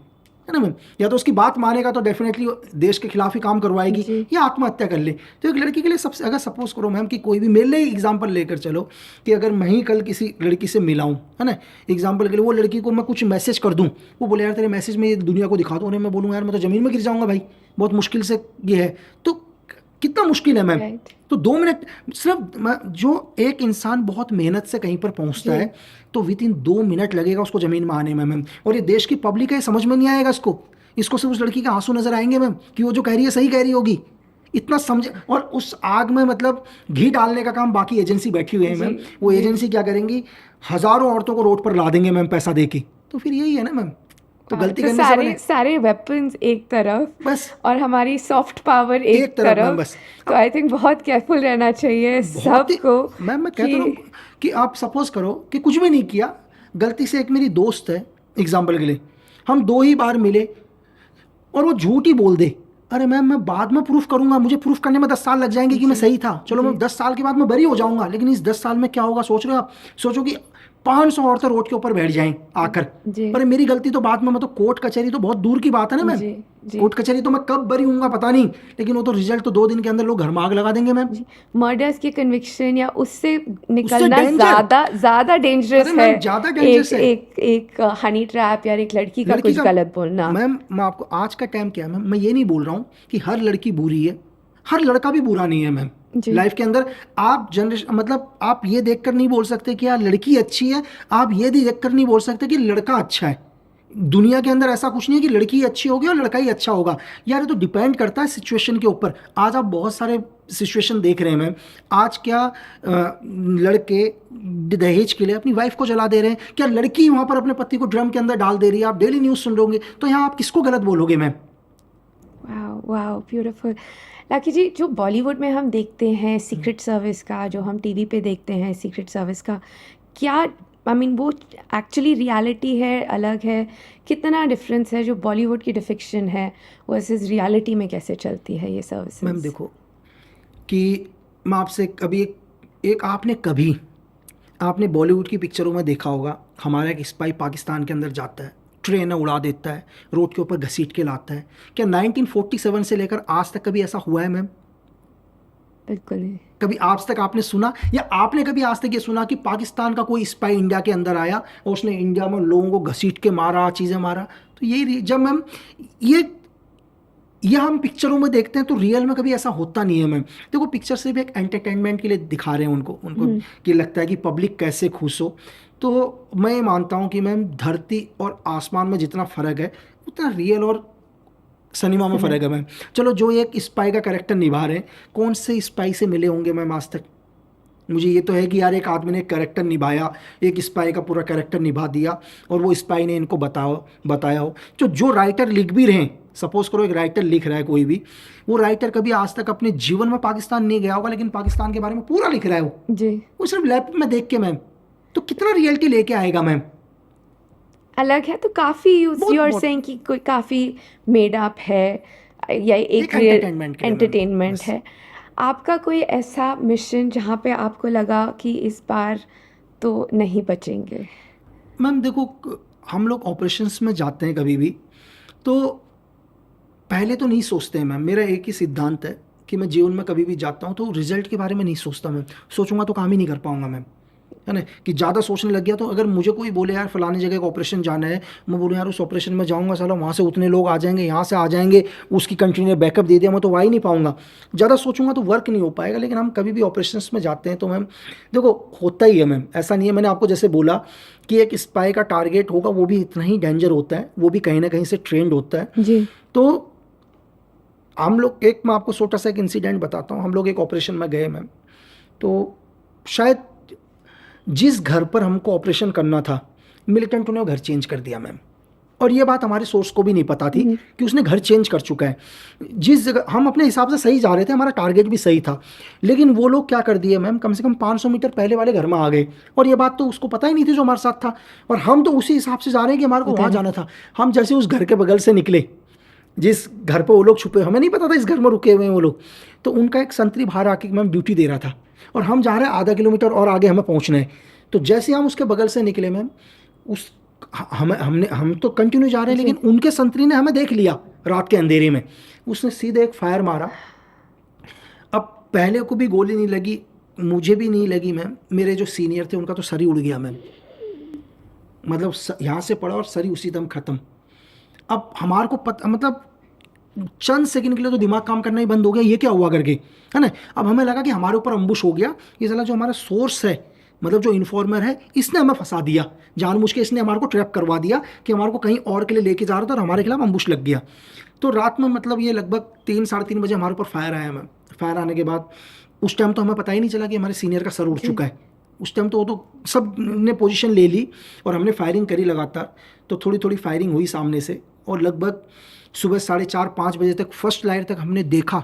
है ना मैम, या तो उसकी बात मानेगा तो डेफिनेटली देश के खिलाफ ही काम करवाएगी, जी। या आत्महत्या कर ले। तो एक लड़की के लिए सबसे, अगर सपोज करो मैम कि कोई भी, मेरे लिए एग्जांपल लेकर चलो कि अगर मैं ही कल किसी लड़की से मिला हूँ, है ना, एग्जांपल के लिए वो लड़की को मैं कुछ मैसेज कर दूँ, वो बोले यार तेरे मैसेज में ये दुनिया को दिखा दूँ, और मैं बोलूँ यार मैं तो ज़मीन में गिर जाऊँगा भाई, बहुत मुश्किल से ये है, तो कितना मुश्किल है मैम। राइट। तो 2 मिनट सिर्फ जो एक इंसान बहुत मेहनत से कहीं पर पहुंचता जी। है, तो विद इन 2 मिनट लगेगा उसको ज़मीन में आने में मैम। और ये देश की पब्लिक है, समझ में नहीं आएगा इसको सिर्फ उस लड़की के आंसू नजर आएंगे मैम कि वो जो कह रही है सही कह रही होगी, इतना समझ। और उस आग में मतलब घी डालने का काम बाकी एजेंसी बैठी हुई है मैम। जी। वो जी। एजेंसी क्या करेंगी, हज़ारों औरतों को रोड पर ला देंगे मैम पैसा दे के। तो फिर यही है ना मैम, तो गलती तो करने से सारे बने सारे वेपन्स एक तरफ बस और हमारी सॉफ्ट पावर एक एक तरफ मैम तरफ। बस। तो आई थिंक बहुत केयरफुल रहना चाहिए बहुत ही सबको मैम, मैं कहता कि हूँ कि आप सपोज करो कि कुछ भी नहीं किया, गलती से एक मेरी दोस्त है एग्जाम्पल के लिए, हम 2 ही बार मिले और वो झूठ ही बोल दे, अरे मैम मैं बाद में प्रूफ करूंगा, मुझे प्रूफ करने में 10 साल लग जाएंगे कि मैं जी। सही था, चलो मैं जी। 10 साल के बाद मैं बरी हो जाऊंगा, लेकिन इस 10 साल में क्या होगा सोच रहे हो आप? सोचो कि 500 औरतें रोड के ऊपर बैठ जाएं आकर, जी। अरे मेरी गलती तो बाद में, मैं तो कोर्ट कचहरी तो बहुत दूर की बात है ना मैम, जी। जी। कोर्ट कचहरी तो मैं कब बरी हूंगा पता नहीं, लेकिन वो तो रिजल्ट तो 2 दिन के अंदर लोग घर में आग लगा देंगे मैम। जी। मर्डर्स की कन्विक्शन या उससे उससे निकलना डेंजर, ज्यादा डेंजरस अरे है। मैम ज़्यादा डेंजरस है एक हनी ट्रैप या एक लड़की का लड़की कुछ का। गलत बोलना। मैम मैं आपको आज का टाइम क्या है मैम, मैं ये नहीं बोल रहा हूँ कि हर लड़की बुरी है, हर लड़का भी बुरा नहीं है मैम। जी। लाइफ के अंदर आप जनरेशन, मतलब आप ये देखकर नहीं बोल सकते कि यार लड़की अच्छी है, आप ये देखकर नहीं बोल सकते कि लड़का अच्छा है। दुनिया के अंदर ऐसा कुछ नहीं है कि लड़की अच्छी होगी और लड़का ही अच्छा होगा, यार ये तो डिपेंड करता है सिचुएशन के ऊपर। आज आप बहुत सारे सिचुएशन देख रहे हैं मैम, आज क्या लड़के दहेज के लिए अपनी वाइफ को जला दे रहे हैं, क्या लड़की वहाँ पर अपने पति को ड्रम के अंदर डाल दे रही है, आप डेली न्यूज़ सुन रहे होंगे, तो यहाँ आप किसको गलत बोलोगे ma'am? Wow wow beautiful. Lucky ji, जो बॉलीवुड में हम देखते हैं सीक्रेट सर्विस का, जो हम टीवी पे देखते हैं सीक्रेट सर्विस का, क्या आई मीन वो एक्चुअली रियलिटी है, अलग है, कितना डिफरेंस है जो बॉलीवुड की डिफिक्शन है वर्सेस रियलिटी में कैसे चलती है ये मैम सर्विसेज? देखो कि मैं आपसे कभी एक आपने बॉलीवुड की पिक्चरों में देखा होगा, हमारा एक स्पाई पाकिस्तान के अंदर जाता है, ट्रेन उड़ा देता है, रोड के ऊपर घसीट के लाता है। क्या 1947 से लेकर आज तक कभी ऐसा हुआ है मैम? बिल्कुल नहीं। कभी आज तक आपने सुना, या आपने कभी आज तक ये सुना कि पाकिस्तान का कोई स्पाई इंडिया के अंदर आया और उसने इंडिया में लोगों को घसीट के मारा, चीज़ें मारा? तो यही जब मैम ये हम पिक्चरों में देखते हैं, तो रियल में कभी ऐसा होता नहीं है मैम। देखो पिक्चर से भी एक एंटरटेनमेंट के लिए दिखा रहे हैं उनको कि लगता है कि पब्लिक कैसे खुश हो। तो मैं ये मानता हूँ कि मैम धरती और आसमान में जितना फ़र्क है उतना रियल और सिनेमा में फ़र्क है मैम। चलो जो एक स्पाई का कैरेक्टर निभा रहे हैं, कौन से स्पाई से मिले होंगे मैम आज तक? मुझे ये तो है कि यार एक आदमी ने कैरेक्टर निभाया, एक स्पाई का पूरा कैरेक्टर निभा दिया और वो स्पाई ने इनको बताया हो। जो राइटर लिख भी रहे हैं, सपोज करो एक राइटर लिख रहा है कोई भी, वो राइटर कभी आज तक अपने जीवन में पाकिस्तान नहीं गया होगा, लेकिन पाकिस्तान के बारे में पूरा लिख रहा है जी। वो सिर्फ लैपटॉप में देख के मैम। तो कितना रियलिटी लेके आएगा मैम? अलग है तो काफ़ी यूज बहुत यू आर बहुत सेइंग कि कोई काफ़ी मेड अप है या एक एक एंटरटेनमेंट के लिए मैम, एंटरटेनमेंट बस। है। आपका कोई ऐसा मिशन जहाँ पे आपको लगा कि इस बार तो नहीं बचेंगे? मैम देखो हम लोग ऑपरेशंस में जाते हैं कभी भी, तो पहले तो नहीं सोचते हैं मैम। मेरा एक ही सिद्धांत है कि मैं जीवन में कभी भी जाता हूँ तो रिजल्ट के बारे में नहीं सोचता मैम। सोचूंगा तो काम ही नहीं कर पाऊंगा मैम, है ना। कि ज़्यादा सोचने लग गया तो अगर मुझे कोई बोले यार फलानी जगह का ऑपरेशन जाना है, मैं बोलूँ यार उस ऑपरेशन में जाऊँगा, साला वहाँ से उतने लोग आ जाएंगे, यहाँ से आ जाएंगे, उसकी कंट्री ने बैकअप दे दिया, मैं तो वहाँ ही नहीं पाऊँगा। ज़्यादा सोचूंगा तो वर्क नहीं हो पाएगा। लेकिन हम कभी भी ऑपरेशन में जाते हैं तो मैम देखो होता ही है मैम, ऐसा नहीं है। मैंने आपको जैसे बोला कि एक स्पाई का टारगेट होगा, वो भी इतना ही डेंजर होता है, वो भी कहीं ना कहीं से ट्रेंड होता है। जी। तो हम लोग मैं आपको छोटा सा एक इंसिडेंट बताता हूँ। हम लोग एक ऑपरेशन में गए मैम, तो शायद जिस घर पर हमको ऑपरेशन करना था मिलिटेंट ने वो घर चेंज कर दिया मैम। और ये बात हमारे सोर्स को भी नहीं पता थी कि उसने घर चेंज कर चुका है। जिस जगह हम अपने हिसाब से सही जा रहे थे, हमारा टारगेट भी सही था, लेकिन वो लोग क्या कर दिए मैम, कम से कम 500 मीटर पहले वाले घर में आ गए। और ये बात तो उसको पता ही नहीं थी जो हमारे साथ था, और हम तो उसी हिसाब से जा रहे हैं कि हमारे को वहाँ जाना था। हम जैसे उस घर के बगल से निकले, जिस घर पर वो लोग छुपे, हमें नहीं पता था इस घर में रुके हुए हैं वो लोग, तो उनका एक संतरी बाहर आके मैम ड्यूटी दे रहा था, और हम जा रहे हैं आधा किलोमीटर और आगे हमें पहुँचना है। तो जैसे हम उसके बगल से निकले मैम, उस हम तो कंटिन्यू जा रहे हैं, लेकिन उनके संतरी ने हमें देख लिया रात के अंधेरे में, उसने सीधे एक फायर मारा। अब पहले को भी गोली नहीं लगी, मुझे भी नहीं लगी मैम, मेरे जो सीनियर थे उनका तो सर ही उड़ गया मैम, मतलब यहाँ से पड़ा और सर ही उसी दम ख़त्म। अब हमारे को पता, मतलब चंद सेकंड के लिए तो दिमाग काम करना ही बंद हो गया, ये क्या हुआ करके, है ना। अब हमें लगा कि हमारे ऊपर अम्बुश हो गया, ये साला जो हमारा सोर्स है, मतलब जो इन्फॉर्मर है, इसने हमें फंसा दिया जानबूझ के, इसने हमारे को ट्रैप करवा दिया कि हमारे को कहीं और के लिए लेके जा रहा था और हमारे खिलाफ अम्बुश लग गया। तो रात में मतलब ये लगभग 3-3:30 बजे हमारे ऊपर फायर आया मैम। फायर आने के बाद उस टाइम तो हमें पता ही नहीं चला कि हमारे सीनियर का सर उड़ चुका है। उस टाइम तो वो तो सब ने पोजीशन ले ली और हमने फायरिंग करी लगातार। तो थोड़ी थोड़ी फायरिंग हुई सामने से, और लगभग सुबह 4:30-5 बजे तक, फर्स्ट लाइन तक हमने देखा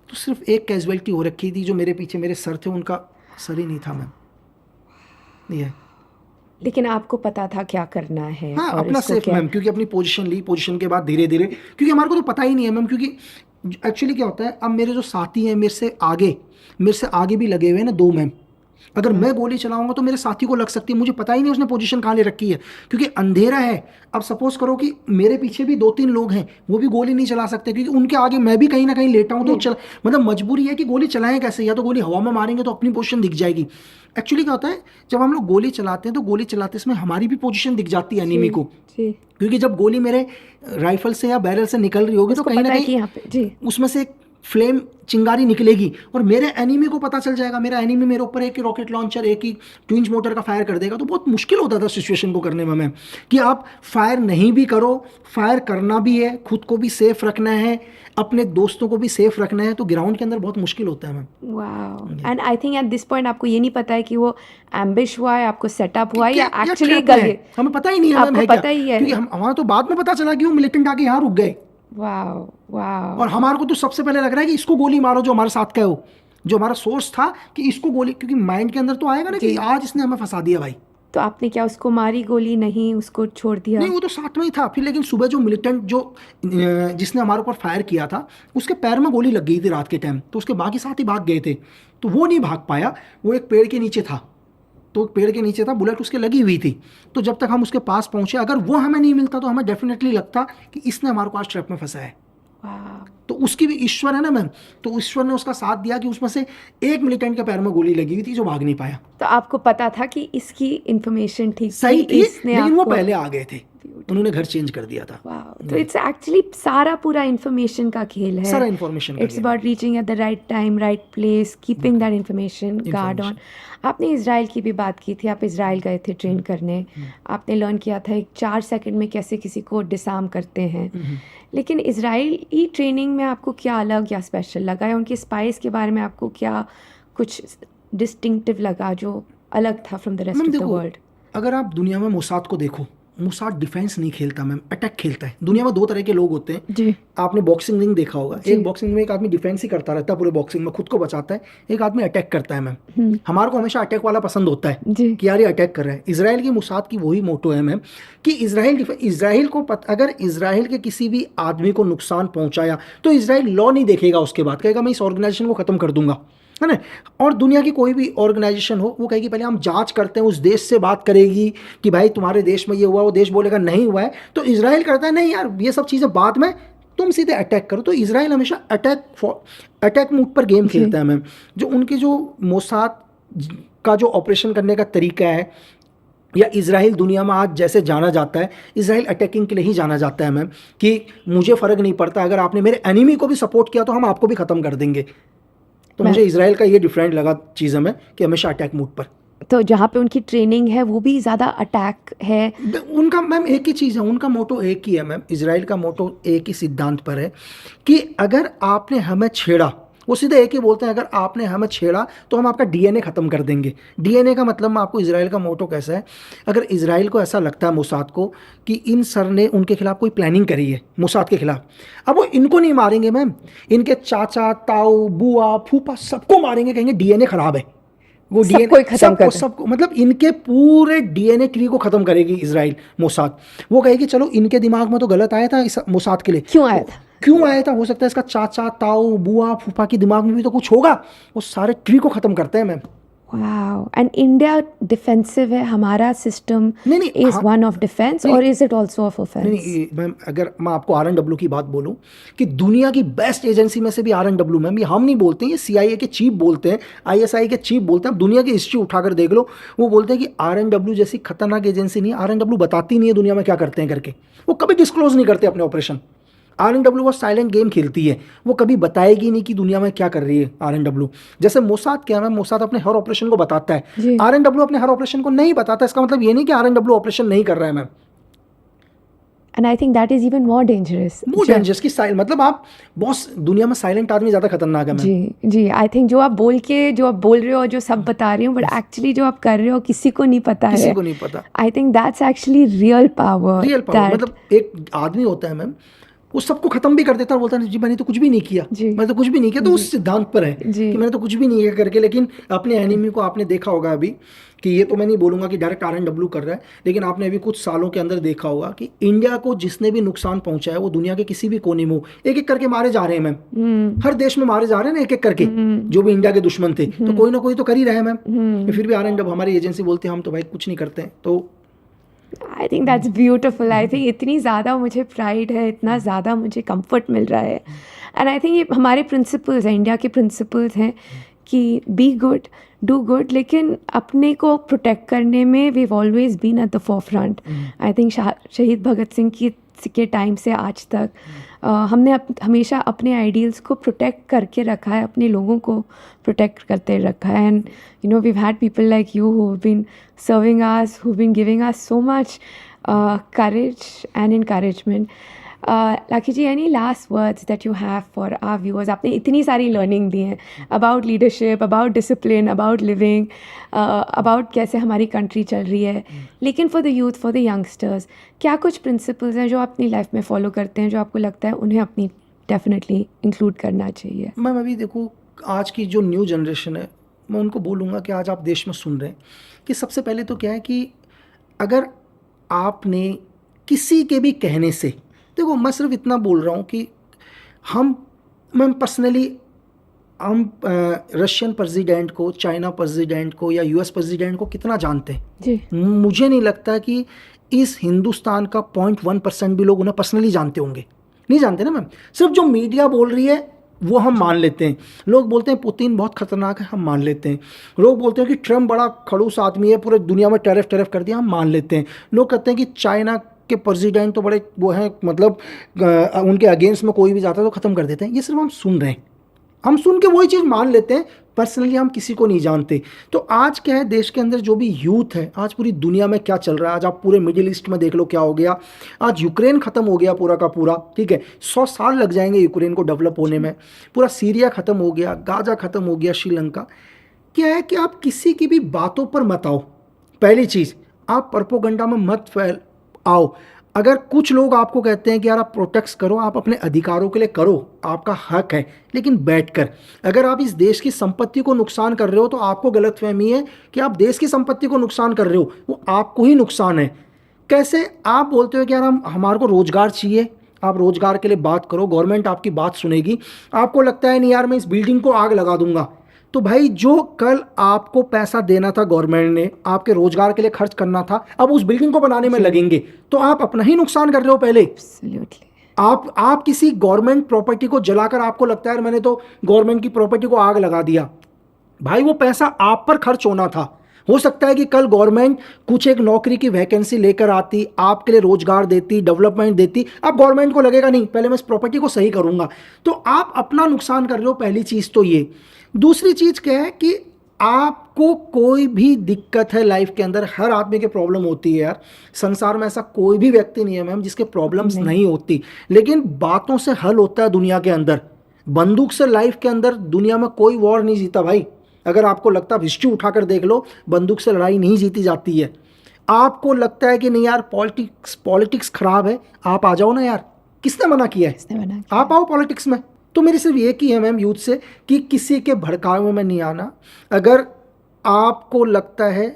तो सिर्फ एक कैजुअलिटी हो रखी थी, जो मेरे पीछे मेरे सर थे, उनका सर ही नहीं था मैम। ये लेकिन आपको पता था क्या करना है? हाँ, और अपना इसको सेफ क्या मैम, क्योंकि अपनी पोजीशन ली, पोजीशन के बाद धीरे धीरे, क्योंकि हमारे को तो पता ही नहीं है मैम, क्योंकि एक्चुअली क्या होता है, अब मेरे जो साथी हैं मेरे से आगे भी लगे हुए हैं ना 2 मैम, अगर मैं गोली चलाऊंगा तो मेरे साथी को लग सकती है, मुझे पता ही नहीं उसने पोजीशन कहाँ ले रखी है, क्योंकि अंधेरा है। अब सपोज करो कि मेरे पीछे भी 2-3 लोग हैं, वो भी गोली नहीं चला सकते, क्योंकि उनके आगे मैं भी कहीं ना कहीं लेटा हूँ, तो मतलब मजबूरी है कि गोली चलाएं कैसे, या तो गोली हवा में मारेंगे तो अपनी पोजीशन दिख जाएगी। एक्चुअली क्या होता है, जब हम लोग गोली चलाते हैं तो गोली चलाते समय हमारी भी पोजीशन दिख जाती है एनिमी को, क्योंकि जब गोली मेरे राइफल से या बैरल से निकल रही होगी तो कहीं ना कहीं उसमें से एक फ्लेम चिंगारी निकलेगी और मेरे एनिमी को पता चल जाएगा, मेरा एनिमी मेरे ऊपर एक ही रॉकेट लॉन्चर, एक ही ट्विंज मोटर का फायर कर देगा। तो बहुत मुश्किल होता था सिचुएशन को करने में मैम, कि आप फायर नहीं भी करो, फायर करना भी है, खुद को भी सेफ रखना है, अपने दोस्तों को भी सेफ रखना है, तो ग्राउंड के अंदर बहुत मुश्किल होता है ma'am. Wow. And I think at this point आपको ये नहीं पता है कि वो एम्बिश हुआ है, आपको सेटअप हुआ है, या एक्चुअली गए, हमें पता ही नहीं है मैम, आपको पता ही है, क्योंकि हमारा तो बाद में पता चला कि वो मिलिटेंट आके यहाँ रुक गए। Wow wow. और हमारे को तो सबसे पहले लग रहा है कि इसको गोली मारो, जो हमारे साथ का है, वो जो हमारा सोर्स था कि इसको गोली, क्योंकि माइंड के अंदर तो आएगा ना कि आज इसने हमें फंसा दिया भाई। तो आपने क्या उसको मारी गोली? नहीं, उसको छोड़ दिया? नहीं, वो तो साथ में ही था फिर, लेकिन सुबह जो मिलिटेंट जो जिसने हमारे ऊपर फायर किया था, उसके पैर में गोली लग गई थी रात के टाइम, तो उसके बाकी साथी भाग गए थे, तो वो नहीं भाग पाया, वो एक पेड़ के नीचे था, तो पेड़ के नीचे था, बुलेट उसके लगी हुई थी। तो जब तक हम उसके पास पहुंचे, अगर वो हमें नहीं मिलता तो हमें डेफिनेटली लगता कि इसने हमारे को आज ट्रैप में फंसा है। तो उसकी भी ईश्वर है ना मैम, तो ईश्वर ने उसका साथ दिया कि उसमें से एक मिलिटेंट के पैर में गोली लगी हुई थी जो भाग नहीं पाया। तो आपको पता था कि इसकी इंफॉर्मेशन ठीक सही थी, लेकिन वो पहले आ गए थे, उन्होंने घर चेंज कर दिया था। तो इट्स एक्चुअली सारा पूरा इंफॉर्मेशन का खेल है, सारा information, it's about reaching at the right time, right place, keeping that information guard on. आपने इजराइल की भी बात की थी, आप इजराइल गए थे ट्रेन करने, आपने लर्न किया था 4 सेकंड में कैसे किसी को डिसआर्म करते हैं, लेकिन इजराइली ट्रेनिंग में आपको क्या अलग या स्पेशल लगा, या उनकी स्पाइस के बारे में आपको क्या कुछ डिस्टिंक्टिव लगा जो अलग था from the rest of the world? अगर आप दुनिया में मोसाद को देखो, मोसाद डिफेंस नहीं खेलता मैम, अटैक खेलता है। दुनिया में 2 तरह के लोग होते हैं जी। आपने बॉक्सिंग रिंग देखा होगा, एक बॉक्सिंग में एक आदमी डिफेंस ही करता रहता है पूरे बॉक्सिंग में, खुद को बचाता है, एक आदमी अटैक करता है मैम। हमारे को हमेशा अटैक वाला पसंद होता है कि यार ये अटैक कर रहा है। इजराइल की मोसाद की वही मोटो है मैम कि इजराइल को अगर इजराइल के किसी भी आदमी को नुकसान पहुंचाया तो इजराइल लॉ नहीं देखेगा, उसके बाद कहेगा मैं इस ऑर्गेनाइजेशन को खत्म कर दूंगा, है ना। और दुनिया की कोई भी ऑर्गेनाइजेशन हो, वो कहेगी पहले हम जांच करते हैं, उस देश से बात करेगी कि भाई तुम्हारे देश में ये हुआ, वो देश बोलेगा नहीं हुआ है, तो इजराइल करता है नहीं यार ये सब चीज़ें बाद में, तुम सीधे अटैक करो। तो इजराइल हमेशा अटैक मूड पर गेम खेलता है मैम। जो उनके जो मोसाद का जो ऑपरेशन करने का तरीका है, या इजराइल दुनिया में आज जैसे जाना जाता है, इजराइल अटैकिंग के लिए ही जाना जाता है मैम, कि मुझे फ़र्क नहीं पड़ता, अगर आपने मेरे एनिमी को भी सपोर्ट किया तो हम आपको भी ख़त्म कर देंगे। तो मुझे इजराइल का ये डिफरेंट लगा चीज़ में कि हमेशा अटैक मूड पर। तो जहाँ पे उनकी ट्रेनिंग है वो भी ज़्यादा अटैक है? उनका मैम एक ही चीज़ है, उनका मोटो एक ही है मैम, इजराइल का मोटो एक ही सिद्धांत पर है कि अगर आपने हमें छेड़ा, वो सीधे एक ही बोलते हैं, अगर आपने हमें छेड़ा तो हम आपका डीएनए ख़त्म कर देंगे। डीएनए का मतलब मैं आपको इजराइल का मोटो कैसा है, अगर इजराइल को ऐसा लगता है मोसाद को कि इन सर ने उनके खिलाफ कोई प्लानिंग करी है मोसाद के खिलाफ, अब वो इनको नहीं मारेंगे मैम, इनके चाचा, ताऊ, बुआ, फूफा सबको मारेंगे, कहेंगे डीएनए ख़राब है, वो डीएनए सबको, मतलब इनके पूरे डीएनए ट्री को ख़त्म करेगी इजराइल मोसाद। वो कहेगी चलो इनके दिमाग में तो गलत आया था इस मोसाद के लिए, क्यों आया था, हो सकता है इसका चाचा, ताऊ, बुआ, फूफा के दिमाग में भी तो कुछ होगा, वो सारे ट्री को ख़त्म करते हैं ma'am. Wow. And India defensive है, हमारा system नहीं नहीं is हाँ one of defense नहीं or is it also of नहीं offense? नहीं मैम, अगर मैं आपको RNW की बात बोलूं कि दुनिया की बेस्ट एजेंसी में से भी RNW, मैम ये हम नहीं बोलते हैं, ये CIA के चीफ बोलते हैं, ISI के चीफ बोलते हैं। आप दुनिया की हिस्ट्री उठाकर देख लो, वो बोलते हैं कि RNW जैसी खतरनाक एजेंसी नहीं, RNW बताती नहीं है दुनिया में क्या करते हैं करके, वो कभी डिस्क्लोज नहीं करते अपने ऑपरेशन। RNW वो साइलेंट गेम खेलती है, वो कभी बताएगी नहीं कि दुनिया में क्या कर रही है RNW। जैसे मोसाद क्या है मैम, मोसाद अपने हर ऑपरेशन को बताता है, जी। RNW अपने हर ऑपरेशन को नहीं बताता। इसका मतलब ये नहीं कि RNW ऑपरेशन नहीं कर रहा है ma'am, And I think that is even more dangerous. More dangerous की साइल मतलब आप बॉस, दुनिया में साइलेंट आदमी ज़्यादा खतरनाक है ma'am. Ji ji, I think जो आप बोल रहे हो, जो सब बता रहे हो, बट एक्चुअली जो आप कर रहे हो किसी को नहीं पता किसी है। को नहीं पता। I think that's actually real power. Real power मतलब एक आदमी होता है मैम, वो सबको खत्म भी कर देता है, बोलता है जी मैंने तो कुछ भी नहीं किया, जी। मैंने तो कुछ भी नहीं किया, तो उस सिद्धांत पर है जी। कि मैंने तो कुछ भी नहीं किया करके। लेकिन अपने एनिमी को आपने देखा होगा अभी, कि ये तो मैं नहीं बोलूंगा कि डायरेक्ट RNW कर रहा है, लेकिन आपने अभी कुछ सालों के अंदर देखा होगा कि इंडिया को जिसने भी नुकसान पहुंचाया वो दुनिया के किसी भी कोने में हो, एक एक करके मारे जा रहे हैं मैम। हर देश में मारे जा रहे हैं ना, एक एक करके, जो भी इंडिया के दुश्मन थे, तो कोई ना कोई तो कर ही रहे हैं मैम। फिर भी RNW हमारी एजेंसी बोलती है हम तो भाई कुछ नहीं करते हैं। तो I think that's beautiful. I think इतनी ज़्यादा मुझे प्राइड है, इतना ज़्यादा मुझे कंफर्ट मिल रहा है। एंड आई थिंक ये हमारे प्रिंसिपल्स हैं, इंडिया के प्रिंसिपल्स हैं कि बी गुड, डू गुड, लेकिन अपने को प्रोटेक्ट करने में we always been at the forefront. I think शहीद भगत सिंह के टाइम से आज तक हमने हमेशा अपने आइडियल्स को प्रोटेक्ट करके रखा है, अपने लोगों को प्रोटेक्ट करते रखा है। And you know we had people like you who have been serving us, who have been giving us so much courage and encouragement. Lucky ji, any last words that you have for our viewers? आपने इतनी सारी learning दी हैं about leadership, about discipline, about living, about कैसे हमारी country चल रही है, लेकिन for the youth, for the youngsters, क्या कुछ प्रिंसिपल्स हैं जो आप अपनी लाइफ में फॉलो करते हैं, जो आपको लगता है उन्हें अपनी डेफिनेटली इंक्लूड करना चाहिए? मैम अभी देखो, आज की जो न्यू जनरेशन है, मैं उनको बोलूँगा कि आज आप देश में सुन रहे हैं कि सबसे पहले तो क्या है कि अगर आपने किसी के भी कहने से, देखो मैं सिर्फ इतना बोल रहा हूँ कि मैं पर्सनली हम रशियन प्रेसिडेंट को, चाइना प्रेसिडेंट को या US प्रेसिडेंट को कितना जानते हैं जी। मुझे नहीं लगता कि इस हिंदुस्तान का 0.1% भी लोग उन्हें पर्सनली जानते होंगे। नहीं जानते ना मैम, सिर्फ जो मीडिया बोल रही है वो हम मान लेते हैं। लोग बोलते हैं पुतिन बहुत खतरनाक है, हम मान लेते हैं। लोग बोलते हैं कि ट्रम्प बड़ा खड़ूस आदमी है, पूरे दुनिया में टैरिफ कर दिया, हम मान लेते हैं। लोग कहते हैं कि चाइना के प्रेसिडेंट तो बड़े वो हैं, मतलब उनके अगेंस्ट में कोई भी जाता है तो ख़त्म कर देते हैं। ये सिर्फ हम सुन रहे हैं, हम सुन के वही चीज़ मान लेते हैं, पर्सनली हम किसी को नहीं जानते। तो आज क्या है, देश के अंदर जो भी यूथ है, आज पूरी दुनिया में क्या चल रहा है, आज आप पूरे मिडिल ईस्ट में देख लो क्या हो गया। आज यूक्रेन ख़त्म हो गया पूरा का पूरा, ठीक है, 100 साल लग जाएंगे यूक्रेन को डेवलप होने में। पूरा सीरिया ख़त्म हो गया, गाजा ख़त्म हो गया, श्रीलंका। क्या है कि आप किसी की भी बातों पर मत आओ। पहली चीज़, आप प्रोपेगेंडा में मत फैल आओ। अगर कुछ लोग आपको कहते हैं कि यार आप प्रोटेक्ट करो, आप अपने अधिकारों के लिए करो, आपका हक है, लेकिन बैठकर अगर आप इस देश की संपत्ति को नुकसान कर रहे हो तो आपको गलतफहमी है कि आप देश की संपत्ति को नुकसान कर रहे हो, वो आपको ही नुकसान है। कैसे आप बोलते हो कि यार हमारे को रोजगार चाहिए, आप रोजगार के लिए बात करो, गवर्नमेंट आपकी बात सुनेगी। आपको लगता है नहीं यार मैं इस बिल्डिंग को आग लगा दूंगा, तो भाई जो कल आपको पैसा देना था गवर्नमेंट ने, आपके रोजगार के लिए खर्च करना था, अब उस बिल्डिंग को बनाने में लगेंगे, तो आप अपना ही नुकसान कर रहे हो। पहले Absolutely. आप किसी गवर्नमेंट प्रॉपर्टी को जलाकर आपको लगता है मैंने तो गवर्नमेंट की प्रॉपर्टी को आग लगा दिया, भाई वो पैसा आप पर खर्च होना था। हो सकता है कि कल गवर्नमेंट कुछ एक नौकरी की वैकेंसी लेकर आती, आपके लिए रोजगार देती, डेवलपमेंट देती, अब गवर्नमेंट को लगेगा नहीं पहले मैं इस प्रॉपर्टी को सही करूंगा, तो आप अपना नुकसान कर रहे हो। पहली चीज़ तो ये। दूसरी चीज़ क्या है कि आपको कोई भी दिक्कत है लाइफ के अंदर, हर आदमी के प्रॉब्लम होती है यार, संसार में ऐसा कोई भी व्यक्ति नहीं है मैम जिसके प्रॉब्लम्स नहीं होती, लेकिन बातों से हल होता है दुनिया के अंदर। बंदूक से लाइफ के अंदर दुनिया में कोई वॉर नहीं जीता भाई। अगर आपको लगता है, हिस्ट्री उठाकर देख लो, बंदूक से लड़ाई नहीं जीती जाती है। आपको लगता है कि नहीं यार पॉलिटिक्स खराब है, आप आ जाओ ना यार, किसने मना किया है? आप आओ पॉलिटिक्स में। तो मेरी सिर्फ एक ही है मैम यूथ से कि किसी के भड़कावे में नहीं आना। अगर आपको लगता है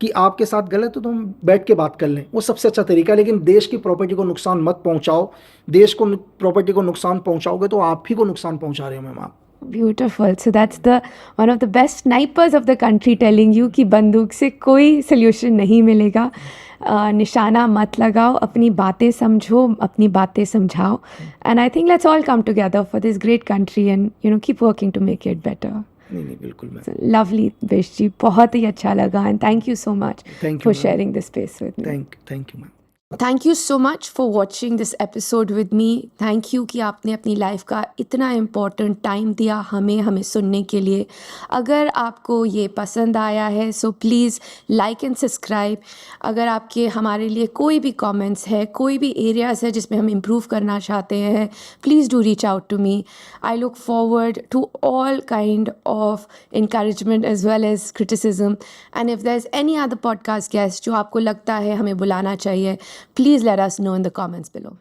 कि आपके साथ गलत है तो हम बैठ के बात कर लें, वो सबसे अच्छा तरीका है। लेकिन देश की प्रॉपर्टी को नुकसान मत पहुंचाओ। देश को प्रॉपर्टी को नुकसान पहुंचाओगे तो आप ही को नुकसान पहुंचा रहे हो मैम आप। Beautiful. So that's the one of the best snipers of the country telling you कि बंदूक से कोई solution नहीं मिलेगा. निशाना मत लगाओ, अपनी बातें समझो, अपनी बातें समझाओ. And I think let's all come together for this great country and keep working to make it better. नहीं बिल्कुल मैम. So, lovely, Bish जी, बहुत ही अच्छा लगा and thank you so much Thank you, for ma'am. sharing this space with me. Thank you ma'am. Thank you so much for watching this episode with me. Thank you कि आपने अपनी life का इतना important time दिया हमें सुनने के लिए. अगर आपको ये पसंद आया है so please like and subscribe. अगर आपके हमारे लिए कोई भी कमेंट्स है, कोई भी एरियाज़ है जिसमें हम इम्प्रूव करना चाहते हैं, please do reach out to me. I look forward to all kind of encouragement as well as criticism. And if there's any other podcast guest जो आपको लगता है हमें बुलाना चाहिए, please let us know in the comments below.